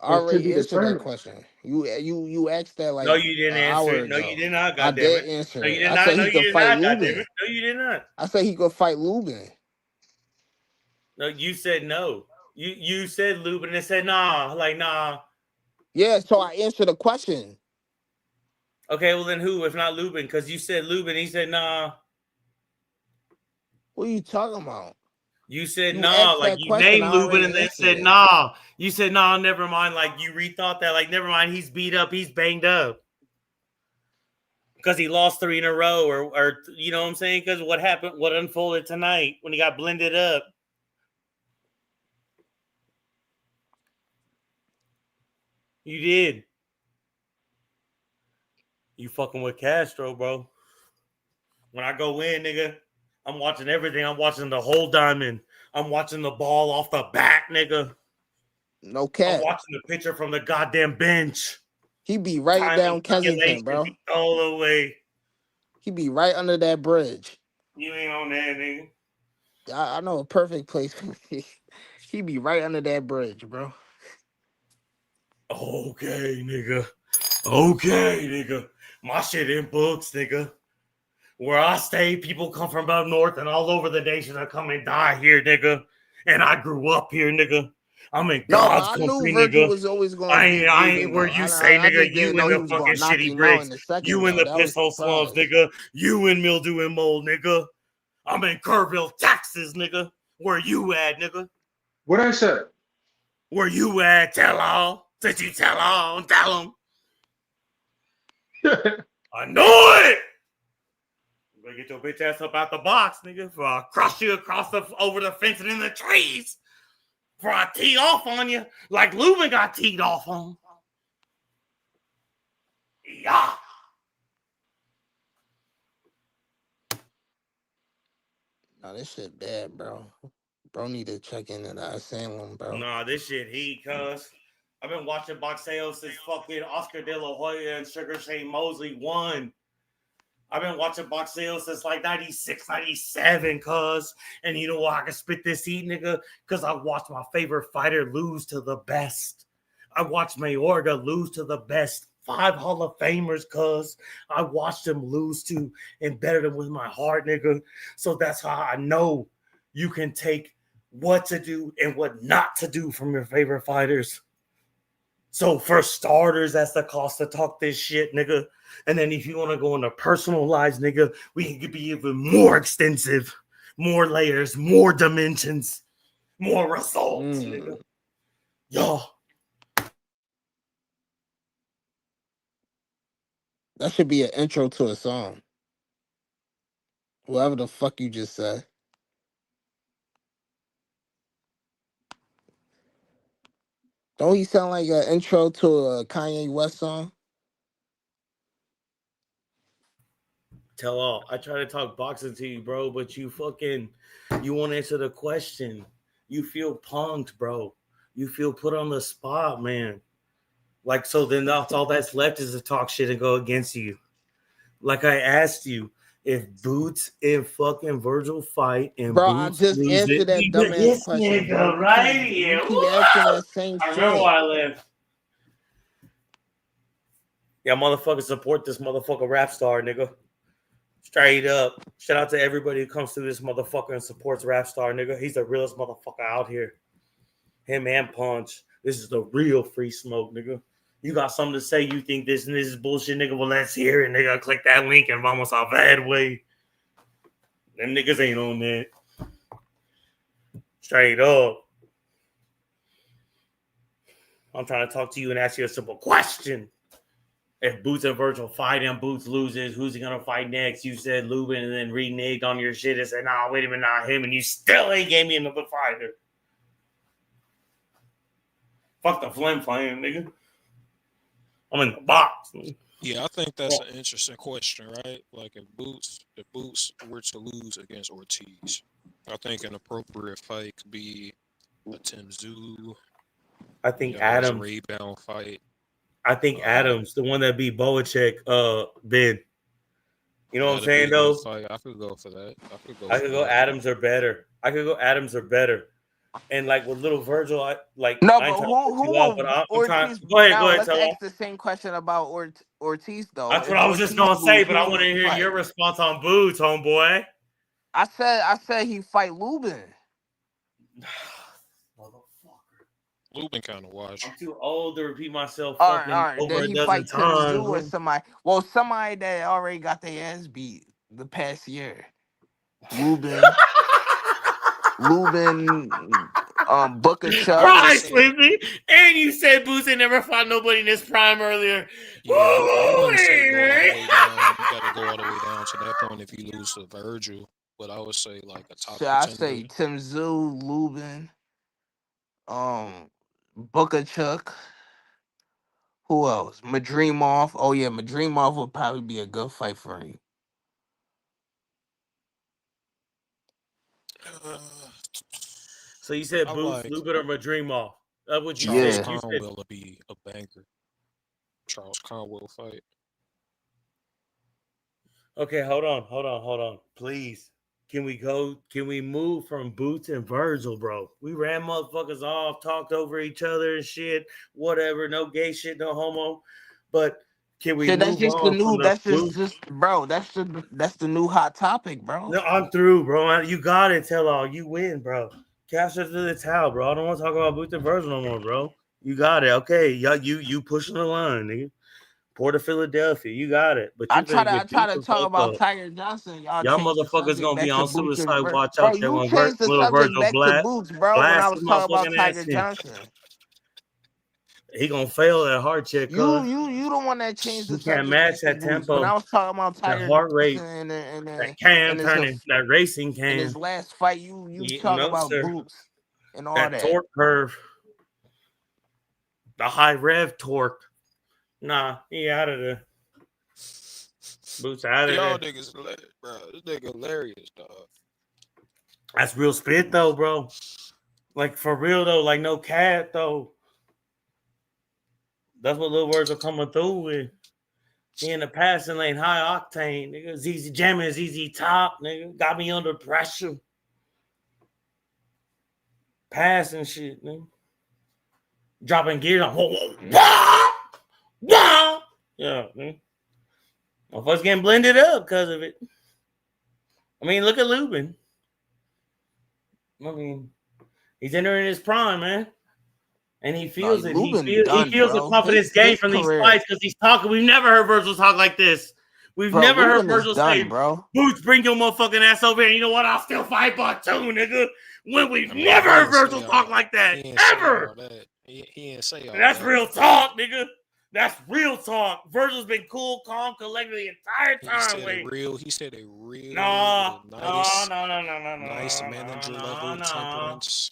I It's to already be answered that determined. question. You asked that No, like you an didn't answer hour it. No, you ago. did not, I goddamn did it. answer No, you it. did I not. said No, he you could did fight not, goddamn Lubin. it. No, you did not. I said he could fight Lubin. No, you said no. You said Lubin and said nah. Like nah. Yeah, so I answered the question. Okay, well then who if not Lubin? Because you said Lubin, he said nah. What are you talking about? You said You nah, asked like that you question. named I Lubin already and then answered said it. nah. You said nah, never mind. Like you rethought that. Like never mind, he's beat up, he's banged up because he lost 3 in a row, or you know what I'm saying? Because what happened, what unfolded tonight when he got blended up. You did. You fucking with Castro, bro. When I go in, nigga, I'm watching everything. I'm watching the whole diamond. I'm watching the ball off the bat, nigga. No I'm cap. watching the pitcher from the goddamn bench. He be right Timing, down Kensington, calculations, bro. all the way. He be right under that bridge. You ain't on that, nigga. I know a perfect place. He be right under that bridge, bro. Okay, nigga. Okay, nigga. My shit in books, nigga. Where I stay, people come from up north and all over the nation to come and die here, nigga. And I grew up here, nigga. I'm in No, God's I knew country, Virgil nigga. was always going I to ain't, beat I Lubin, ain't where though. you say, I nigga. just You didn't in know he the was fucking going to knock shitty him out in bricks. the second, You in though. the That was piss hole slums, surprise. nigga. You in mildew and mold, nigga. I'm in Kerrville, Texas, nigga. Where you at, nigga? What I said? Where you at? Tell all. Since you tell all, tell them. I know it. You better get your bitch ass up out the box, nigga. Before I crush you over the fence and in the trees. Before I tee off on you like Lubin got teed off on. Yeah. No, this shit bad, bro. Bro need to check into the asylum, bro. Nah, this shit heat, cuz. I've been watching boxeo since fucking Oscar De La Hoya and Sugar Shane Mosley won. I've been watching boxeo since like 96, 97, cuz. And you know why I can spit this heat, nigga? Because I watched my favorite fighter lose to the best. I watched Mayorga lose to the best. 5 Hall of Famers, cuz. I watched them lose to and better them with my heart, nigga. So that's how I know you can take what to do and what not to do from your favorite fighters. So for starters, that's the cost to talk this shit, nigga. And then if you want to go into personal lives, nigga, we can be even more extensive, more layers, more dimensions, more results, nigga. Yo. That should be an intro to a song. Whatever the fuck you just said. Don't he sound like an intro to a Kanye West song? Tell all. I try to talk boxing to you, bro, but you won't answer the question. You feel punked, bro. You feel put on the spot, man. Like, so then that's all that's left is to talk shit and go against you. Like I asked you, if Boots and fucking Virgil fight and Bro, I Boots just lose answered it, that dumbass this question, bro. nigga right You here. keep asking that same I remember shit. why I left. Yeah, motherfucker, support this motherfucker rap star, nigga. Straight up. Shout out to everybody who comes through this motherfucker and supports rap star, nigga. He's the realest motherfucker out here. Him and Punch. This is the real free smoke, nigga. You got something to say, you think this and this is bullshit, nigga? Well, let's hear it, nigga. Click that link and vamos a bad way. Them niggas ain't on that. Straight up. I'm trying to talk to you and ask you a simple question. If Boots and Virgil fight and Boots loses, who's he gonna fight next? You said Lubin and then reneged on your shit and said, nah, wait a minute, not him, and you still ain't gave me another fighter. Fuck the flim flame, nigga. I'm in the box. Yeah, I think that's an interesting question, right? Like if Boots were to lose against Ortiz, I think an appropriate fight could be a Tim Tszyu. I think Adams. Rebound fight. I think Adams, the one that beat Boacek, Ben. You know what I'm saying, though? I could go for that. I could go Adams or better. And like with little Virgil, I ain't trying to put you off, but I'm trying. Go ahead, Let's tell ask the same question about Ortiz, though. That's what I was just gonna say, but I want to hear your response on Boots, homeboy. I said he fight Lubin. Lubin kind of washed. I'm too old to repeat myself All fucking right. over Then a dozen times. Or somebody. Well, somebody that already got their ass beat the past year. Lubin, Booker Chuck. Right, Slippy. And you said Boots ain't never fought nobody in his prime earlier. Yeah, I wouldn't say go all the way down. You got to go all the way down to that point if you lose to Virgil. But I would say like a top. I say Tim Tszyu, Lubin, Booker Chuck. Who else? Madrimov. Oh yeah, Madrimov would probably be a good fight for him. So you said I Boots, like Lubin, or Madrimov. That's what you Charles said. You said Conwell will be a banker. Charles Conwell fight. okay. Hold on. Please, can we move from Boots and Virgil, bro? We ran motherfuckers off, talked over each other and shit. Whatever, no gay shit, no homo. But can we Shit, that's move just the on from new. the That's Boots? just bro. That's the new hot topic, bro. No, I'm through, bro. You got it, tell all. You win, bro. Cash it to the towel, bro. I don't want to talk about Boots and Virgil no more, bro. You got it. Okay, you pushing the line, nigga. Port of Philadelphia, you got it. But I you try better to I get try beat to the talk fuck about up. Tiger Johnson. Y'all Y'all changed the motherfuckers subject gonna be back to on Boots and suicide watch bro. out there You when changed the little subject Virgil back to Boots, bro. When I blast was his talking about motherfucking Tiger ass in. Johnson. He gonna fail that heart check, cuz. You the one that changed the He can't subject match back to that Boots. When I tempo, was talking about that Tiger heart rate, Johnson that cam and his turning, that racing in his cam. last fight, you talk No, about sir. Boots and all That that. torque curve, the high rev torque. Nah, he out of there. Boots out of Y'all there. niggas, bro. This nigga hilarious, dog. That's real spit though, bro. Like for real though, like no cat though. That's what little words are coming through with. He in the passing lane, high octane, nigga. ZZ jamming, ZZ top, nigga. Got me under pressure. Passing shit, nigga. Dropping gears. Whoa, whoa, whoa, whoa. Yeah, man. Motherfuckers getting blended up because of it. I mean, look at Lubin. I mean, he's entering his prime, man. And he No, feels it. Lubin He done, feels the bro. confidence gain His from these career, fights because he's talking. We've never heard Virgil talk like this. We've bro. never heard Lubin is Virgil say, done, bro. Boots, bring your motherfucking ass over here. You know what? I'll still fight but two, nigga. When we've I mean, never he heard didn't say Virgil all talk that. like that. He didn't say Ever. all that. He didn't say all That's that. real talk, nigga. That's real talk. Virgil's been cool, calm, collected the entire time. He said a real No, nice, no, nice manager level temperance.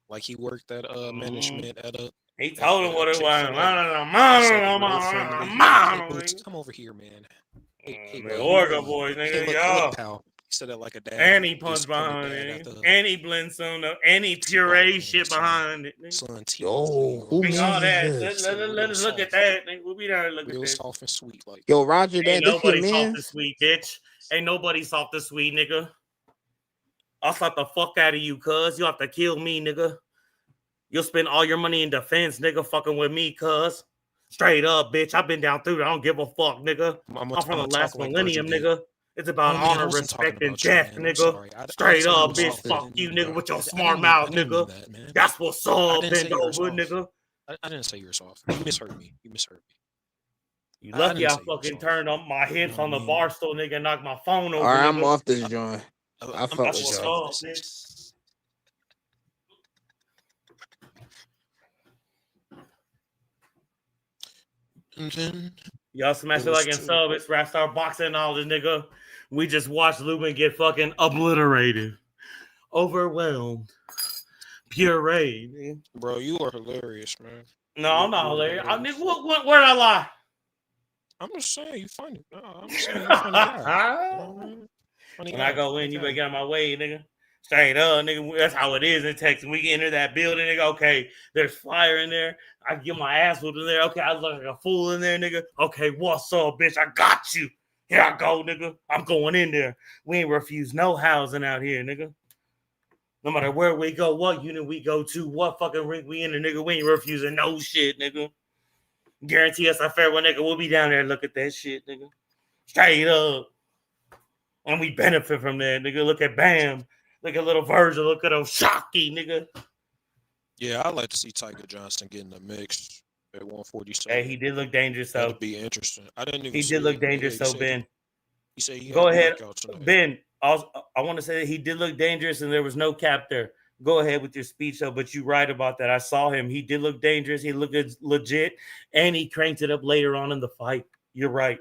Like he worked at management at a. He told him what it was. Boots, come over here, man. Hey, bro. Oregon boys, Hey, nigga, look, y'all. pal. He said that like a dad. And he punched behind it. And he blends some, and he puree shit behind it. Son, Yo, who Bring man all is that. this? Let us look at that. We'll be there and look at real this. soft and sweet, like. Yo, Roger, Ain't this your nobody soft man? and sweet, bitch. Ain't nobody soft and sweet, nigga. I'll slap the fuck out of you, cuz. You have to kill me, nigga. You'll spend all your money in defense, nigga, fucking with me, cuz. Straight up, bitch. I've been down through it. I don't give a fuck, nigga. I'm from the last millennium, nigga. It's about honor, respect, and death, nigga. Straight up, bitch. Fuck you, nigga, with your smart mouth, nigga. That's what's up, bend over, nigga. I didn't say you're soft. You misheard me. You lucky I fucking turned on my hips on the bar stool, nigga, and knocked my phone over. All right, I'm nigga. off this joint. I fuck with what's y'all. up, bitch. Y'all smash it like and sub. It's Rap Star Boxing and all this, nigga. We just watched Lubin get fucking obliterated, overwhelmed, pureed. Bro, you are hilarious, man. No, I'm not hilarious. Where'd I lie? I'm just saying you funny. No, I'm just saying you funny guy. When I go in, you better get out of my way, nigga. Straight up, nigga. That's how it is in Texas. We enter that building, nigga. Okay, there's fire in there. I get my ass whooped in there. Okay, I look like a fool in there, nigga. Okay, what's up, bitch? I got you. Here I go, nigga. I'm going in there. We ain't refuse no housing out here, nigga. No matter where we go, what unit we go to, what fucking ring we in, nigga, we ain't refusing no shit, nigga. Guarantee us a fair one, nigga. We'll be down there and look at that shit, nigga. Straight up. And we benefit from that, nigga. Look at Bam. Look at little Virgil. Look at Shocky, nigga. Yeah, I'd like to see Tiger Johnson get in the mix at 147. Hey, he did look dangerous, though. That'd be interesting. I didn't even. He did look dangerous, though, Ben. He said he go ahead, tonight. Ben. I want to say that he did look dangerous, and there was no cap there. Go ahead with your speech, though. But you're right about that. I saw him. He did look dangerous. He looked legit, and he cranked it up later on in the fight. You're right.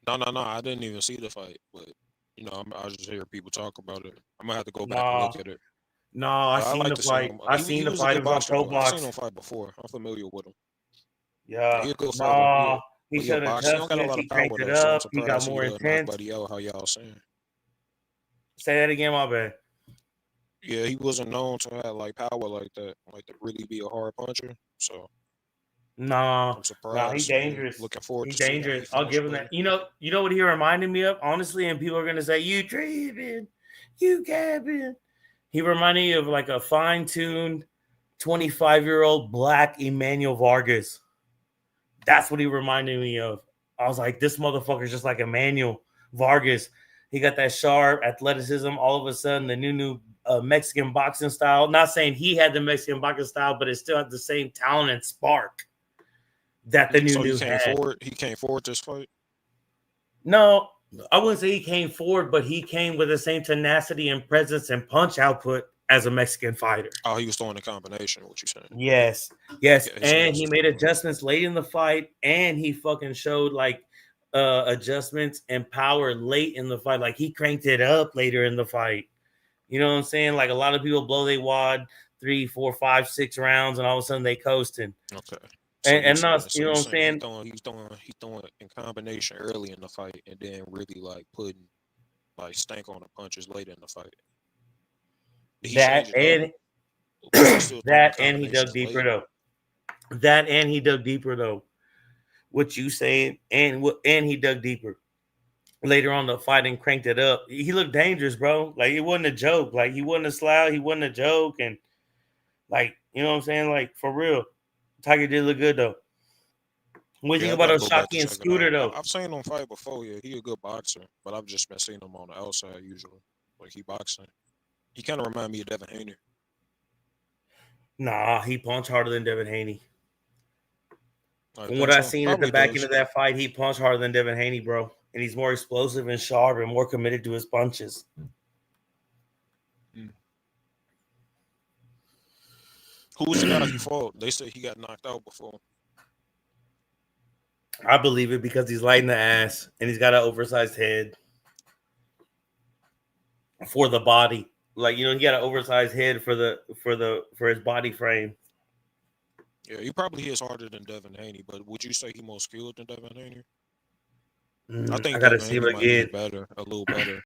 No. I didn't even see the fight, but you know, I just hear people talk about it. I'm gonna have to go back and look at it. No, I seen the fight. I seen the fight. It was on Pro Box. I've seen him fight before. I'm familiar with him. Yeah. He'll go No, he showed toughness. He cranked it up. He got more intense. How y'all saying? Say that again, my bad. Yeah, he wasn't known to have like power like that, like to really be a hard puncher. So Nah, I'm he surprised and dangerous. looking forward He to seeing how he dangerous. I'll finished give him later. that. You know what he reminded me of, honestly, and people are gonna say, you tripping, you capping. He reminded me of like a fine-tuned 25-year-old black Emmanuel Vargas. That's what he reminded me of. I was like, this motherfucker's just like Emmanuel Vargas. He got that sharp athleticism. All of a sudden, the new Mexican boxing style. Not saying he had the Mexican boxing style, but it still had the same talent and spark that the So new had. he came forward this fight. No, I wouldn't say he came forward, but he came with the same tenacity and presence and punch output as a Mexican fighter. Oh, he was throwing a combination. What you saying? Yes, Yeah, his and hands he was made throwing. adjustments late in the fight, and he fucking showed like adjustments and power late in the fight. Like he cranked it up later in the fight. You know what I'm saying? Like a lot of people blow their wad 3, 4, 5, 6 rounds, and all of a sudden they coasting. Okay. And not, you know what I'm saying saying? he's throwing in combination early in the fight, and then really like putting like stank on the punches later in the fight. Did he change it up? That and he dug deeper though. That and he dug deeper though. What you saying? And he dug deeper later on the fight and cranked it up. He looked dangerous, bro. Like it wasn't a joke. Like he wasn't a slouch. He wasn't a joke. And like, you know what I'm saying? Like for real, Tiger did look good though. What do you think about Oshaki and Scooter though? I've seen him fight before. Yeah, he a good boxer, but I've just been seeing him on the outside usually. Like he boxing. He kind of remind me of Devin Haney. Nah, he punched harder than Devin Haney. From what I I seen at the back end of that fight, he punched harder than Devin Haney, bro. And he's more explosive and sharp and more committed to his punches. Who was the guy he fought? They said he got knocked out before. I believe it because he's light in the ass and he's got an oversized head for the body. Like, you know, he got an oversized head for his body frame. Yeah, he probably hits harder than Devin Haney, but would you say he more skilled than Devin Haney? I think I gotta Devin see him Haney might be again. better, a little better.